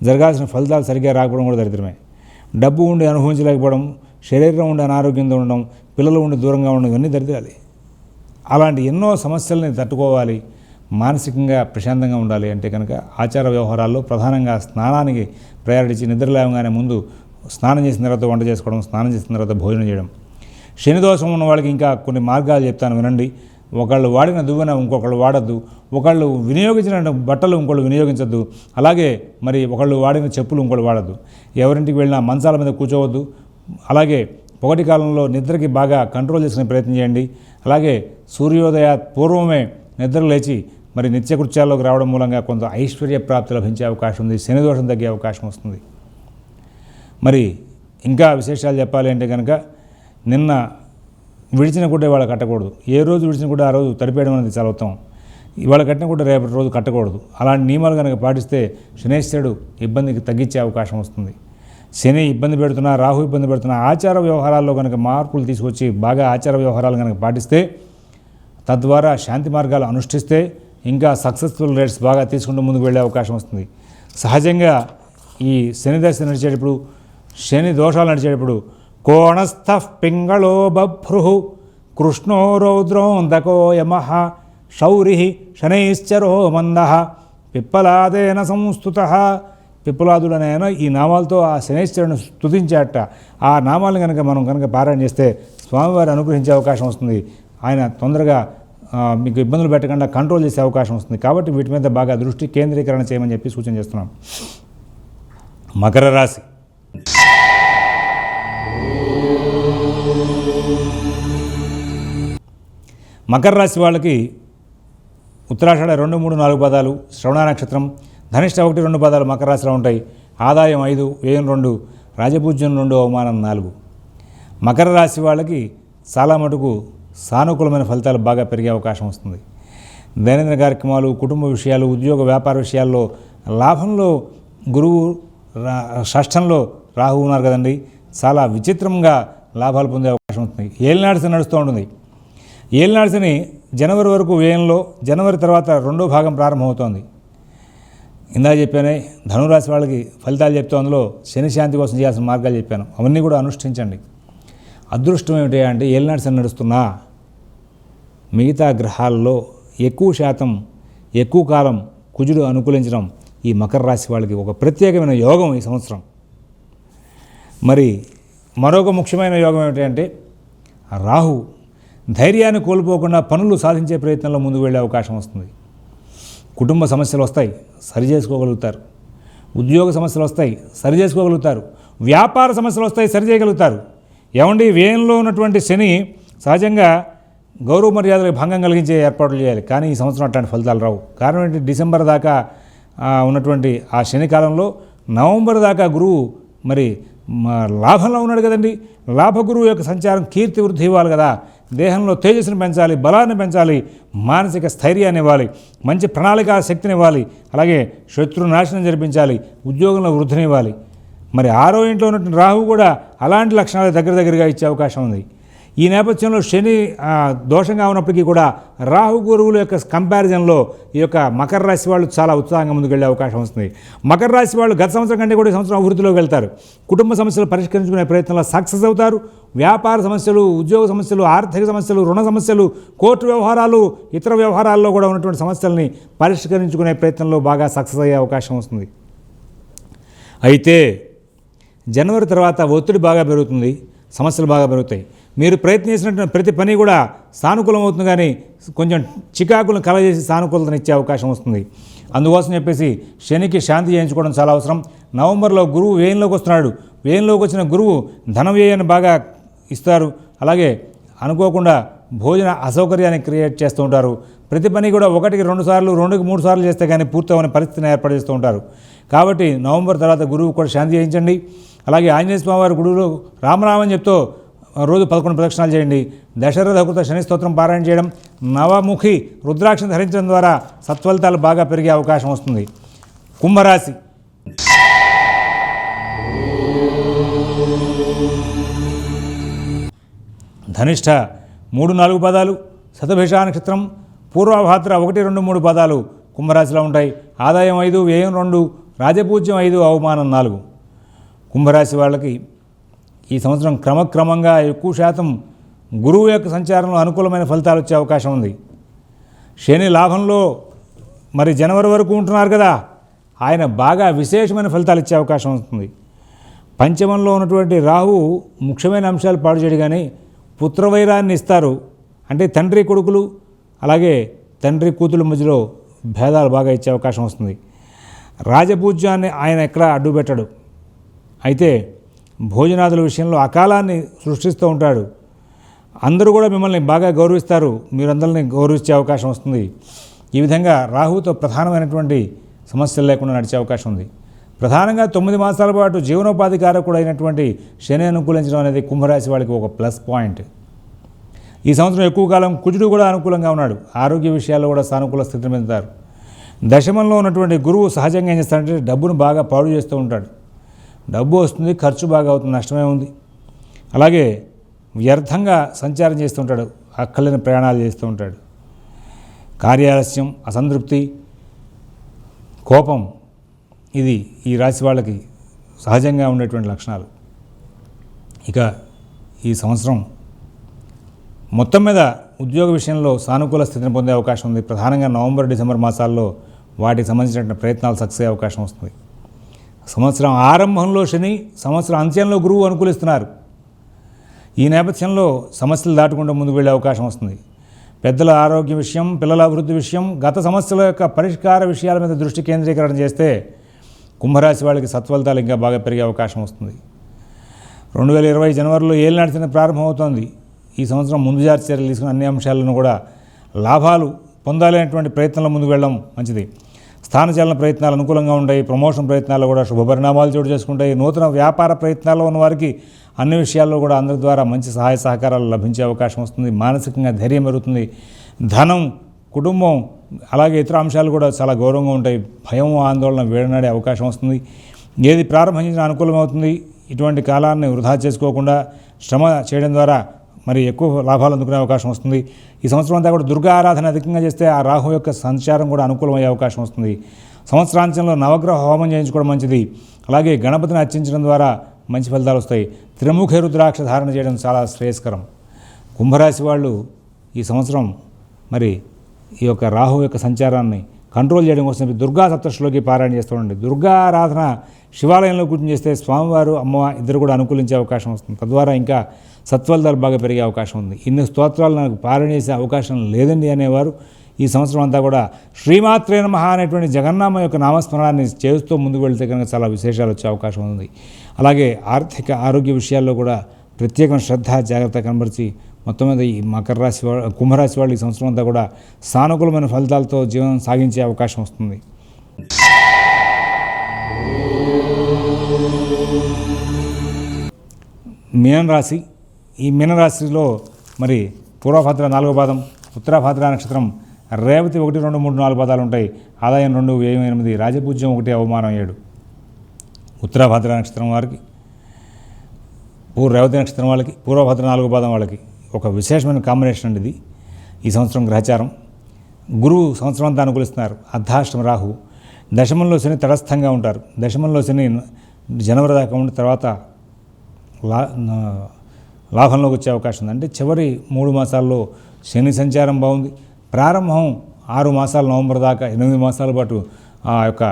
జరగాల్సిన ఫలితాలు సరిగ్గా రాకపోవడం కూడా దరిద్రమే. డబ్బు ఉండి అనుభవించలేకపోవడం, శరీరం ఉండి అనారోగ్యంతో ఉండడం, పిల్లలు ఉండి దూరంగా ఉండడం, ఇవన్నీ దరిద్రాలే. అలాంటి ఎన్నో సమస్యల్ని తట్టుకోవాలి, మానసికంగా ప్రశాంతంగా ఉండాలి అంటే కనుక ఆచార వ్యవహారాల్లో ప్రధానంగా స్నానానికి ప్రయారిటీ ఇచ్చి నిద్ర లేవగానే ముందు స్నానం చేసిన తర్వాత వంట చేసుకోవడం, స్నానం చేసిన తర్వాత భోజనం చేయడం. శని దోషం ఉన్న వాళ్ళకి ఇంకా కొన్ని మార్గాలు చెప్తాను వినండి. ఒకళ్ళు వాడిన దువ్వెన ఇంకొకళ్ళు వాడద్దు, ఒకళ్ళు వినియోగించిన బట్టలు ఇంకోళ్ళు వినియోగించద్దు, అలాగే మరి ఒకళ్ళు వాడిన చెప్పులు ఇంకోళ్ళు వాడద్దు, ఎవరింటికి వెళ్ళినా మంచాల మీద కూర్చోవద్దు, అలాగే పొగటి కాలంలో నిద్రకి బాగా కంట్రోల్ చేసుకునే ప్రయత్నం చేయండి. అలాగే సూర్యోదయ పూర్వమే నిద్ర లేచి మరి నిత్యకృత్యాల్లోకి రావడం మూలంగా కొంత ఐశ్వర్య ప్రాప్తి లభించే అవకాశం ఉంది. శని దోషం తగ్గే అవకాశం వస్తుంది. మరి ఇంకా విశేషాలు చెప్పాలి అంటే కనుక నిన్న విడిచిన గుడ్డ ఇవాళ కట్టకూడదు. ఏ రోజు విడిచిన గుడ్డ ఆ రోజు తడిపేయడం అనేది చాలా ఉత్తమం. ఇవాళ కట్టిన గుడ్డ రేపటి రోజు కట్టకూడదు. అలాంటి నియమాలు కనుక పాటిస్తే శనేశ్వరుడు ఇబ్బందికి తగ్గించే అవకాశం వస్తుంది. శని ఇబ్బంది పెడుతున్నా, రాహు ఇబ్బంది పెడుతున్నా ఆచార వ్యవహారాల్లో కనుక మార్పులు తీసుకొచ్చి బాగా ఆచార వ్యవహారాలు కనుక పాటిస్తే, తద్వారా శాంతి మార్గాలు అనుష్ఠిస్తే ఇంకా సక్సెస్ఫుల్ రేట్స్ బాగా తీసుకుంటూ ముందుకు వెళ్ళే అవకాశం వస్తుంది. సహజంగా ఈ శని దశ నడిచేటప్పుడు, శని దోషాలు నడిచేటప్పుడు కోణస్థ పింగళో బభ్రు కృష్ణో రౌద్రోందకో యమః శౌరి శనైశ్చరో మంద పిప్పలాదేన సంస్థుత. పిప్పలాదుడనైనా ఈ నామాలతో ఆ శనైశ్వరుని స్తుతించాట. ఆ నామాలను కనుక మనం కనుక పారాయణ చేస్తే స్వామివారి అనుగ్రహించే అవకాశం వస్తుంది. ఆయన తొందరగా మీకు ఇబ్బందులు పెట్టకుండా కంట్రోల్ చేసే అవకాశం వస్తుంది. కాబట్టి వీటి మీద బాగా దృష్టి కేంద్రీకరణ చేయమని చెప్పి సూచన చేస్తున్నాం. మకర రాశి. మకర రాశి వాళ్ళకి ఉత్తరాషాఢ 2, 3, 4 పదాలు, శ్రవణ నక్షత్రం, ధనిష్ట 1, 2 పదాలు మకర రాశిలో ఉంటాయి. ఆదాయం 5, వ్యయం 2, రాజపూజ్యం 2, అవమానం 4. మకర రాశి వాళ్ళకి చాలా మటుకు సానుకూలమైన ఫలితాలు బాగా పెరిగే అవకాశం వస్తుంది. దైనందిన కార్యక్రమాలు, కుటుంబ విషయాలు, ఉద్యోగ వ్యాపార విషయాల్లో లాభంలో గురువు, షష్ఠంలో రాహు ఉన్నారు కదండి. చాలా విచిత్రంగా లాభాలు పొందే అవకాశం ఉంటుంది. ఏలినాడు శని నడుస్తూ ఉంటుంది. ఏలినాడు శని జనవరి వరకు వ్యయంలో, జనవరి తర్వాత 2వ భాగం ప్రారంభమవుతోంది. ఇందా చెప్పానే ధనురాశి వాళ్ళకి ఫలితాలు చెప్తూ అందులో శని శాంతి కోసం చేయాల్సిన మార్గాలు చెప్పాను. అవన్నీ కూడా అనుష్ఠించండి. అదృష్టం ఏమిటి అంటే ఏలినాడు శని నడుస్తున్నా మిగతా గ్రహాల్లో ఎక్కువ శాతం ఎక్కువ కాలం కుజుడు అనుకూలించడం ఈ మకర రాశి వాళ్ళకి ఒక ప్రత్యేకమైన యోగం ఈ సంవత్సరం. మరి మరొక ముఖ్యమైన యోగం ఏమిటి అంటే రాహు ధైర్యాన్ని కోల్పోకుండా పనులు సాధించే ప్రయత్నంలో ముందుకు వెళ్ళే అవకాశం వస్తుంది. కుటుంబ సమస్యలు వస్తాయి, సరి చేసుకోగలుగుతారు. ఉద్యోగ సమస్యలు వస్తాయి, సరి చేసుకోగలుగుతారు. వ్యాపార సమస్యలు వస్తాయి, సరి చేయగలుగుతారు. ఏమండి, వ్యయంలో ఉన్నటువంటి శని సహజంగా గౌరవ మర్యాదలకు భంగం కలిగించే ఏర్పాట్లు చేయాలి. కానీ ఈ సంవత్సరం అట్లాంటి ఫలితాలు రావు. కారణం ఏంటి? డిసెంబర్ దాకా ఉన్నటువంటి ఆ శని కాలంలో నవంబర్ దాకా గురువు మరి లాభంలో ఉన్నాడు కదండి. లాభగురువు యొక్క సంచారం కీర్తి వృద్ధి ఇవ్వాలి కదా. దేహంలో తేజస్సును పెంచాలి, బలాన్ని పెంచాలి, మానసిక స్థైర్యాన్ని ఇవ్వాలి, మంచి ప్రణాళికా శక్తిని ఇవ్వాలి, అలాగే శత్రు నాశనం జరిపించాలి, ఉద్యోగంలో వృద్ధిని ఇవ్వాలి. మరి 6వ ఇంట్లో ఉన్నటువంటి రాహు కూడా అలాంటి లక్షణాలు దగ్గరగా ఇచ్చే అవకాశం ఉంది. ఈ నేపథ్యంలో శని దోషంగా ఉన్నప్పటికీ కూడా రాహు గురువుల యొక్క కంపారిజన్లో ఈ యొక్క మకర రాశి వాళ్ళు చాలా ఉత్సాహంగా ముందుకు వెళ్ళే అవకాశం వస్తుంది. మకర రాశి వాళ్ళు గత సంవత్సరం కంటే కూడా ఈ సంవత్సరం అభివృద్ధిలోకి వెళ్తారు. కుటుంబ సమస్యలు పరిష్కరించుకునే ప్రయత్నంలో సక్సెస్ అవుతారు. వ్యాపార సమస్యలు, ఉద్యోగ సమస్యలు, ఆర్థిక సమస్యలు, రుణ సమస్యలు, కోర్టు వ్యవహారాలు, ఇతర వ్యవహారాల్లో కూడా ఉన్నటువంటి సమస్యల్ని పరిష్కరించుకునే ప్రయత్నంలో బాగా సక్సెస్ అయ్యే అవకాశం వస్తుంది. అయితే జనవరి తర్వాత ఒత్తిడి బాగా పెరుగుతుంది, సమస్యలు బాగా పెరుగుతాయి. మీరు ప్రయత్నం చేసినటువంటి ప్రతి పని కూడా సానుకూలం అవుతుంది, కానీ కొంచెం చికాకులను కలగజేసి సానుకూలతను ఇచ్చే అవకాశం వస్తుంది. అందుకోసం చెప్పేసి శనికి శాంతి చేయించుకోవడం చాలా అవసరం. నవంబర్లో గురువు వ్యయంలోకి వస్తున్నాడు. వ్యయంలోకి వచ్చిన గురువు ధన వ్యయాన్ని బాగా ఇస్తారు. అలాగే అనుకోకుండా భోజన అసౌకర్యాన్ని క్రియేట్ చేస్తూ ఉంటారు. ప్రతి పని కూడా 1కి 2 సార్లు, 2కి 3 సార్లు చేస్తే కానీ పూర్తవని పరిస్థితిని ఏర్పాటు చేస్తూ ఉంటారు. కాబట్టి నవంబర్ తర్వాత గురువు కూడా శాంతి చేయించండి. అలాగే ఆంజనేయ స్వామివారి గురువులు రామనామని చెప్తూ రోజు 11 ప్రదక్షిణాలు చేయండి. దశరథకృత శని స్తోత్రం పారాయణ చేయడం, నవముఖి రుద్రాక్షను ధరించడం ద్వారా సత్ఫలితాలు బాగా పెరిగే అవకాశం వస్తుంది. కుంభరాశి. ధనిష్ట 3, 4 పదాలు, శతభిష నక్షత్రం, పూర్వభాద్ర 1, 2, 3 పదాలు కుంభరాశిలో ఉంటాయి. ఆదాయం 5, వ్యయం 2, రాజపూజ్యం 5, అవమానం 4. కుంభరాశి వాళ్ళకి ఈ సంవత్సరం క్రమక్రమంగా ఎక్కువ శాతం గురువు యొక్క సంచారంలో అనుకూలమైన ఫలితాలు వచ్చే అవకాశం ఉంది. శని లాభంలో మరి జనవరి వరకు ఉంటున్నారు కదా, ఆయన బాగా విశేషమైన ఫలితాలు ఇచ్చే అవకాశం ఉంటుంది. పంచమంలో ఉన్నటువంటి రాహు ముఖ్యమైన అంశాలు పాడు చేయడు, కానీ పుత్రవైరాన్ని ఇస్తారు. అంటే తండ్రి కొడుకులు అలాగే తండ్రి కూతుళ్ళ మధ్యలో భేదాలు బాగా ఇచ్చే అవకాశం వస్తుంది. రాజపూజ్యాన్ని ఆయన ఎక్కడా అడ్డుపెట్టడు. అయితే భోజనాదుల విషయంలో అకాలాన్ని సృష్టిస్తూ ఉంటాడు. అందరూ కూడా మిమ్మల్ని బాగా గౌరవిస్తారు, మీరందరినీ గౌరవించే అవకాశం వస్తుంది. ఈ విధంగా రాహువుతో ప్రధానమైనటువంటి సమస్యలు లేకుండా నడిచే అవకాశం ఉంది. ప్రధానంగా 9 మాసాల పాటు జీవనోపాధి కారకుడు అయినటువంటి శని అనుకూలించడం అనేది కుంభరాశి వాళ్ళకి ఒక ప్లస్ పాయింట్. ఈ సంవత్సరం ఎక్కువ కాలం కుజుడు కూడా అనుకూలంగా ఉన్నాడు. ఆరోగ్య విషయాల్లో కూడా సానుకూల స్థితిని పొందుతారు. దశమంలో ఉన్నటువంటి గురువు సహజంగా ఏం చేస్తాడంటే డబ్బును బాగా పాడు చేస్తూ ఉంటాడు. డబ్బు వస్తుంది, ఖర్చు బాగా అవుతుంది, నష్టమే ఉంది. అలాగే వ్యర్థంగా సంచారం చేస్తూ ఉంటాడు, అక్కర్లేని ప్రయాణాలు చేస్తూ ఉంటాడు. కార్యాలస్యం, అసంతృప్తి, కోపం, ఇది ఈ రాశి వాళ్ళకి సహజంగా ఉండేటువంటి లక్షణాలు. ఇక ఈ సంవత్సరం మొత్తం మీద ఉద్యోగ విషయంలో సానుకూల స్థితిని పొందే అవకాశం ఉంది. ప్రధానంగా నవంబర్, డిసెంబర్ మాసాల్లో వాటికి సంబంధించిన ప్రయత్నాలు సక్సెస్ అయ్యే అవకాశం వస్తుంది. సంవత్సరం ఆరంభంలో శని, సంవత్సరం అంత్యంలో గురువు అనుకూలిస్తున్నారు. ఈ నేపథ్యంలో సమస్యలు దాటుకుంటూ ముందుకు వెళ్ళే అవకాశం వస్తుంది. పెద్దల ఆరోగ్య విషయం, పిల్లల అభివృద్ధి విషయం, గత సమస్యల యొక్క పరిష్కార విషయాల మీద దృష్టి కేంద్రీకరణ చేస్తే కుంభరాశి వాళ్ళకి సత్ఫలితాలు ఇంకా బాగా పెరిగే అవకాశం వస్తుంది. 2020 జనవరిలో ఏలినాటి ప్రారంభమవుతోంది. ఈ సంవత్సరం ముందు జాగ్రత్త చర్యలు తీసుకుని అన్ని అంశాలను కూడా లాభాలు పొందాలనేటువంటి ప్రయత్నంలో ముందుకు వెళ్ళడం మంచిది. స్థానచలన ప్రయత్నాలు అనుకూలంగా ఉంటాయి. ప్రమోషన్ ప్రయత్నాల్లో కూడా శుభపరిణామాలు చోటు చేసుకుంటాయి. నూతన వ్యాపార ప్రయత్నాల్లో ఉన్న వారికి అన్ని విషయాల్లో కూడా అందరి ద్వారా మంచి సహాయ సహకారాలు లభించే అవకాశం వస్తుంది. మానసికంగా ధైర్యం పెరుగుతుంది. ధనం, కుటుంబం, అలాగే ఇతర అంశాలు కూడా చాలా గౌరవంగా ఉంటాయి. భయం, ఆందోళన వేడనాడే అవకాశం వస్తుంది. ఏది ప్రారంభించినా అనుకూలమవుతుంది. ఇటువంటి కాలాన్ని వృధా చేసుకోకుండా శ్రమ చేయడం ద్వారా మరి ఎక్కువ లాభాలు అందుకునే అవకాశం వస్తుంది. ఈ సంవత్సరం అంతా కూడా దుర్గా ఆరాధన అధికంగా చేస్తే ఆ రాహు యొక్క సంచారం కూడా అనుకూలమయ్యే అవకాశం వస్తుంది. సంవత్సరాంతంలో నవగ్రహ హోమం చేయించుకోవడం మంచిది. అలాగే గణపతిని అర్చించడం ద్వారా మంచి ఫలితాలు వస్తాయి. త్రిముఖ రుద్రాక్ష ధారణ చేయడం చాలా శ్రేయస్కరం. కుంభరాశి వాళ్ళు ఈ సంవత్సరం మరి ఈ యొక్క రాహు యొక్క సంచారాన్ని కంట్రోల్ చేయడం కోసం దుర్గా సప్తశతిలోకి పారాయణ చేస్తూ ఉండండి. దుర్గా ఆరాధన శివాలయంలో కూర్చొని చేస్తే స్వామివారు, అమ్మ ఇద్దరు కూడా అనుకూలించే అవకాశం వస్తుంది. తద్వారా ఇంకా సత్ఫలితాలు బాగా పెరిగే అవకాశం ఉంది. ఇన్ని స్తోత్రాలు నాకు పారాయణ చేసే అవకాశం లేదండి అనేవారు ఈ సంవత్సరం అంతా కూడా శ్రీమాత్రే నమః అనేటువంటి జగన్నామ యొక్క నామస్మరణాన్ని చేస్తూ ముందుకు వెళ్తే కనుక చాలా విశేషాలు వచ్చే అవకాశం ఉంది. అలాగే ఆర్థిక ఆరోగ్య విషయాల్లో కూడా ప్రత్యేకమైన శ్రద్ధ, జాగ్రత్త కనబరిచి మొత్తం మీద ఈ మకర రాశి వాళ్ళు, కుంభరాశి వాళ్ళు ఈ సంవత్సరం అంతా కూడా సానుకూలమైన ఫలితాలతో జీవనం సాగించే అవకాశం వస్తుంది. మీనరాశి. ఈ మీనరాశిలో మరి పూర్వభద్ర 4వ పాదం, ఉత్తరాభద్ర నక్షత్రం, రేవతి 1, 2, 3, 4 పాదాలు ఉంటాయి. ఆదాయం 2, వ్యయం 8, రాజపూజ్యం 1, అవమానం 7. ఉత్తరాభద్ర నక్షత్రం వారికి, రేవతి నక్షత్రం వాళ్ళకి, పూర్వభద్ర 4వ పాదం వాళ్ళకి ఒక విశేషమైన కాంబినేషన్ అండి ఇది. ఈ సంవత్సరం గ్రహచారం గురువు సంవత్సరం అంతా అనుకూలిస్తున్నారు. అర్ధాష్టమ రాహు, దశమంలో శని తటస్థంగా ఉంటారు. దశమంలో శని జనవరి దాకా ఉండి తర్వాత లాభంలోకి వచ్చే అవకాశం ఉంది. అంటే చివరి 3 మాసాల్లో శని సంచారం బాగుంది. ప్రారంభం 6 మాసాలు నవంబర్ దాకా 8 మాసాల పాటు ఆ యొక్క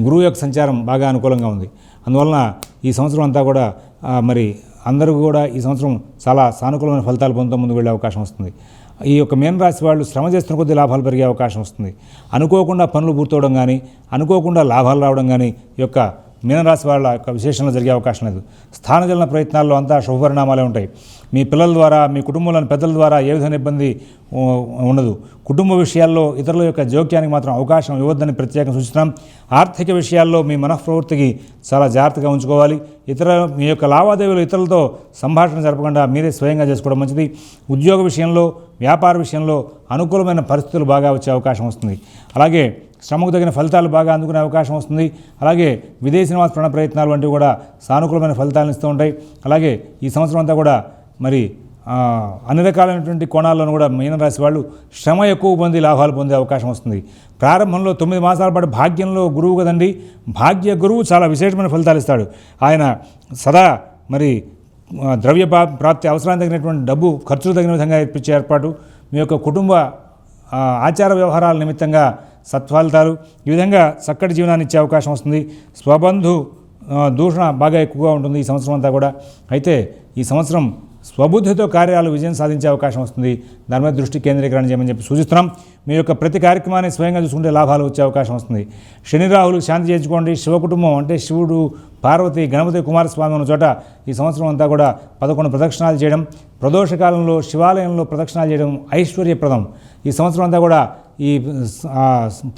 గురువు యొక్క సంచారం బాగా అనుకూలంగా ఉంది. అందువలన ఈ సంవత్సరం అంతా కూడా మరి అందరూ కూడా ఈ సంవత్సరం చాలా సానుకూలమైన ఫలితాలు పొందుతూ ముందుకు వెళ్ళే అవకాశం వస్తుంది. ఈ యొక్క మీనరాశి వాళ్ళు శ్రమ చేస్తున్న కొద్దీ లాభాలు పెరిగే అవకాశం వస్తుంది. అనుకోకుండా పనులు పూర్తవడం కానీ, అనుకోకుండా లాభాలు రావడం కానీ ఈ యొక్క మీనరాశి వాళ్ళ యొక్క విశేషంలో జరిగే అవకాశం లేదు. స్థానచలన ప్రయత్నాల్లో అంతా శుభపరిణామాలే ఉంటాయి. మీ పిల్లల ద్వారా, మీ కుటుంబంలోని పెద్దల ద్వారా ఏ విధమైన ఇబ్బంది ఉండదు. కుటుంబ విషయాల్లో ఇతరుల యొక్క జోక్యానికి మాత్రం అవకాశం ఇవ్వద్దని ప్రత్యేకంగా సూచిస్తున్నాం. ఆర్థిక విషయాల్లో మీ మనఃప్రవృత్తికి చాలా జాగ్రత్తగా ఉంచుకోవాలి. మీ యొక్క లావాదేవీలు ఇతరులతో సంభాషణ జరపకుండా మీరే స్వయంగా చేసుకోవడం మంచిది. ఉద్యోగ విషయంలో, వ్యాపార విషయంలో అనుకూలమైన పరిస్థితులు బాగా వచ్చే అవకాశం వస్తుంది. అలాగే శ్రమకు తగిన ఫలితాలు బాగా అందుకునే అవకాశం వస్తుంది. అలాగే విదేశీ నివాస ప్రయత్నాలు వంటివి కూడా సానుకూలమైన ఫలితాలను ఇస్తూ ఉంటాయి. అలాగే ఈ సంవత్సరం అంతా కూడా మరి అన్ని రకాలైనటువంటి కోణాలను కూడా మీనరాశి వాళ్ళు శ్రమ ఎక్కువ పొంది లాభాలు పొందే అవకాశం వస్తుంది. ప్రారంభంలో 9 మాసాల పాటు భాగ్యంలో గురువు కదండి, భాగ్య గురువు చాలా విశేషమైన ఫలితాలు ఇస్తాడు. ఆయన సదా మరి ద్రవ్య ప్రాప్తి, అవసరానికి తగినటువంటి డబ్బు ఖర్చులు తగిన విధంగా ఇప్పించే ఏర్పాటు, మీ యొక్క కుటుంబ ఆచార వ్యవహారాల నిమిత్తంగా సత్ఫలితాలు, ఈ విధంగా చక్కటి జీవనాన్ని ఇచ్చే అవకాశం వస్తుంది. స్వబంధు దూషణ బాగా ఎక్కువగా ఉంటుంది ఈ సంవత్సరం అంతా కూడా. అయితే ఈ సంవత్సరం స్వబుద్ధితో కార్యాలు విజయం సాధించే అవకాశం వస్తుంది. దాని మీద దృష్టి కేంద్రీకరణ చేయమని చెప్పి సూచిస్తున్నాం. మీ యొక్క ప్రతి కార్యక్రమాన్ని స్వయంగా చూసుకుంటే లాభాలు వచ్చే అవకాశం వస్తుంది. శని రాహులు శాంతి చేయించుకోండి. శివకుటుంబం అంటే శివుడు, పార్వతి, గణపతి, కుమారస్వామి ఉన్న చోట ఈ సంవత్సరం అంతా కూడా 11 ప్రదక్షిణాలు చేయడం, ప్రదోషకాలంలో శివాలయంలో ప్రదక్షిణాలు చేయడం ఐశ్వర్యప్రదం. ఈ సంవత్సరం అంతా కూడా ఈ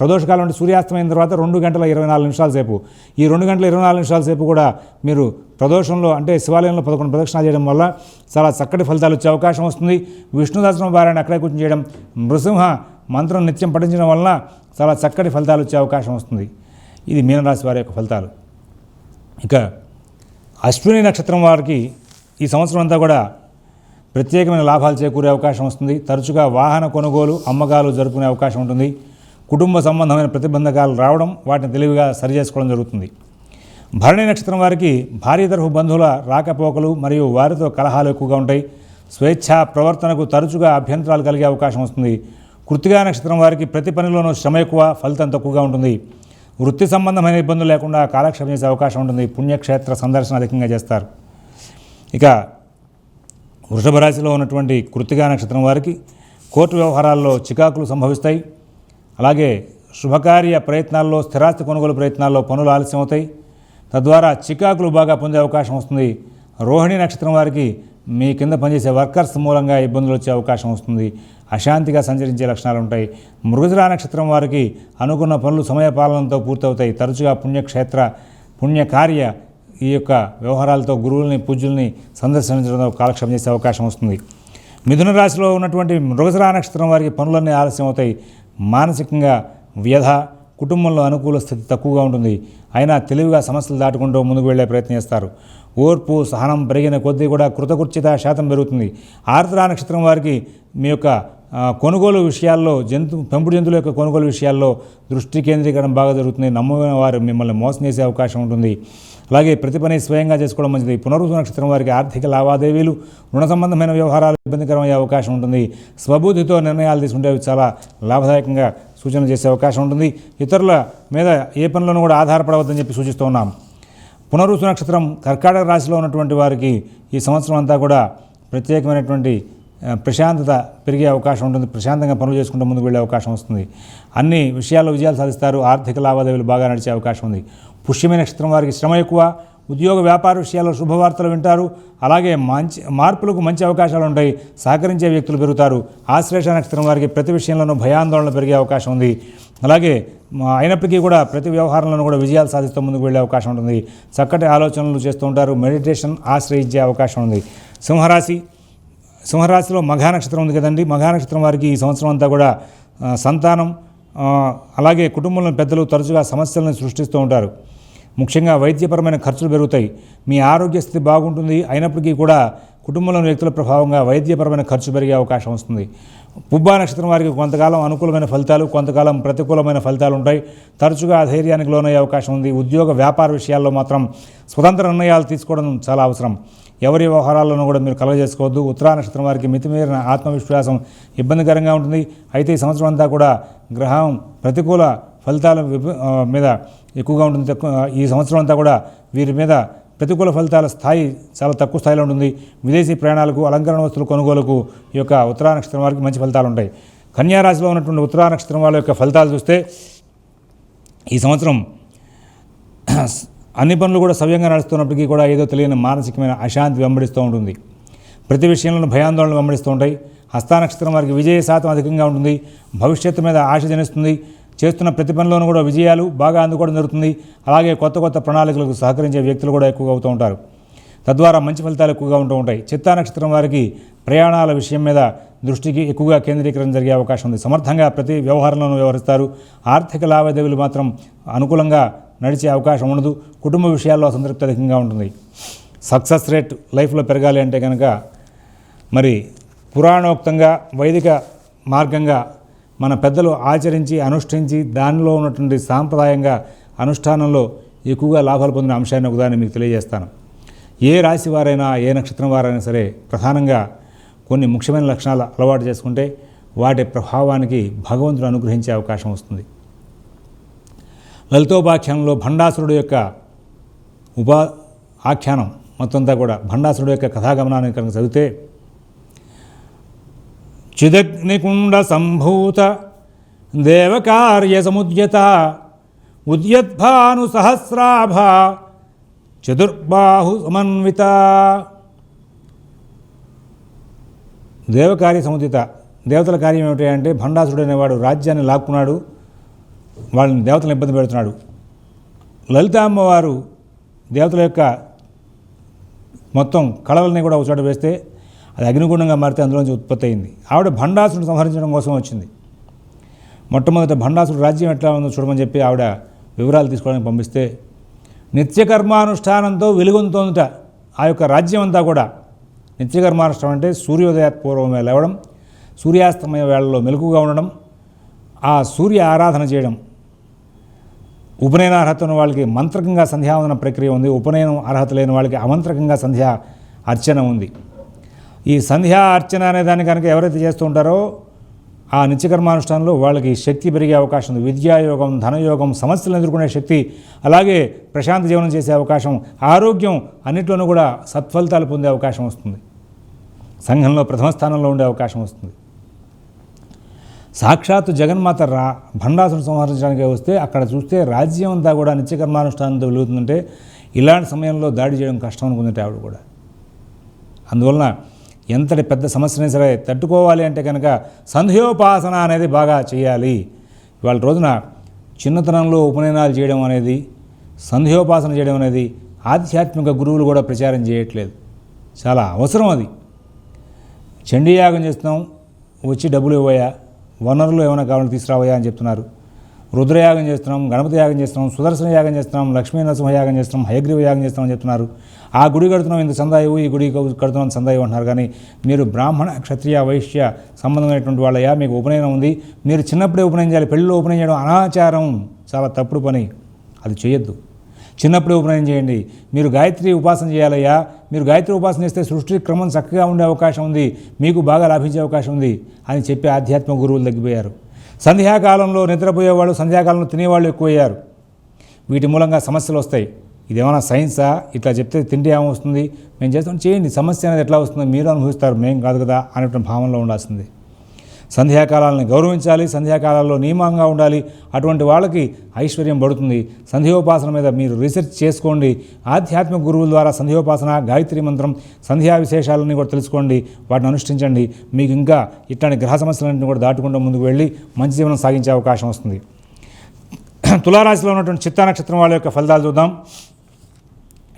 ప్రదోషకాలం అంటే సూర్యాస్తమైన తర్వాత 2 గంటల 24 నిమిషాల సేపు, ఈ 2 గంటల 24 నిమిషాల సేపు కూడా మీరు ప్రదోషంలో అంటే శివాలయంలో 11 ప్రదక్షిణాలు చేయడం వల్ల చాలా చక్కటి ఫలితాలు వచ్చే అవకాశం వస్తుంది. విష్ణు దర్శనం వారాన్ని అక్కడే కూర్చొని చేయడం, నృసింహ మంత్రం నిత్యం పఠించడం వలన చాలా చక్కటి ఫలితాలు వచ్చే అవకాశం వస్తుంది. ఇది మీనరాశి వారి యొక్క ఫలితాలు. ఇక అశ్విని నక్షత్రం వారికి ఈ సంవత్సరం అంతా కూడా ప్రత్యేకమైన లాభాలు చేకూరే అవకాశం వస్తుంది. తరచుగా వాహన కొనుగోలు అమ్మకాలు జరుపుకునే అవకాశం ఉంటుంది. కుటుంబ సంబంధమైన ప్రతిబంధకాలు రావడం వాటిని తెలివిగా సరిచేసుకోవడం జరుగుతుంది. భరణి నక్షత్రం వారికి భార్య తరఫు బంధువుల రాకపోకలు మరియు వారితో కలహాలు ఎక్కువగా ఉంటాయి. స్వేచ్ఛా ప్రవర్తనకు తరచుగా అభ్యంతరాలు కలిగే అవకాశం వస్తుంది. కృత్తికా నక్షత్రం వారికి ప్రతి పనిలోనూ శ్రమ ఎక్కువ, ఫలితం తక్కువగా ఉంటుంది. వృత్తి సంబంధమైన ఇబ్బందులు లేకుండా కాలక్షేపం చేసే అవకాశం ఉంటుంది. పుణ్యక్షేత్ర సందర్శన అధికంగా చేస్తారు. ఇక వృషభ రాశిలో ఉన్నటువంటి కృత్తికా నక్షత్రం వారికి కోర్టు వ్యవహారాల్లో చికాకులు సంభవిస్తాయి. అలాగే శుభకార్య ప్రయత్నాల్లో, స్థిరాస్తి కొనుగోలు ప్రయత్నాల్లో పనులు ఆలస్యం అవుతాయి. తద్వారా చికాకులు బాగా పొందే అవకాశం వస్తుంది. రోహిణి నక్షత్రం వారికి మీ కింద పనిచేసే వర్కర్స్ మూలంగా ఇబ్బందులు వచ్చే అవకాశం వస్తుంది. అశాంతిగా సంచరించే లక్షణాలు ఉంటాయి. మృగశిర నక్షత్రం వారికి అనుకున్న పనులు సమయపాలనతో పూర్తవుతాయి. తరచుగా పుణ్యక్షేత్ర పుణ్యకార్య ఈ యొక్క వ్యవహారాలతో గురువుల్ని పూజ్యుల్ని సందర్శించడంతో కాలక్షేపం చేసే అవకాశం వస్తుంది. మిథున రాశిలో ఉన్నటువంటి మృగశిర నక్షత్రం వారికి పనులన్నీ ఆలస్యం అవుతాయి. మానసికంగా వ్యధ, కుటుంబంలో అనుకూల స్థితి తక్కువగా ఉంటుంది. అయినా తెలివిగా సమస్యలు దాటుకుంటూ ముందుకు వెళ్లే ప్రయత్నం చేస్తారు. ఓర్పు సహనం పెరిగిన కొద్దీ కూడా కృతకృత్యత శాతం పెరుగుతుంది. ఆర్ద్ర నక్షత్రం వారికి మీ యొక్క కొనుగోలు విషయాల్లో పెంపుడు జంతువుల యొక్క కొనుగోలు విషయాల్లో దృష్టి కేంద్రీకరణ బాగా జరుగుతుంది. నమ్మిన వారు మిమ్మల్ని మోసం చేసే అవకాశం ఉంటుంది. అలాగే ప్రతి పని స్వయంగా చేసుకోవడం మంచిది. పునరుసు నక్షత్రం వారికి ఆర్థిక లావాదేవీలు, రుణ సంబంధమైన వ్యవహారాలు ఇబ్బందికరమయ్యే అవకాశం ఉంటుంది. స్వబుద్ధితో నిర్ణయాలు తీసుకుంటే చాలా లాభదాయకంగా సూచన చేసే అవకాశం ఉంటుంది. ఇతరుల మీద ఏ పనులను కూడా ఆధారపడవద్దని చెప్పి సూచిస్తూ ఉన్నాం. పునరుసు నక్షత్రం కర్కాటక రాశిలో ఉన్నటువంటి వారికి ఈ సంవత్సరం అంతా కూడా ప్రత్యేకమైనటువంటి ప్రశాంతత పెరిగే అవకాశం ఉంటుంది. ప్రశాంతంగా పనులు చేసుకుంటూ ముందుకు వెళ్ళే అవకాశం వస్తుంది. అన్ని విషయాల్లో విజయాలు సాధిస్తారు. ఆర్థిక లావాదేవీలు బాగా నడిచే అవకాశం ఉంది. పుష్యమి నక్షత్రం వారికి శ్రమ ఎక్కువ, ఉద్యోగ వ్యాపార విషయాల్లో శుభవార్తలు వింటారు. అలాగే మార్పులకు మంచి అవకాశాలు ఉంటాయి. సహకరించే వ్యక్తులు పెరుగుతారు. ఆశ్లేష నక్షత్రం వారికి ప్రతి విషయంలోనూ భయాందోళన పెరిగే అవకాశం ఉంది. అలాగే అయినప్పటికీ కూడా ప్రతి వ్యవహారంలోనూ కూడా విజయాలు సాధిస్తూ ముందుకు వెళ్ళే అవకాశం ఉంటుంది. చక్కటి ఆలోచనలు చేస్తూ ఉంటారు. మెడిటేషన్ ఆశ్రయించే అవకాశం ఉంది. సింహరాశిలో మఘా నక్షత్రం ఉంది కదండి. మఘా నక్షత్రం వారికి ఈ సంవత్సరం అంతా కూడా సంతానం, అలాగే కుటుంబంలోని పెద్దలు తరచుగా సమస్యలను సృష్టిస్తూ ఉంటారు. ముఖ్యంగా వైద్యపరమైన ఖర్చులు పెరుగుతాయి. మీ ఆరోగ్య స్థితి బాగుంటుంది. అయినప్పటికీ కూడా కుటుంబంలోని వ్యక్తుల ప్రభావంగా వైద్యపరమైన ఖర్చు పెరిగే అవకాశం వస్తుంది. పుబ్బా నక్షత్రం వారికి కొంతకాలం అనుకూలమైన ఫలితాలు, కొంతకాలం ప్రతికూలమైన ఫలితాలు ఉంటాయి. తరచుగా అధైర్యానికి లోనయ్యే అవకాశం ఉంది. ఉద్యోగ వ్యాపార విషయాల్లో మాత్రం స్వతంత్ర నిర్ణయాలు తీసుకోవడం చాలా అవసరం. ఎవరి వ్యవహారాలను కూడా మీరు కలగజేసుకోవద్దు. ఉత్తరా నక్షత్రం వారికి మితిమీరిన ఆత్మవిశ్వాసం ఇబ్బందికరంగా ఉంటుంది. అయితే ఈ సంవత్సరం అంతా కూడా గ్రహం ప్రతికూల ఫలితాల మీద ఎక్కువగా ఉంటుంది. ఈ సంవత్సరం అంతా కూడా వీరి మీద ప్రతికూల ఫలితాల స్థాయి చాలా తక్కువ స్థాయిలో ఉంటుంది. విదేశీ ప్రయాణాలకు, అలంకరణ వస్తువుల కొనుగోలుకు ఈ యొక్క ఉత్తరా నక్షత్రం వారికి మంచి ఫలితాలు ఉంటాయి. కన్యా రాశిలో ఉన్నటువంటి ఉత్తరా నక్షత్రం వాళ్ళ యొక్క ఫలితాలు చూస్తే ఈ సంవత్సరం అన్ని పనులు కూడా సవ్యంగా నడుస్తున్నప్పటికీ కూడా ఏదో తెలియని మానసికమైన అశాంతి వెంబడిస్తూ ఉంటుంది. ప్రతి విషయంలోనూ భయాందోళనలు వెంబడిస్తూ ఉంటాయి. హస్తా నక్షత్రం వారికి విజయ శాతం అధికంగా ఉంటుంది. భవిష్యత్తు మీద ఆశ జనిస్తుంది. చేస్తున్న ప్రతి పనిలోనూ కూడా విజయాలు బాగా అందుకోవడం జరుగుతుంది. అలాగే కొత్త కొత్త ప్రణాళికలకు సహకరించే వ్యక్తులు కూడా ఎక్కువగా అవుతూ ఉంటారు. తద్వారా మంచి ఫలితాలు ఎక్కువగా ఉంటూ ఉంటాయి. చిత్తా నక్షత్రం వారికి ప్రయాణాల విషయం మీద దృష్టికి ఎక్కువగా కేంద్రీకరణ జరిగే అవకాశం ఉంది. సమర్థంగా ప్రతి వ్యవహారంలోనూ వ్యవహరిస్తారు. ఆర్థిక లావాదేవీలు మాత్రం అనుకూలంగా నడిచే అవకాశం ఉండదు. కుటుంబ విషయాల్లో అసంతృప్తి అధికంగా ఉంటుంది. సక్సెస్ రేట్ లైఫ్లో పెరగాలి అంటే కనుక మరి పురాణోక్తంగా వైదిక మార్గంగా మన పెద్దలు ఆచరించి అనుష్ఠించి దానిలో ఉన్నటువంటి సాంప్రదాయంగా అనుష్ఠానంలో ఎక్కువగా లాభాలు పొందిన అంశాన్ని ఒకదాన్ని మీకు తెలియజేస్తాను. ఏ రాశి వారైనా ఏ నక్షత్రం వారైనా సరే ప్రధానంగా కొన్ని ముఖ్యమైన లక్షణాలు అలవాటు చేసుకుంటే వాటి ప్రభావానికి భగవంతుడు అనుగ్రహించే అవకాశం వస్తుంది. లలితోపాఖ్యానంలో భండాసురుడు యొక్క ఆఖ్యానం మొత్తంతా కూడా భండాసురుడు యొక్క కథాగమనాన్ని కనుక చదివితే చిదగ్నికుండ సంభూత దేవకార్య సముద్యత ఉద్యద్భాను సహస్రాభ చతుర్బాహు సమన్విత. దేవకార్య సముద్యత దేవతల కార్యం ఏమిటి అంటే భండాసురుడు అనేవాడు రాజ్యాన్ని లాక్కున్నాడు, వాళ్ళని దేవతలను ఇబ్బంది పెడుతున్నాడు. లలిత అమ్మవారు దేవతల యొక్క మొత్తం కళలని కూడా ఒకచోట వేస్తే అది అగ్నిగుండంగా మారితే అందులోంచి ఉత్పత్తి అయింది. ఆవిడ భండాసురుని సంహరించడం కోసం వచ్చింది. మొట్టమొదట భండాసురుడు రాజ్యం ఎట్లా ఉందో చూడమని చెప్పి ఆవిడ వివరాలు తీసుకోవడానికి పంపిస్తే నిత్యకర్మానుష్ఠానంతో వెలుగొందుతోందట ఆ యొక్క రాజ్యం అంతా కూడా. నిత్యకర్మానుష్ఠానం అంటే సూర్యోదయపూర్వమే లేవడం, సూర్యాస్తమయ వేళల్లో మెలకుగా ఉండడం, ఆ సూర్య ఆరాధన చేయడం. ఉపనయన అర్హత ఉన్న వాళ్ళకి మంత్రకంగా సంధ్యావందన ప్రక్రియ ఉంది, ఉపనయనం అర్హత లేని వాళ్ళకి అమంత్రకంగా సంధ్యా అర్చన ఉంది. ఈ సంధ్యా అర్చన అనే దాన్ని కనుక ఎవరైతే చేస్తూ ఉంటారో ఆ నిత్యకర్మానుష్ఠానంలో వాళ్ళకి శక్తి పెరిగే అవకాశం ఉంది. విద్యాయోగం, ధనయోగం, సమస్యలను ఎదుర్కొనే శక్తి, అలాగే ప్రశాంత జీవనం చేసే అవకాశం, ఆరోగ్యం అన్నిట్లోనూ కూడా సత్ఫలితాలు పొందే అవకాశం వస్తుంది. సంఘంలో ప్రథమ స్థానంలో ఉండే అవకాశం వస్తుంది. సాక్షాత్తు జగన్మాత భండాసురుని సంహరించడానికి వస్తే అక్కడ చూస్తే రాజ్యం అంతా కూడా నిత్యకర్మానుష్ఠానంతో వెలుగుతుందంటే ఇలాంటి సమయంలో దాడి చేయడం కష్టం అనుకుందంటే ఆవిడ కూడా. అందువలన ఎంతటి పెద్ద సమస్యనే సరే తట్టుకోవాలి అంటే కనుక సంధ్యోపాసన అనేది బాగా చేయాలి. ఇవాళ రోజున చిన్నతనంలో ఉపనయనాలు చేయడం అనేది, సంధ్యోపాసన చేయడం అనేది ఆధ్యాత్మిక గురువులు కూడా ప్రచారం చేయట్లేదు. చాలా అవసరం అది. చండీయాగం చేస్తున్నాం, వచ్చి డబ్బులు ఇవ్వయా, వనరులు ఏమైనా కావాలని తీసుకురావయా అని చెప్తున్నారు. రుద్రయాగం చేస్తున్నాం, గణపతి యాగం చేస్తున్నాం, సుదర్శన యాగం చేస్తున్నాం, లక్ష్మీ నరసింహ యాగం చేస్తున్నాం, హయగ్రీవ యాగం చేస్తున్నామని చెప్తున్నారు. ఆ గుడి కడుతున్నాం, ఇంత సందాయివు, ఈ గుడి కడుతున్నాం సందాయివు అంటున్నారు. కానీ మీరు బ్రాహ్మణ, క్షత్రియ, వైశ్య సంబంధమైనటువంటి వాళ్ళయా, మీకు ఉపనయనం ఉంది, మీరు చిన్నప్పుడే ఉపనయనం చేయాలి. పెళ్ళిలో ఉపనయనం చేయడం అనాచారం, చాలా తప్పుడు పని, అది చేయొద్దు. చిన్నప్పుడే ఉపనయనం చేయండి. మీరు గాయత్రి ఉపాసన చేయాలయ్యా, మీరు గాయత్రి ఉపాసన చేస్తే సృష్టి క్రమం చక్కగా ఉండే అవకాశం ఉంది, మీకు బాగా లాభించే అవకాశం ఉంది అని చెప్పి ఆధ్యాత్మిక గురువులు తగ్గిపోయారు. సంధ్యాకాలంలో నిద్రపోయేవాళ్ళు, సంధ్యాకాలంలో తినేవాళ్ళు ఎక్కువయ్యారు. వీటి మూలంగా సమస్యలు వస్తాయి. ఇదేమైనా సైన్సా, ఇట్లా చెప్తే తింటే ఏమొస్తుంది, మేము చేస్తాం చేయండి, సమస్య అనేది ఎట్లా వస్తుందో మీరు అనుభవిస్తారు, మేం కాదు కదా అనేటువంటి భావనలో ఉండాల్సింది. సంధ్యాకాలాలను గౌరవించాలి, సంధ్యాకాలాల్లో నియమంగా ఉండాలి. అటువంటి వాళ్ళకి ఐశ్వర్యం పడుతుంది. సంధ్యోపాసన మీద మీరు రీసెర్చ్ చేసుకోండి. ఆధ్యాత్మిక గురువుల ద్వారా సంధ్యోపాసన, గాయత్రి మంత్రం, సంధ్యా విశేషాలన్నీ కూడా తెలుసుకోండి, వాటిని అనుష్ఠించండి. మీకు ఇంకా ఇట్లాంటి గ్రహ సమస్యలన్నింటినీ కూడా దాటుకుంటూ ముందుకు వెళ్ళి మంచి జీవనం సాగించే అవకాశం వస్తుంది. తులారాశిలో ఉన్నటువంటి చిత్తా నక్షత్రం వాళ్ళ యొక్క ఫలితాలు చూద్దాం.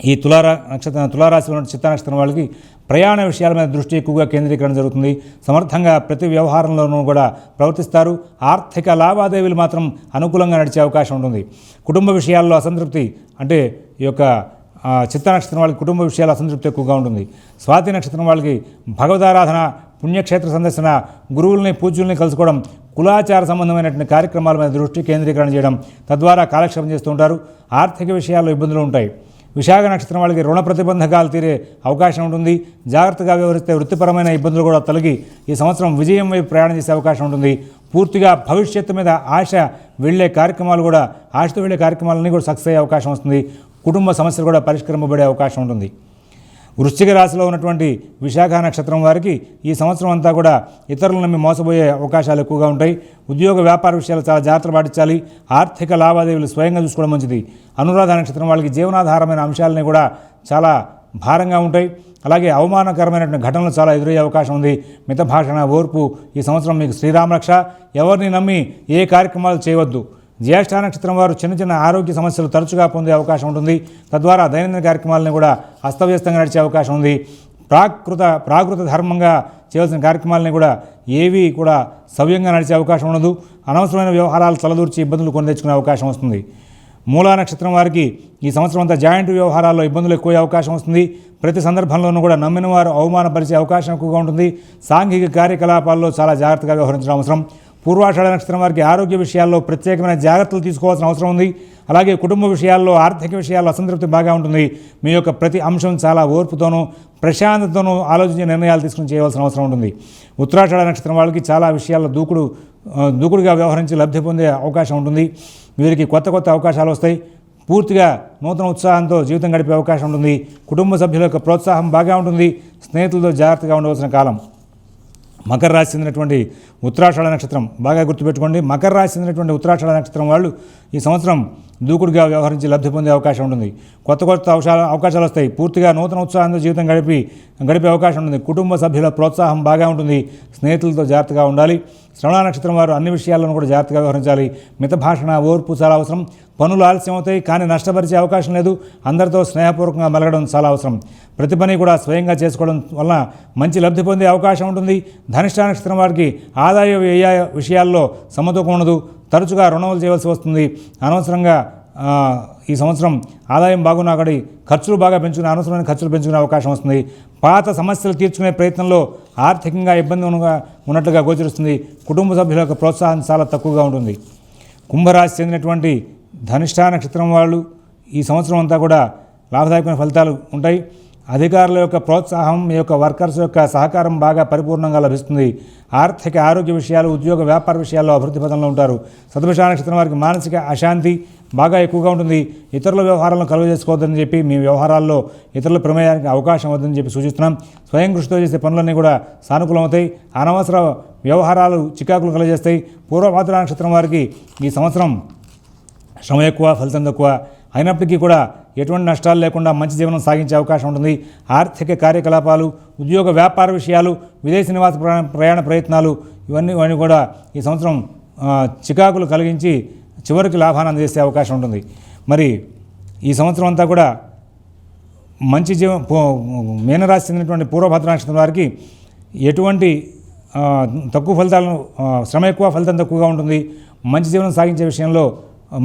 ఈ తులారాశిలో ఉన్న చిత్తా నక్షత్రం వాళ్ళకి ప్రయాణ విషయాల మీద దృష్టి ఎక్కువగా కేంద్రీకరణ జరుగుతుంది. సమర్థంగా ప్రతి వ్యవహారంలోనూ కూడా ప్రవర్తిస్తారు. ఆర్థిక లావాదేవీలు మాత్రం అనుకూలంగా నడిచే అవకాశం ఉంటుంది. కుటుంబ విషయాల్లో అసంతృప్తి, అంటే ఈ యొక్క చిత్తా నక్షత్రం వాళ్ళకి కుటుంబ విషయాల అసంతృప్తి ఎక్కువగా ఉంటుంది. స్వాతి నక్షత్రం వాళ్ళకి భగవదారాధన, పుణ్యక్షేత్ర సందర్శన, గురువుల్ని, పూజ్యుల్ని కలుసుకోవడం, కులాచార సంబంధమైనటువంటి కార్యక్రమాల మీద దృష్టి కేంద్రీకరణ చేయడం, తద్వారా కాలక్షేపం చేస్తూ ఉంటారు. ఆర్థిక విషయాల్లో ఇబ్బందులు ఉంటాయి. విశాఖ నక్షత్రం వాళ్ళకి రుణ ప్రతిబంధకాలు తీరే అవకాశం ఉంటుంది. జాగ్రత్తగా వ్యవహరిస్తే వృత్తిపరమైన ఇబ్బందులు కూడా తొలగి ఈ సంవత్సరం విజయం వైపు ప్రయాణం చేసే అవకాశం ఉంటుంది. పూర్తిగా భవిష్యత్తు మీద ఆశతో వెళ్ళే కార్యక్రమాలన్నీ కూడా సక్సెస్ అయ్యే అవకాశం వస్తుంది. కుటుంబ సమస్యలు కూడా పరిష్కరింపబడే అవకాశం ఉంటుంది. వృశ్చిక రాశిలో ఉన్నటువంటి విశాఖ నక్షత్రం వారికి ఈ సంవత్సరం అంతా కూడా ఇతరులను నమ్మి మోసపోయే అవకాశాలు ఎక్కువగా ఉంటాయి. ఉద్యోగ వ్యాపార విషయాలు చాలా జాగ్రత్తలు పాటించాలి. ఆర్థిక లావాదేవీలు స్వయంగా చూసుకోవడం మంచిది. అనురాధ నక్షత్రం వాళ్ళకి జీవనాధారమైన అంశాలని కూడా చాలా భారంగా ఉంటాయి. అలాగే అవమానకరమైనటువంటి ఘటనలు చాలా ఎదురయ్యే అవకాశం ఉంది. మిత భాషణ, ఓర్పు ఈ సంవత్సరం మీకు శ్రీరామరక్ష. ఎవరిని నమ్మి ఏ కార్యక్రమాలు చేయవద్దు. జ్యేష్ఠ నక్షత్రం వారు చిన్న చిన్న ఆరోగ్య సమస్యలు తరచుగా పొందే అవకాశం ఉంటుంది. తద్వారా దైనందిన కార్యక్రమాలను కూడా అస్తవ్యస్తంగా నడిచే అవకాశం ఉంది. ప్రాకృత ధర్మంగా చేయాల్సిన కార్యక్రమాలని కూడా ఏవి కూడా సవ్యంగా నడిచే అవకాశం ఉండదు. అనవసరమైన వ్యవహారాలు తలదూర్చి ఇబ్బందులు కొని తెచ్చుకునే అవకాశం వస్తుంది. మూలా నక్షత్రం వారికి ఈ సంవత్సరం అంతా జాయింట్ వ్యవహారాల్లో ఇబ్బందులు ఎక్కువ అవకాశం వస్తుంది. ప్రతి సందర్భంలోనూ కూడా నమ్మిన వారు అవమానపరిచే అవకాశం ఎక్కువగా ఉంటుంది. సాంఘిక కార్యకలాపాల్లో చాలా జాగ్రత్తగా వ్యవహరించడం అవసరం. పూర్వాషాఢ నక్షత్రం వారికి ఆరోగ్య విషయాల్లో ప్రత్యేకమైన జాగ్రత్తలు తీసుకోవాల్సిన అవసరం ఉంది. అలాగే కుటుంబ విషయాల్లో, ఆర్థిక విషయాల్లో అసంతృప్తి బాగా ఉంటుంది. మీ యొక్క ప్రతి అంశం చాలా ఓర్పుతోనూ ప్రశాంతతోనూ ఆలోచించే నిర్ణయాలు తీసుకుని చేయవలసిన అవసరం ఉంటుంది. ఉత్తరాషాఢ నక్షత్రం వాళ్ళకి చాలా విషయాల్లో దూకుడుగా వ్యవహరించి లబ్ధి పొందే అవకాశం ఉంటుంది. వీరికి కొత్త అవకాశాలు వస్తాయి. పూర్తిగా నూతన ఉత్సాహంతో జీవితం గడిపే అవకాశం ఉంటుంది. కుటుంబ సభ్యుల యొక్క ప్రోత్సాహం బాగా ఉంటుంది. స్నేహితులతో జాగ్రత్తగా ఉండవలసిన కాలం. మకర రాశి చెందినటువంటి ఉత్తరాషాఢ నక్షత్రం బాగా గుర్తుపెట్టుకోండి. మకర రాశి చెందినటువంటి ఉత్తరాషాఢ నక్షత్రం వాళ్ళు ఈ సంవత్సరం దూకుడుగా వ్యవహరించి లబ్ధి పొందే అవకాశం ఉంటుంది. కొత్త అవకాశాలు వస్తాయి. పూర్తిగా నూతన ఉత్సాహంతో జీవితం గడిపే అవకాశం ఉంటుంది. కుటుంబ సభ్యుల ప్రోత్సాహం బాగా ఉంటుంది. స్నేహితులతో జాగ్రత్తగా ఉండాలి. శ్రవణ నక్షత్రం వారు అన్ని విషయాలను కూడా జాగ్రత్తగా వ్యవహరించాలి. మిత భాషణ, ఓర్పు చాలా అవసరం. పనులు ఆలస్యం అవుతాయి, కానీ నష్టపరిచే అవకాశం లేదు. అందరితో స్నేహపూర్వకంగా మెలగడం చాలా అవసరం. ప్రతి పని కూడా స్వయంగా చేసుకోవడం వలన మంచి లబ్ధి పొందే అవకాశం ఉంటుంది. ధనిష్ట నక్షత్రం వారికి ఆదాయ వ్యయ విషయాల్లో సమతూకం ఉండదు. తరచుగా రుణాలు చేయవలసి వస్తుంది. అనవసరంగా ఈ సంవత్సరం ఆదాయం బాగున్నా కూడా ఖర్చులు బాగా అనవసరమైన ఖర్చులు పెంచుకునే అవకాశం వస్తుంది. పాత సమస్యలు తీర్చుకునే ప్రయత్నంలో ఆర్థికంగా ఇబ్బంది ఉన్నట్లుగా గోచరిస్తుంది. కుటుంబ సభ్యుల యొక్క ప్రోత్సాహం చాలా తక్కువగా ఉంటుంది. కుంభరాశి చెందినటువంటి ధనిష్ట నక్షత్రం వాళ్ళు ఈ సంవత్సరం అంతా కూడా లాభదాయకమైన ఫలితాలు ఉంటాయి. అధికారుల యొక్క ప్రోత్సాహం, మీ యొక్క వర్కర్స్ యొక్క సహకారం బాగా పరిపూర్ణంగా లభిస్తుంది. ఆర్థిక ఆరోగ్య విషయాలు, ఉద్యోగ వ్యాపార విషయాల్లో అభివృద్ధి పదంలో ఉంటారు. శతభిష నక్షత్రం వారికి మానసిక అశాంతి బాగా ఎక్కువగా ఉంటుంది. ఇతరుల వ్యవహారాలను కలుగజేసుకోవద్దని చెప్పి, మీ వ్యవహారాల్లో ఇతరుల ప్రమేయానికి అవకాశం వద్దని చెప్పి సూచిస్తున్నాం. స్వయం కృషితో చేసే పనులన్నీ కూడా సానుకూలమవుతాయి. అనవసర వ్యవహారాలు చికాకులు కలుగజేస్తాయి. పూర్వభాద్ర నక్షత్రం వారికి ఈ సంవత్సరం శ్రమ ఎక్కువ, ఫలితం తక్కువ. అయినప్పటికీ కూడా ఎటువంటి నష్టాలు లేకుండా మంచి జీవనం సాగించే అవకాశం ఉంటుంది. ఆర్థిక కార్యకలాపాలు, ఉద్యోగ వ్యాపార విషయాలు, విదేశీ నివాస ప్రయాణ ప్రయత్నాలు ఇవన్నీ కూడా ఈ సంవత్సరం చికాకులు కలిగించి చివరికి లాభాన్ని అందజేసే అవకాశం ఉంటుంది. మరి ఈ సంవత్సరం అంతా కూడా మంచి మీనరాశి చెందినటువంటి పూర్వభద్ర నక్షత్రం వారికి ఎటువంటి తక్కువ ఫలితాలను, శ్రమ ఎక్కువ, ఫలితం తక్కువగా ఉంటుంది. మంచి జీవనం సాగించే విషయంలో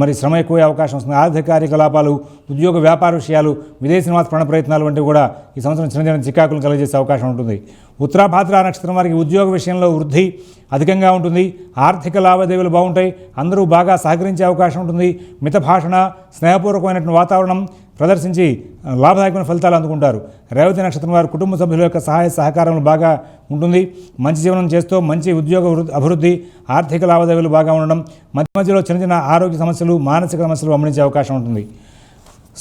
మరి శ్రమ ఎక్కువ అవకాశం వస్తుంది. ఆర్థిక కార్యకలాపాలు, ఉద్యోగ వ్యాపార విషయాలు, విదేశీ నివాస ప్రాణ ప్రయత్నాలు వంటివి కూడా ఈ సంవత్సరం చిన్న చికాకులు కలిగజేసే అవకాశం ఉంటుంది. ఉత్తరాభాద్ర నక్షత్రం వారికి ఉద్యోగ విషయంలో వృద్ధి అధికంగా ఉంటుంది. ఆర్థిక లావాదేవీలు బాగుంటాయి. అందరూ బాగా సహకరించే అవకాశం ఉంటుంది. మిత భాషణ, స్నేహపూర్వకమైనటువంటి వాతావరణం ప్రదర్శించి లాభదాయకమైన ఫలితాలు అందుకుంటారు. రేవతి నక్షత్రం వారి కుటుంబ సభ్యుల యొక్క సహాయ సహకారం బాగా ఉంటుంది. మంచి జీవనం చేస్తూ మంచి ఉద్యోగ అభివృద్ధి, ఆర్థిక లావాదేవీలు బాగా ఉండడం, మధ్యలో చిన్న ఆరోగ్య సమస్యలు, మానసిక సమస్యలు గమనించే అవకాశం ఉంటుంది.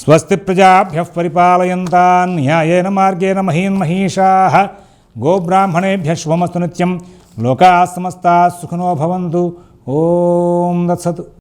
స్వస్తి ప్రజాభ్యః పరిపాలయంతాన్ న్యాయేన మార్గేణ మహీన్మహీషాః గోబ్రాహ్మణేభ్యః శుభమస్తు నిత్యం. లోకాః సమస్తాః సుఖినో భవంతు. ఓం దత్సత్.